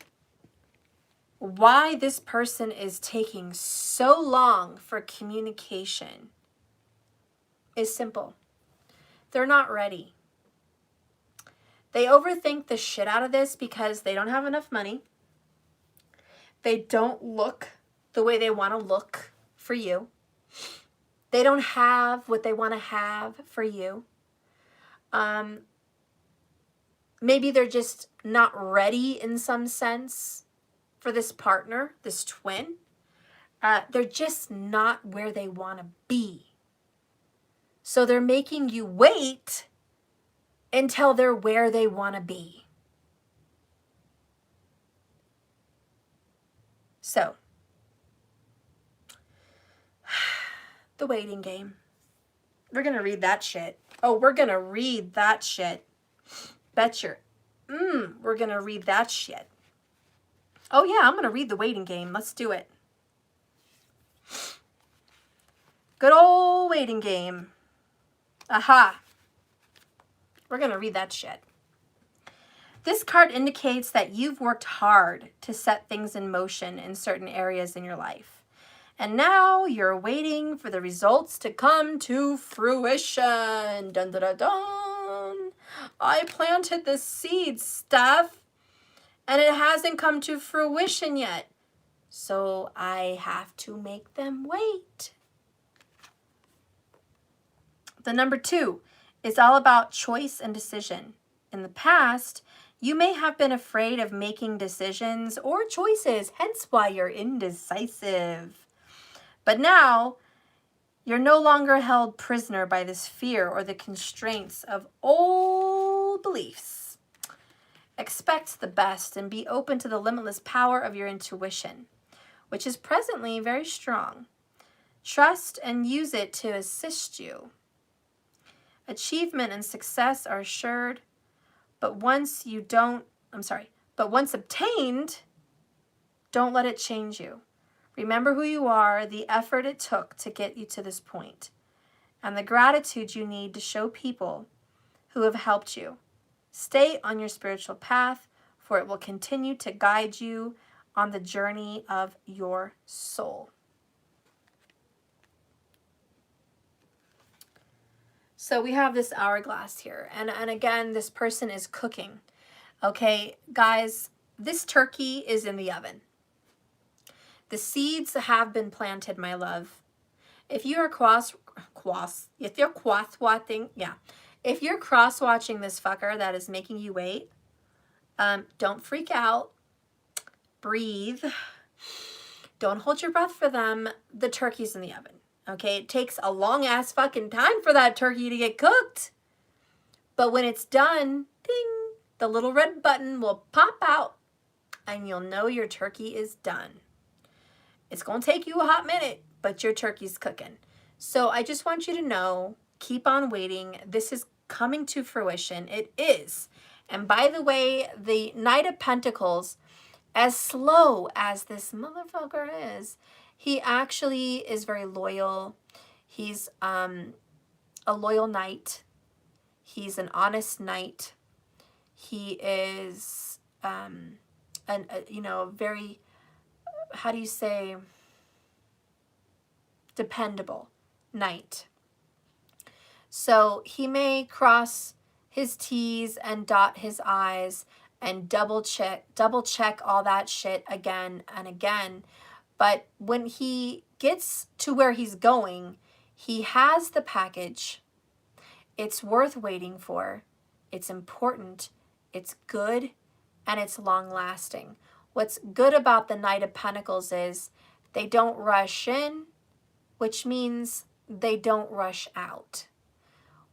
Speaker 1: why this person is taking so long for communication is simple. They're not ready. They overthink the shit out of this because they don't have enough money. They don't look the way they want to look for you. They don't have what they want to have for you. Maybe they're just not ready in some sense for this partner, this twin. They're just not where they want to be. So they're making you wait until they're where they want to be. So, the waiting game. We're going to read that shit. Oh, we're going to read that shit. Betcha. We're going to read that shit. Oh, yeah, I'm going to read the waiting game. Let's do it. Good old waiting game. Aha. We're going to read that shit. This card indicates that you've worked hard to set things in motion in certain areas in your life. And now you're waiting for the results to come to fruition. Dun, dun, dun, dun. I planted the seed, Steph, and it hasn't come to fruition yet. So I have to make them wait. The number 2 is all about choice and decision. In the past, you may have been afraid of making decisions or choices, hence why you're indecisive. But now, you're no longer held prisoner by this fear or the constraints of old beliefs. Expect the best and be open to the limitless power of your intuition, which is presently very strong. Trust and use it to assist you. Achievement and success are assured, but once obtained, don't let it change you. Remember who you are, the effort it took to get you to this point, and the gratitude you need to show people who have helped you. Stay on your spiritual path, for it will continue to guide you on the journey of your soul. So we have this hourglass here, and again, this person is cooking. Okay, guys, this turkey is in the oven. The seeds have been planted, my love. If you're cross-watching this fucker that is making you wait, don't freak out. Breathe. Don't hold your breath for them. The turkey's in the oven. Okay, it takes a long ass fucking time for that turkey to get cooked. But when it's done, ding, the little red button will pop out and you'll know your turkey is done. It's going to take you a hot minute, but your turkey's cooking. So I just want you to know, keep on waiting. This is coming to fruition. It is. And by the way, the Knight of Pentacles, as slow as this motherfucker is, he actually is very loyal. He's a loyal knight. He's an honest knight. He is very, how do you say, dependable knight. So he may cross his T's and dot his I's and double check all that shit again and again. But when he gets to where he's going, he has the package. It's worth waiting for. It's important. It's good. And it's long lasting. What's good about the Knight of Pentacles is they don't rush in, which means they don't rush out.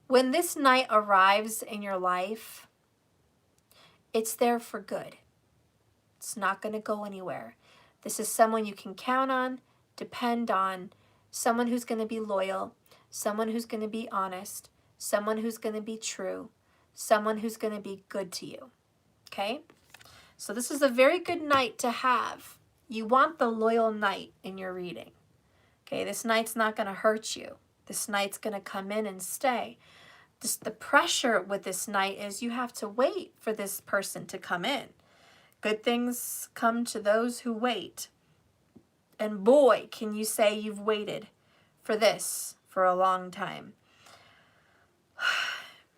Speaker 1: When this knight arrives in your life, it's there for good. It's not going to go anywhere. This is someone you can count on, depend on, someone who's going to be loyal, someone who's going to be honest, someone who's going to be true, someone who's going to be good to you. Okay? So this is a very good knight to have. You want the loyal knight in your reading. Okay, this knight's not going to hurt you. This knight's going to come in and stay. The pressure with this knight is you have to wait for this person to come in. Good things come to those who wait. And boy, can you say you've waited for this for a long time.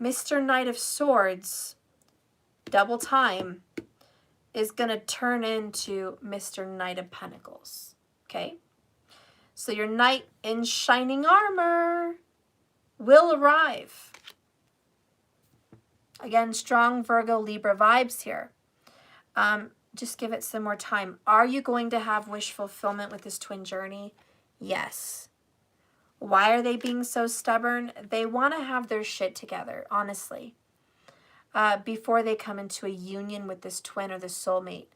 Speaker 1: Mr. Knight of Swords, double time, is going to turn into Mr. Knight of Pentacles. Okay? So your knight in shining armor will arrive. Again, strong Virgo Libra vibes here. Just give it some more time. Are you going to have wish fulfillment with this twin journey? Yes. Why are they being so stubborn? They want to have their shit together, honestly. before they come into a union with this twin or this soulmate.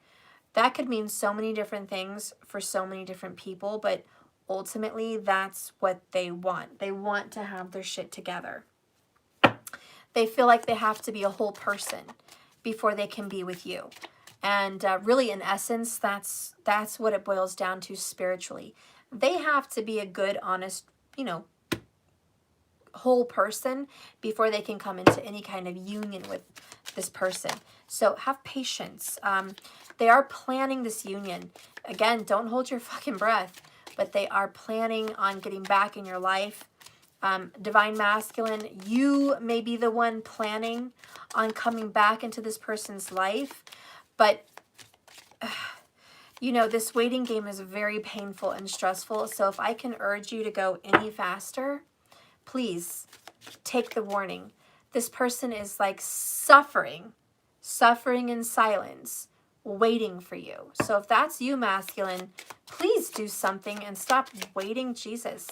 Speaker 1: That could mean so many different things for so many different people, but ultimately that's what they want. They want to have their shit together. They feel like they have to be a whole person before they can be with you. And really, in essence, that's what it boils down to spiritually. They have to be a good, honest, whole person before they can come into any kind of union with this person. So have patience. They are planning this union. Again, don't hold your fucking breath, but they are planning on getting back in your life. Divine Masculine, you may be the one planning on coming back into this person's life, but this waiting game is very painful and stressful. So if I can urge you to go any faster, please take the warning. This person is like suffering in silence, waiting for you. So if that's you, masculine, please do something and stop waiting. Jesus,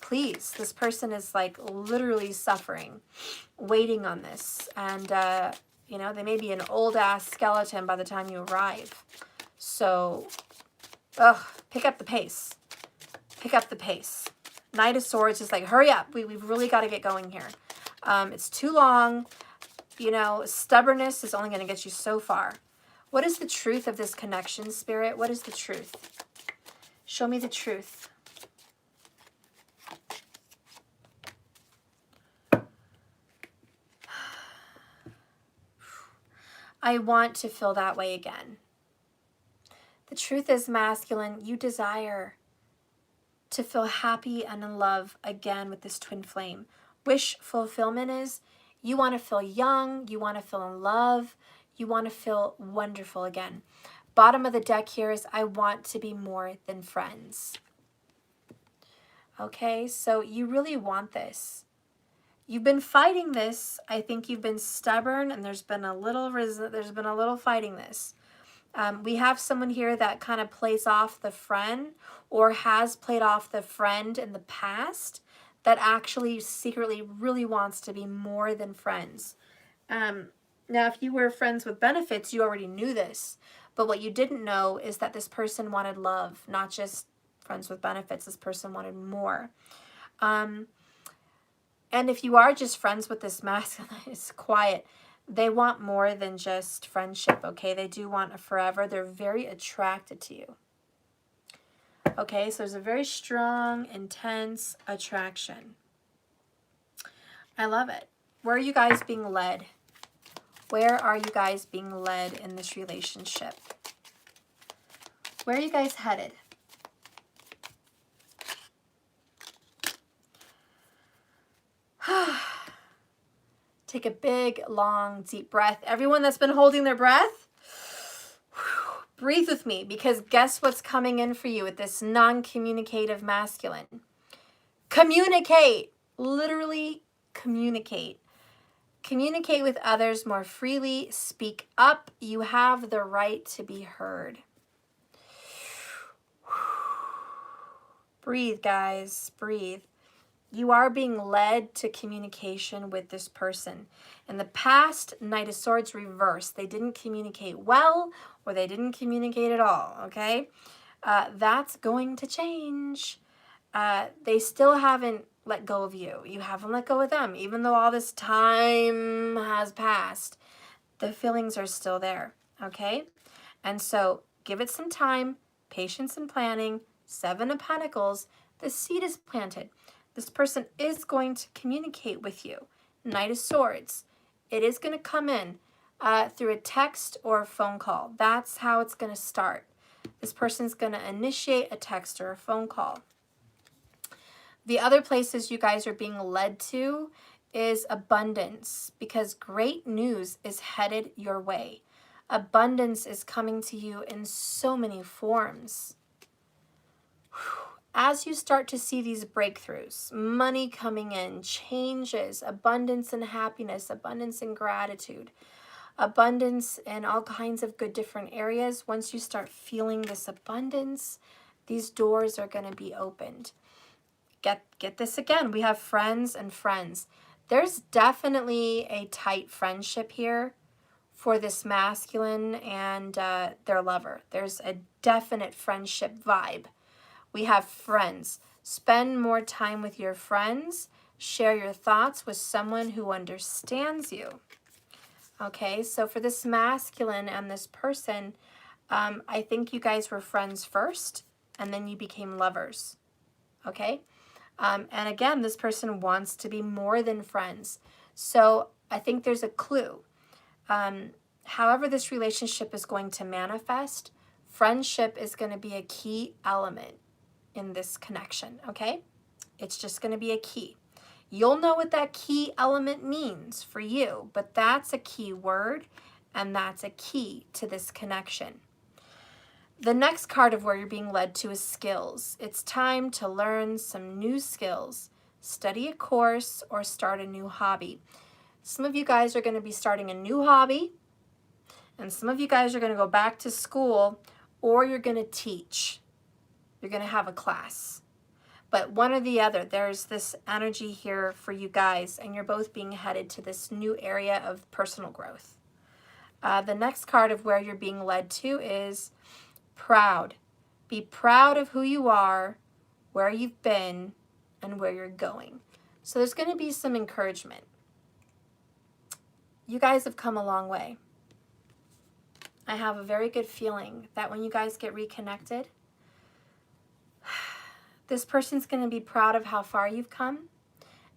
Speaker 1: please. This person is like literally suffering, waiting on this. And, they may be an old ass skeleton by the time you arrive. So, pick up the pace. Pick up the pace. Knight of Swords is like, hurry up. We've really got to get going here. It's too long. Stubbornness is only going to get you so far. What is the truth of this connection, Spirit? What is the truth? Show me the truth. I want to feel that way again. The truth is, masculine, you desire to feel happy and in love again with this twin flame. Wish fulfillment is you want to feel young, you want to feel in love, you want to feel wonderful again. Bottom of the deck here is I want to be more than friends. Okay, so you really want this. You've been fighting this. I think you've been stubborn, and there's been a little fighting this. We have someone here that kind of plays off the friend or has played off the friend in the past that actually secretly really wants to be more than friends. Now, if you were friends with benefits, you already knew this. But what you didn't know is that this person wanted love, not just friends with benefits. This person wanted more. And if you are just friends with this masculine, it's quiet. They want more than just friendship, okay? They do want a forever. They're very attracted to you. Okay, so there's a very strong, intense attraction. I love it. Where are you guys being led? Where are you guys being led in this relationship? Where are you guys headed? Take a big, long, deep breath. Everyone that's been holding their breath, breathe with me, because guess what's coming in for you with this non-communicative masculine? Communicate. Literally communicate. Communicate with others more freely. Speak up. You have the right to be heard. Breathe, guys. Breathe. You are being led to communication with this person. In the past, Knight of Swords reversed. They didn't communicate well, or they didn't communicate at all, okay? That's going to change. They still haven't let go of you. You haven't let go of them. Even though all this time has passed, the feelings are still there, okay? And so give it some time, patience and planning. 7 of Pentacles, the seed is planted. This person is going to communicate with you. Knight of Swords. It is going to come in through a text or a phone call. That's how it's going to start. This person's going to initiate a text or a phone call. The other places you guys are being led to is abundance, because great news is headed your way. Abundance is coming to you in so many forms. As you start to see these breakthroughs, money coming in, changes, abundance and happiness, abundance and gratitude, abundance in all kinds of good different areas, once you start feeling this abundance, these doors are going to be opened. Get this again. We have friends and friends. There's definitely a tight friendship here for this masculine and their lover. There's a definite friendship vibe. We have friends. Spend more time with your friends. Share your thoughts with someone who understands you. Okay, so for this masculine and this person, I think you guys were friends first, and then you became lovers. Okay? And again, this person wants to be more than friends. So I think there's a clue. However this relationship is going to manifest, friendship is going to be a key element in this connection, okay? It's just going to be a key. You'll know what that key element means for you, but that's a key word, and that's a key to this connection. The next card of where you're being led to is skills. It's time to learn some new skills, study a course, or start a new hobby. Some of you guys are going to be starting a new hobby, and some of you guys are going to go back to school, or you're going to teach. You're going to have a class. But one or the other, there's this energy here for you guys, and you're both being headed to this new area of personal growth. The next card of where you're being led to is proud. Be proud of who you are, where you've been, and where you're going. So there's going to be some encouragement. You guys have come a long way. I have a very good feeling that when you guys get reconnected, this person's going to be proud of how far you've come,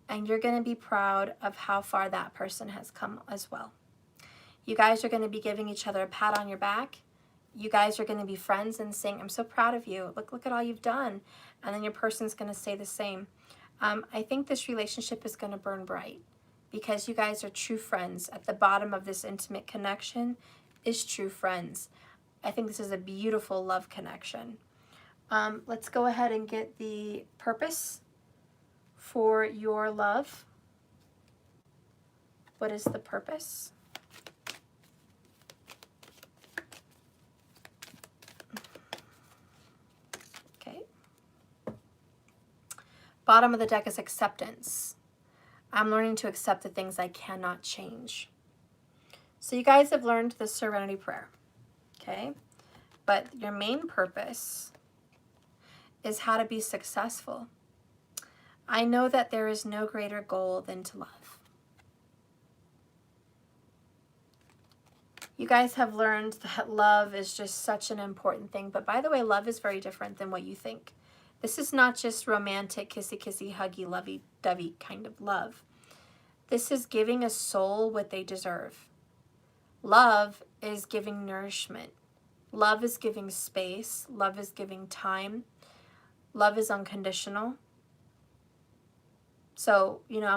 Speaker 1: and you're going to be proud of how far that person has come as well. You guys are going to be giving each other a pat on your back. You guys are going to be friends and saying, I'm so proud of you. Look at all you've done. And then your person's going to say the same. I think this relationship is going to burn bright because you guys are true friends. At the bottom of this intimate connection is true friends. I think this is a beautiful love connection. Let's go ahead and get the purpose for your love. What is the purpose? Okay. Bottom of the deck is acceptance. I'm learning to accept the things I cannot change. So you guys have learned the Serenity Prayer, okay? But your main purpose is how to be successful. I know that there is no greater goal than to love. You guys have learned that love is just such an important thing. But by the way, love is very different than what you think. This is not just romantic, kissy-kissy, huggy, lovey-dovey kind of love. This is giving a soul what they deserve. Love is giving nourishment. Love is giving space. Love is giving time. Love is unconditional. So, you know,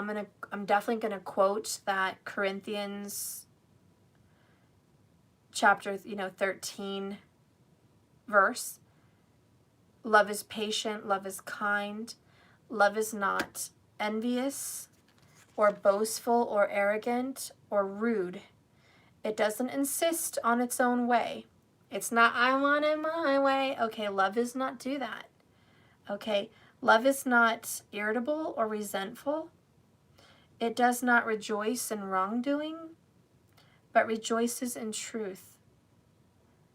Speaker 1: I'm definitely gonna quote that Corinthians chapter, 13 verse. Love is patient, love is kind, love is not envious or boastful or arrogant or rude. It doesn't insist on its own way. It's not, I want it my way. Okay, love is not do that. Okay, love is not irritable or resentful. It does not rejoice in wrongdoing, but rejoices in truth.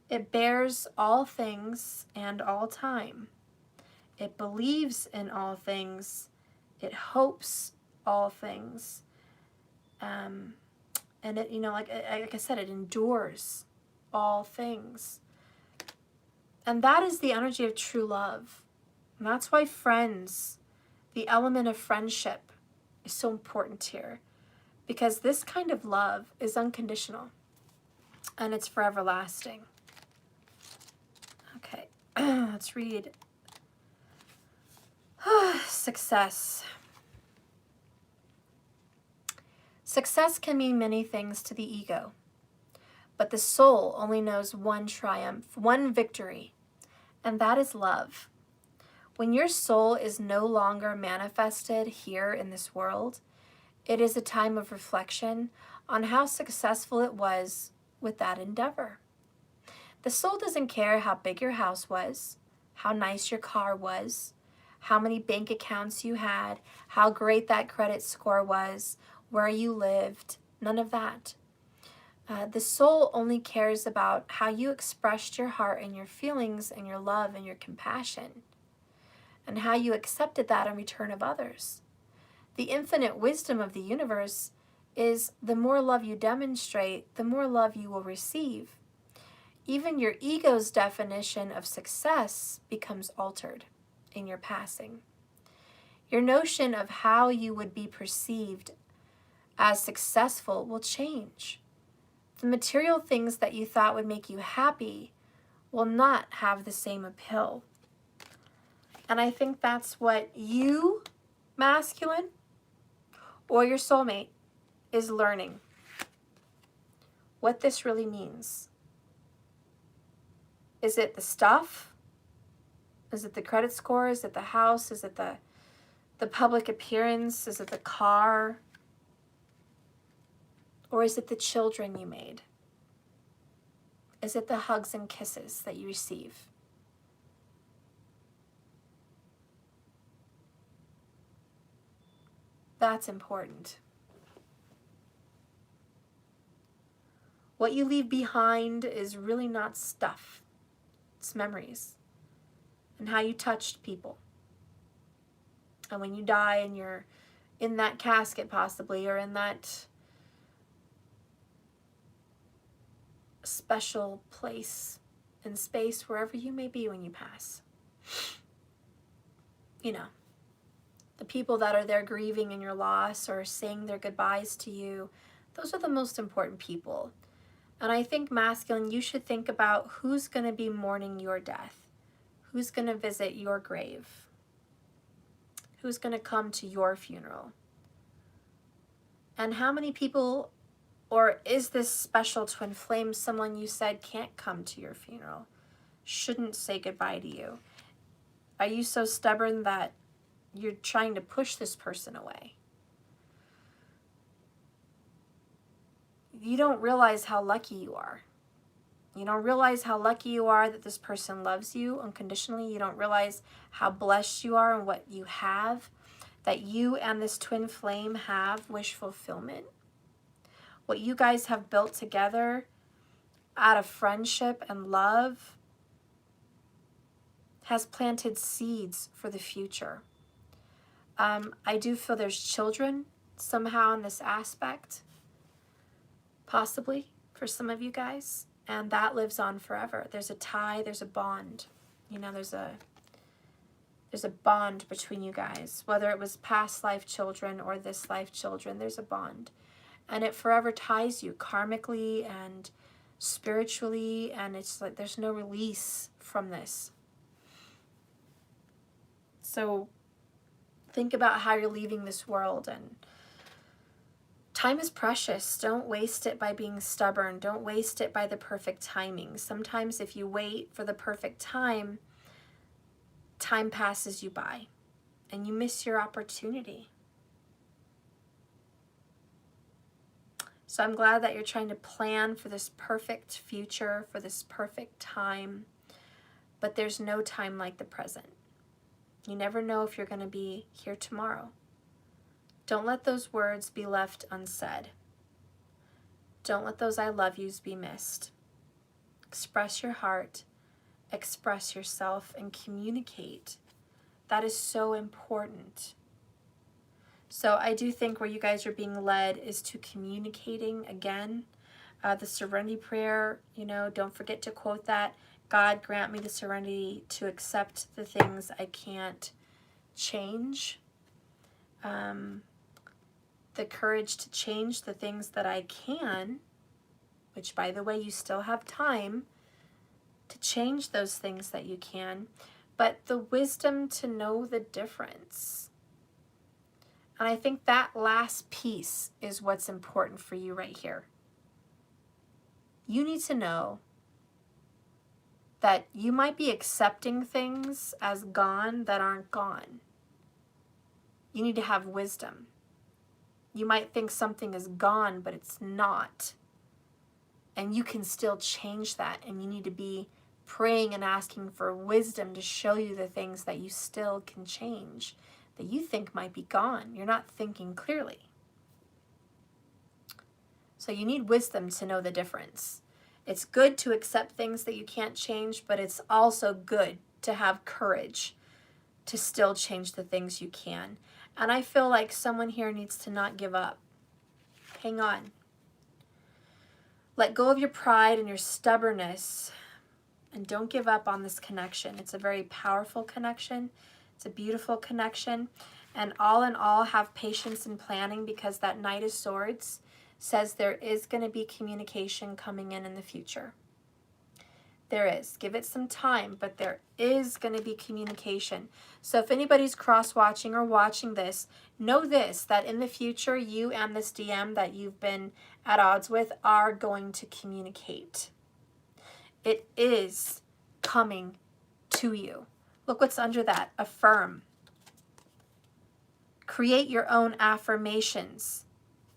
Speaker 1: It bears all things and all time. It believes in all things. It hopes all things. And it, like I said, it endures all things. And that is the energy of true love. And that's why friends, the element of friendship is so important here. Because this kind of love is unconditional. And it's forever lasting. Okay, let's read. Success. Success can mean many things to the ego. But the soul only knows one triumph, one victory. And that is love. When your soul is no longer manifested here in this world, it is a time of reflection on how successful it was with that endeavor. The soul doesn't care how big your house was, how nice your car was, how many bank accounts you had, how great that credit score was, where you lived, none of that. The soul only cares about how you expressed your heart and your feelings and your love and your compassion, and how you accepted that in return of others. The infinite wisdom of the universe is the more love you demonstrate, the more love you will receive. Even your ego's definition of success becomes altered in your passing. Your notion of how you would be perceived as successful will change. The material things that you thought would make you happy will not have the same appeal. And I think that's what you, masculine, or your soulmate, is learning. What this really means. Is it the stuff? Is it the credit score? Is it the house? Is it the public appearance? Is it the car? Or is it the children you made? Is it the hugs and kisses that you receive? That's important. What you leave behind is really not stuff. It's memories. And how you touched people. And when you die and you're in that casket possibly, or in that special place in space, wherever you may be when you pass. You know, the people that are there grieving in your loss or saying their goodbyes to you, those are the most important people. And I think, masculine, you should think about who's going to be mourning your death, who's going to visit your grave, who's going to come to your funeral, and how many people. Or is this special twin flame someone you said can't come to your funeral, shouldn't say goodbye to you? Are you so stubborn that you're trying to push this person away? You don't realize how lucky you are. You don't realize how lucky you are that this person loves you unconditionally. You don't realize how blessed you are and what you have, that you and this twin flame have wish fulfillment. What you guys have built together out of friendship and love has planted seeds for the future. I do feel there's children somehow in this aspect, possibly for some of you guys, and that lives on forever. There's a tie, there's a bond. You know, there's a bond between you guys, whether it was past life children or this life children, there's a bond. And it forever ties you karmically and spiritually, and it's like there's no release from this. So think about how you're leaving this world, and time is precious. Don't waste it by being stubborn. Don't waste it by the perfect timing. Sometimes if you wait for the perfect time, time passes you by and you miss your opportunity. So I'm glad that you're trying to plan for this perfect future, for this perfect time, but there's no time like the present. You never know if you're going to be here tomorrow. Don't let those words be left unsaid. Don't let those I love yous be missed. Express your heart, express yourself, and communicate. That is so important. So I do think where you guys are being led is to communicating again. The serenity prayer, you know, don't forget to quote that. God, grant me the serenity to accept the things I can't change. The courage to change the things that I can, which, by the way, you still have time to change those things that you can, but the wisdom to know the difference. And I think that last piece is what's important for you right here. You need to know that you might be accepting things as gone that aren't gone. You need to have wisdom. You might think something is gone, but it's not. And you can still change that, and you need to be praying and asking for wisdom to show you the things that you still can change, that you think might be gone. You're not thinking clearly. So you need wisdom to know the difference. It's good to accept things that you can't change, but it's also good to have courage to still change the things you can. And I feel like someone here needs to not give up. Hang on. Let go of your pride and your stubbornness, and don't give up on this connection. It's a very powerful connection. It's a beautiful connection. And all in all, have patience and planning, because that Knight of Swords says there is going to be communication coming in the future. There is. Give it some time, but there is going to be communication. So if anybody's cross-watching or watching this, know this, that in the future, you and this DM that you've been at odds with are going to communicate. It is coming to you. Look what's under that. Affirm. Create your own affirmations.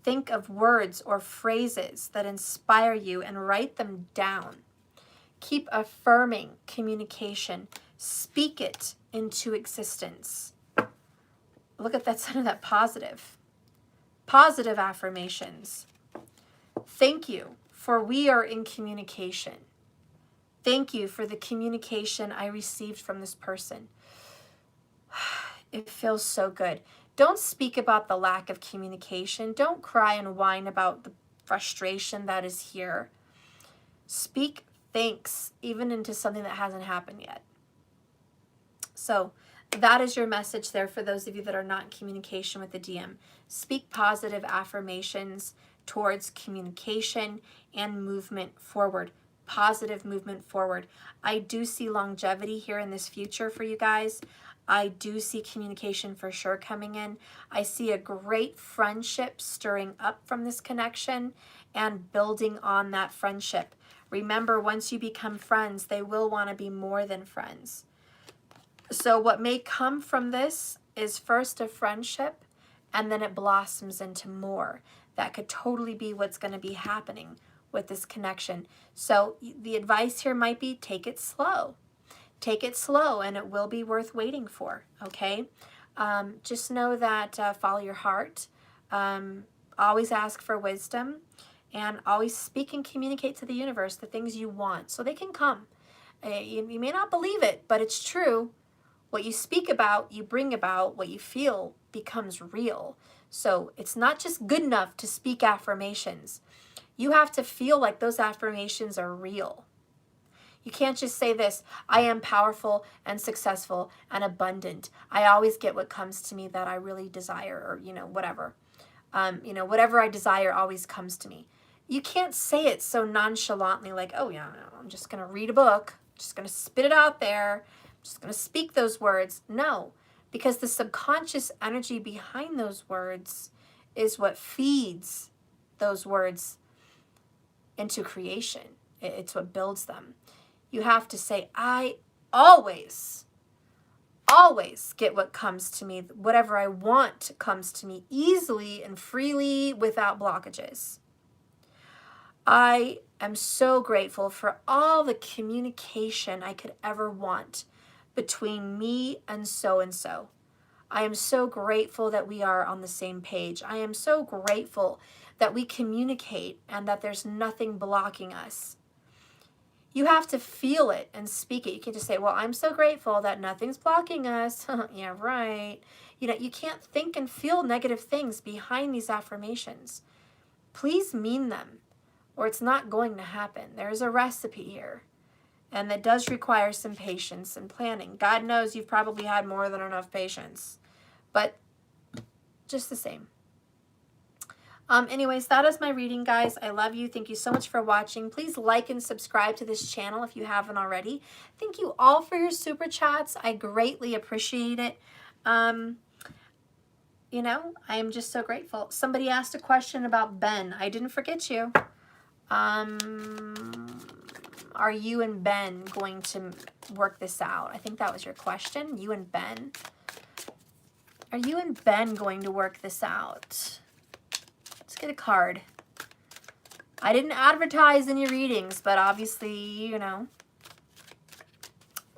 Speaker 1: Think of words or phrases that inspire you and write them down. Keep affirming communication. Speak it into existence. Look at that side of that positive. Positive affirmations. Thank you, for we are in communication. Thank you for the communication I received from this person. It feels so good. Don't speak about the lack of communication. Don't cry and whine about the frustration that is here. Speak thanks even into something that hasn't happened yet. So that is your message there for those of you that are not in communication with the DM. Speak positive affirmations towards communication and movement forward. Positive movement forward. I do see longevity here in this future for you guys. I do see communication for sure coming in. I see a great friendship stirring up from this connection and building on that friendship. Remember, once you become friends, they will want to be more than friends. So what may come from this is first a friendship, and then it blossoms into more. That could totally be what's going to be happening with this connection. So the advice here might be take it slow. Take it slow, and it will be worth waiting for, okay? Just know that follow your heart. Always ask for wisdom, and always speak and communicate to the universe the things you want so they can come. You may not believe it, but it's true. What you speak about, you bring about. What you feel becomes real. So it's not just good enough to speak affirmations. You have to feel like those affirmations are real. You can't just say this, I am powerful and successful and abundant. I always get what comes to me that I really desire, or, whatever. Whatever I desire always comes to me. You can't say it so nonchalantly like, oh yeah, I'm just going to read a book, just going to spit it out there, just going to speak those words. No, because the subconscious energy behind those words is what feeds those words into creation. It's what builds them. You have to say, I always get what comes to me. Whatever I want comes to me easily and freely without blockages. I am so grateful for all the communication I could ever want between me and so. I am so grateful that we are on the same page. I am so grateful that we communicate and that there's nothing blocking us. You have to feel it and speak it. You can't just say, well, I'm so grateful that nothing's blocking us. Yeah, right. You can't think and feel negative things behind these affirmations. Please mean them, or it's not going to happen. There's a recipe here, and that does require some patience and planning. God knows you've probably had more than enough patience, but just the same. Anyways, that is my reading, guys. I love you. Thank you so much for watching. Please like and subscribe to this channel if you haven't already. Thank you all for your super chats. I greatly appreciate it. I am just so grateful. Somebody asked a question about Ben. I didn't forget you. Are you and Ben going to work this out? I think that was your question. You and Ben. Are you and Ben going to work this out? Let's get a card. I didn't advertise any readings, but obviously,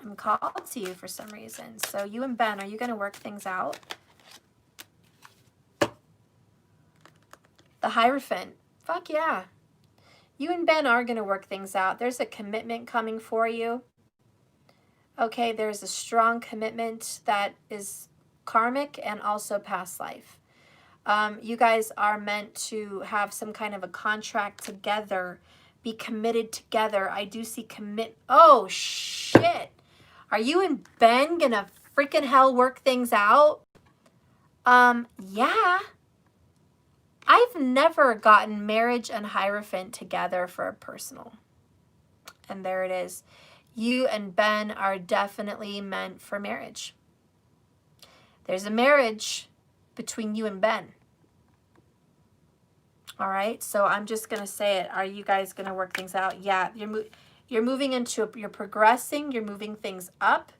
Speaker 1: I'm called to you for some reason. So you and Ben, are you going to work things out? The Hierophant. Fuck yeah. You and Ben are going to work things out. There's a commitment coming for you. Okay, there's a strong commitment that is karmic and also past life. You guys are meant to have some kind of a contract together, be committed together. I do see commit. Oh, shit. Are you and Ben gonna freaking hell work things out? Yeah. I've never gotten marriage and Hierophant together for a personal. And there it is. You and Ben are definitely meant for marriage. There's a marriage between you and Ben. All right, so I'm just going to say it. Are you guys going to work things out? Yeah, you're moving into, you're progressing, you're moving things up,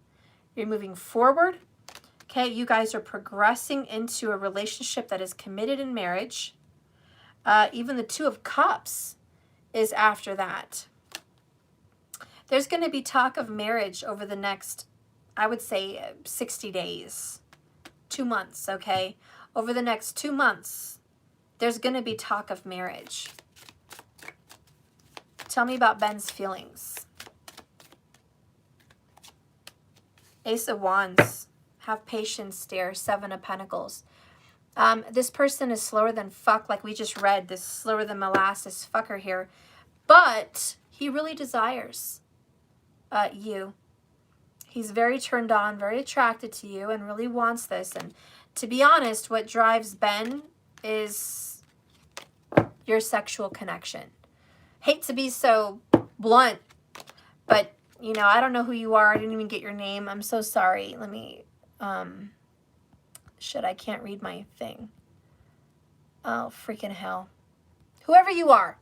Speaker 1: you're moving forward. Okay, you guys are progressing into a relationship that is committed in marriage. Even the Two of Cups is after that. There's going to be talk of marriage over the next, I would say, 60 days, 2 months, okay? Over the next 2 months, there's going to be talk of marriage. Tell me about Ben's feelings. Ace of Wands. Have patience, dear. Seven of Pentacles. This person is slower than fuck, like we just read. This slower than molasses fucker here. But he really desires you. He's very turned on, very attracted to you, and really wants this. And to be honest, what drives Ben is your sexual connection. Hate to be so blunt, but, you know, I don't know who you are. I didn't even get your name. I'm so sorry. Let me, shit, I can't read my thing. Oh, freaking hell. Whoever you are,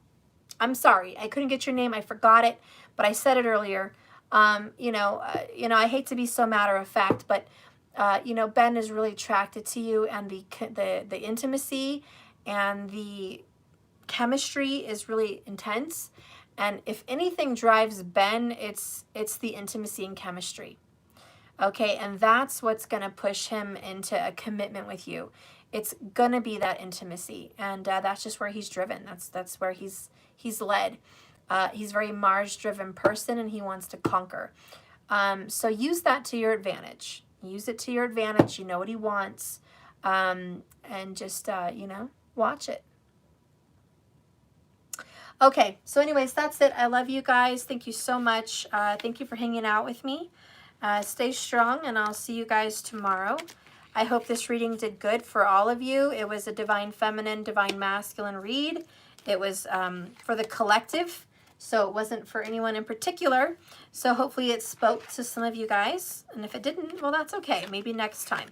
Speaker 1: I'm sorry. I couldn't get your name. I forgot it, but I said it earlier. You know, I hate to be so matter of fact, but, you know, Ben is really attracted to you, and the intimacy and the chemistry is really intense. And if anything drives Ben, it's the intimacy and chemistry. Okay, and that's what's going to push him into a commitment with you. It's going to be that intimacy, and that's just where he's driven. That's where he's led. He's a very Mars-driven person, and he wants to conquer. So use that to your advantage. Use it to your advantage. You know what he wants, and just, you know, watch it. Okay, so anyways, that's it. I love you guys. Thank you so much. Thank you for hanging out with me. Stay strong, and I'll see you guys tomorrow. I hope this reading did good for all of you. It was a Divine Feminine, Divine Masculine read. It was for the collective, so it wasn't for anyone in particular. So hopefully it spoke to some of you guys. And if it didn't, well, that's okay. Maybe next time.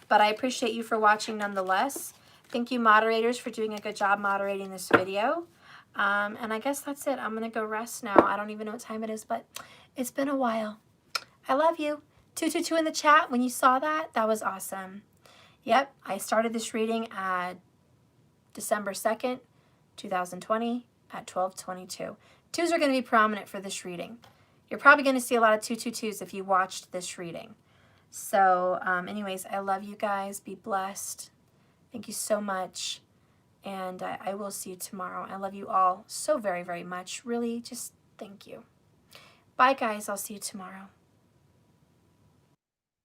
Speaker 1: But I appreciate you for watching nonetheless. Thank you, moderators, for doing a good job moderating this video. And I guess that's it. I'm going to go rest now. I don't even know what time it is, but it's been a while. I love you. 222 in the chat. When you saw that, that was awesome. Yep, I started this reading at December 2nd, 2020 at 12:22. Twos are going to be prominent for this reading. You're probably going to see a lot of 222s if you watched this reading. So anyways, I love you guys. Be blessed. Thank you so much. And I will see you tomorrow. I love you all so very, very much. Really, just thank you. Bye, guys. I'll see you tomorrow.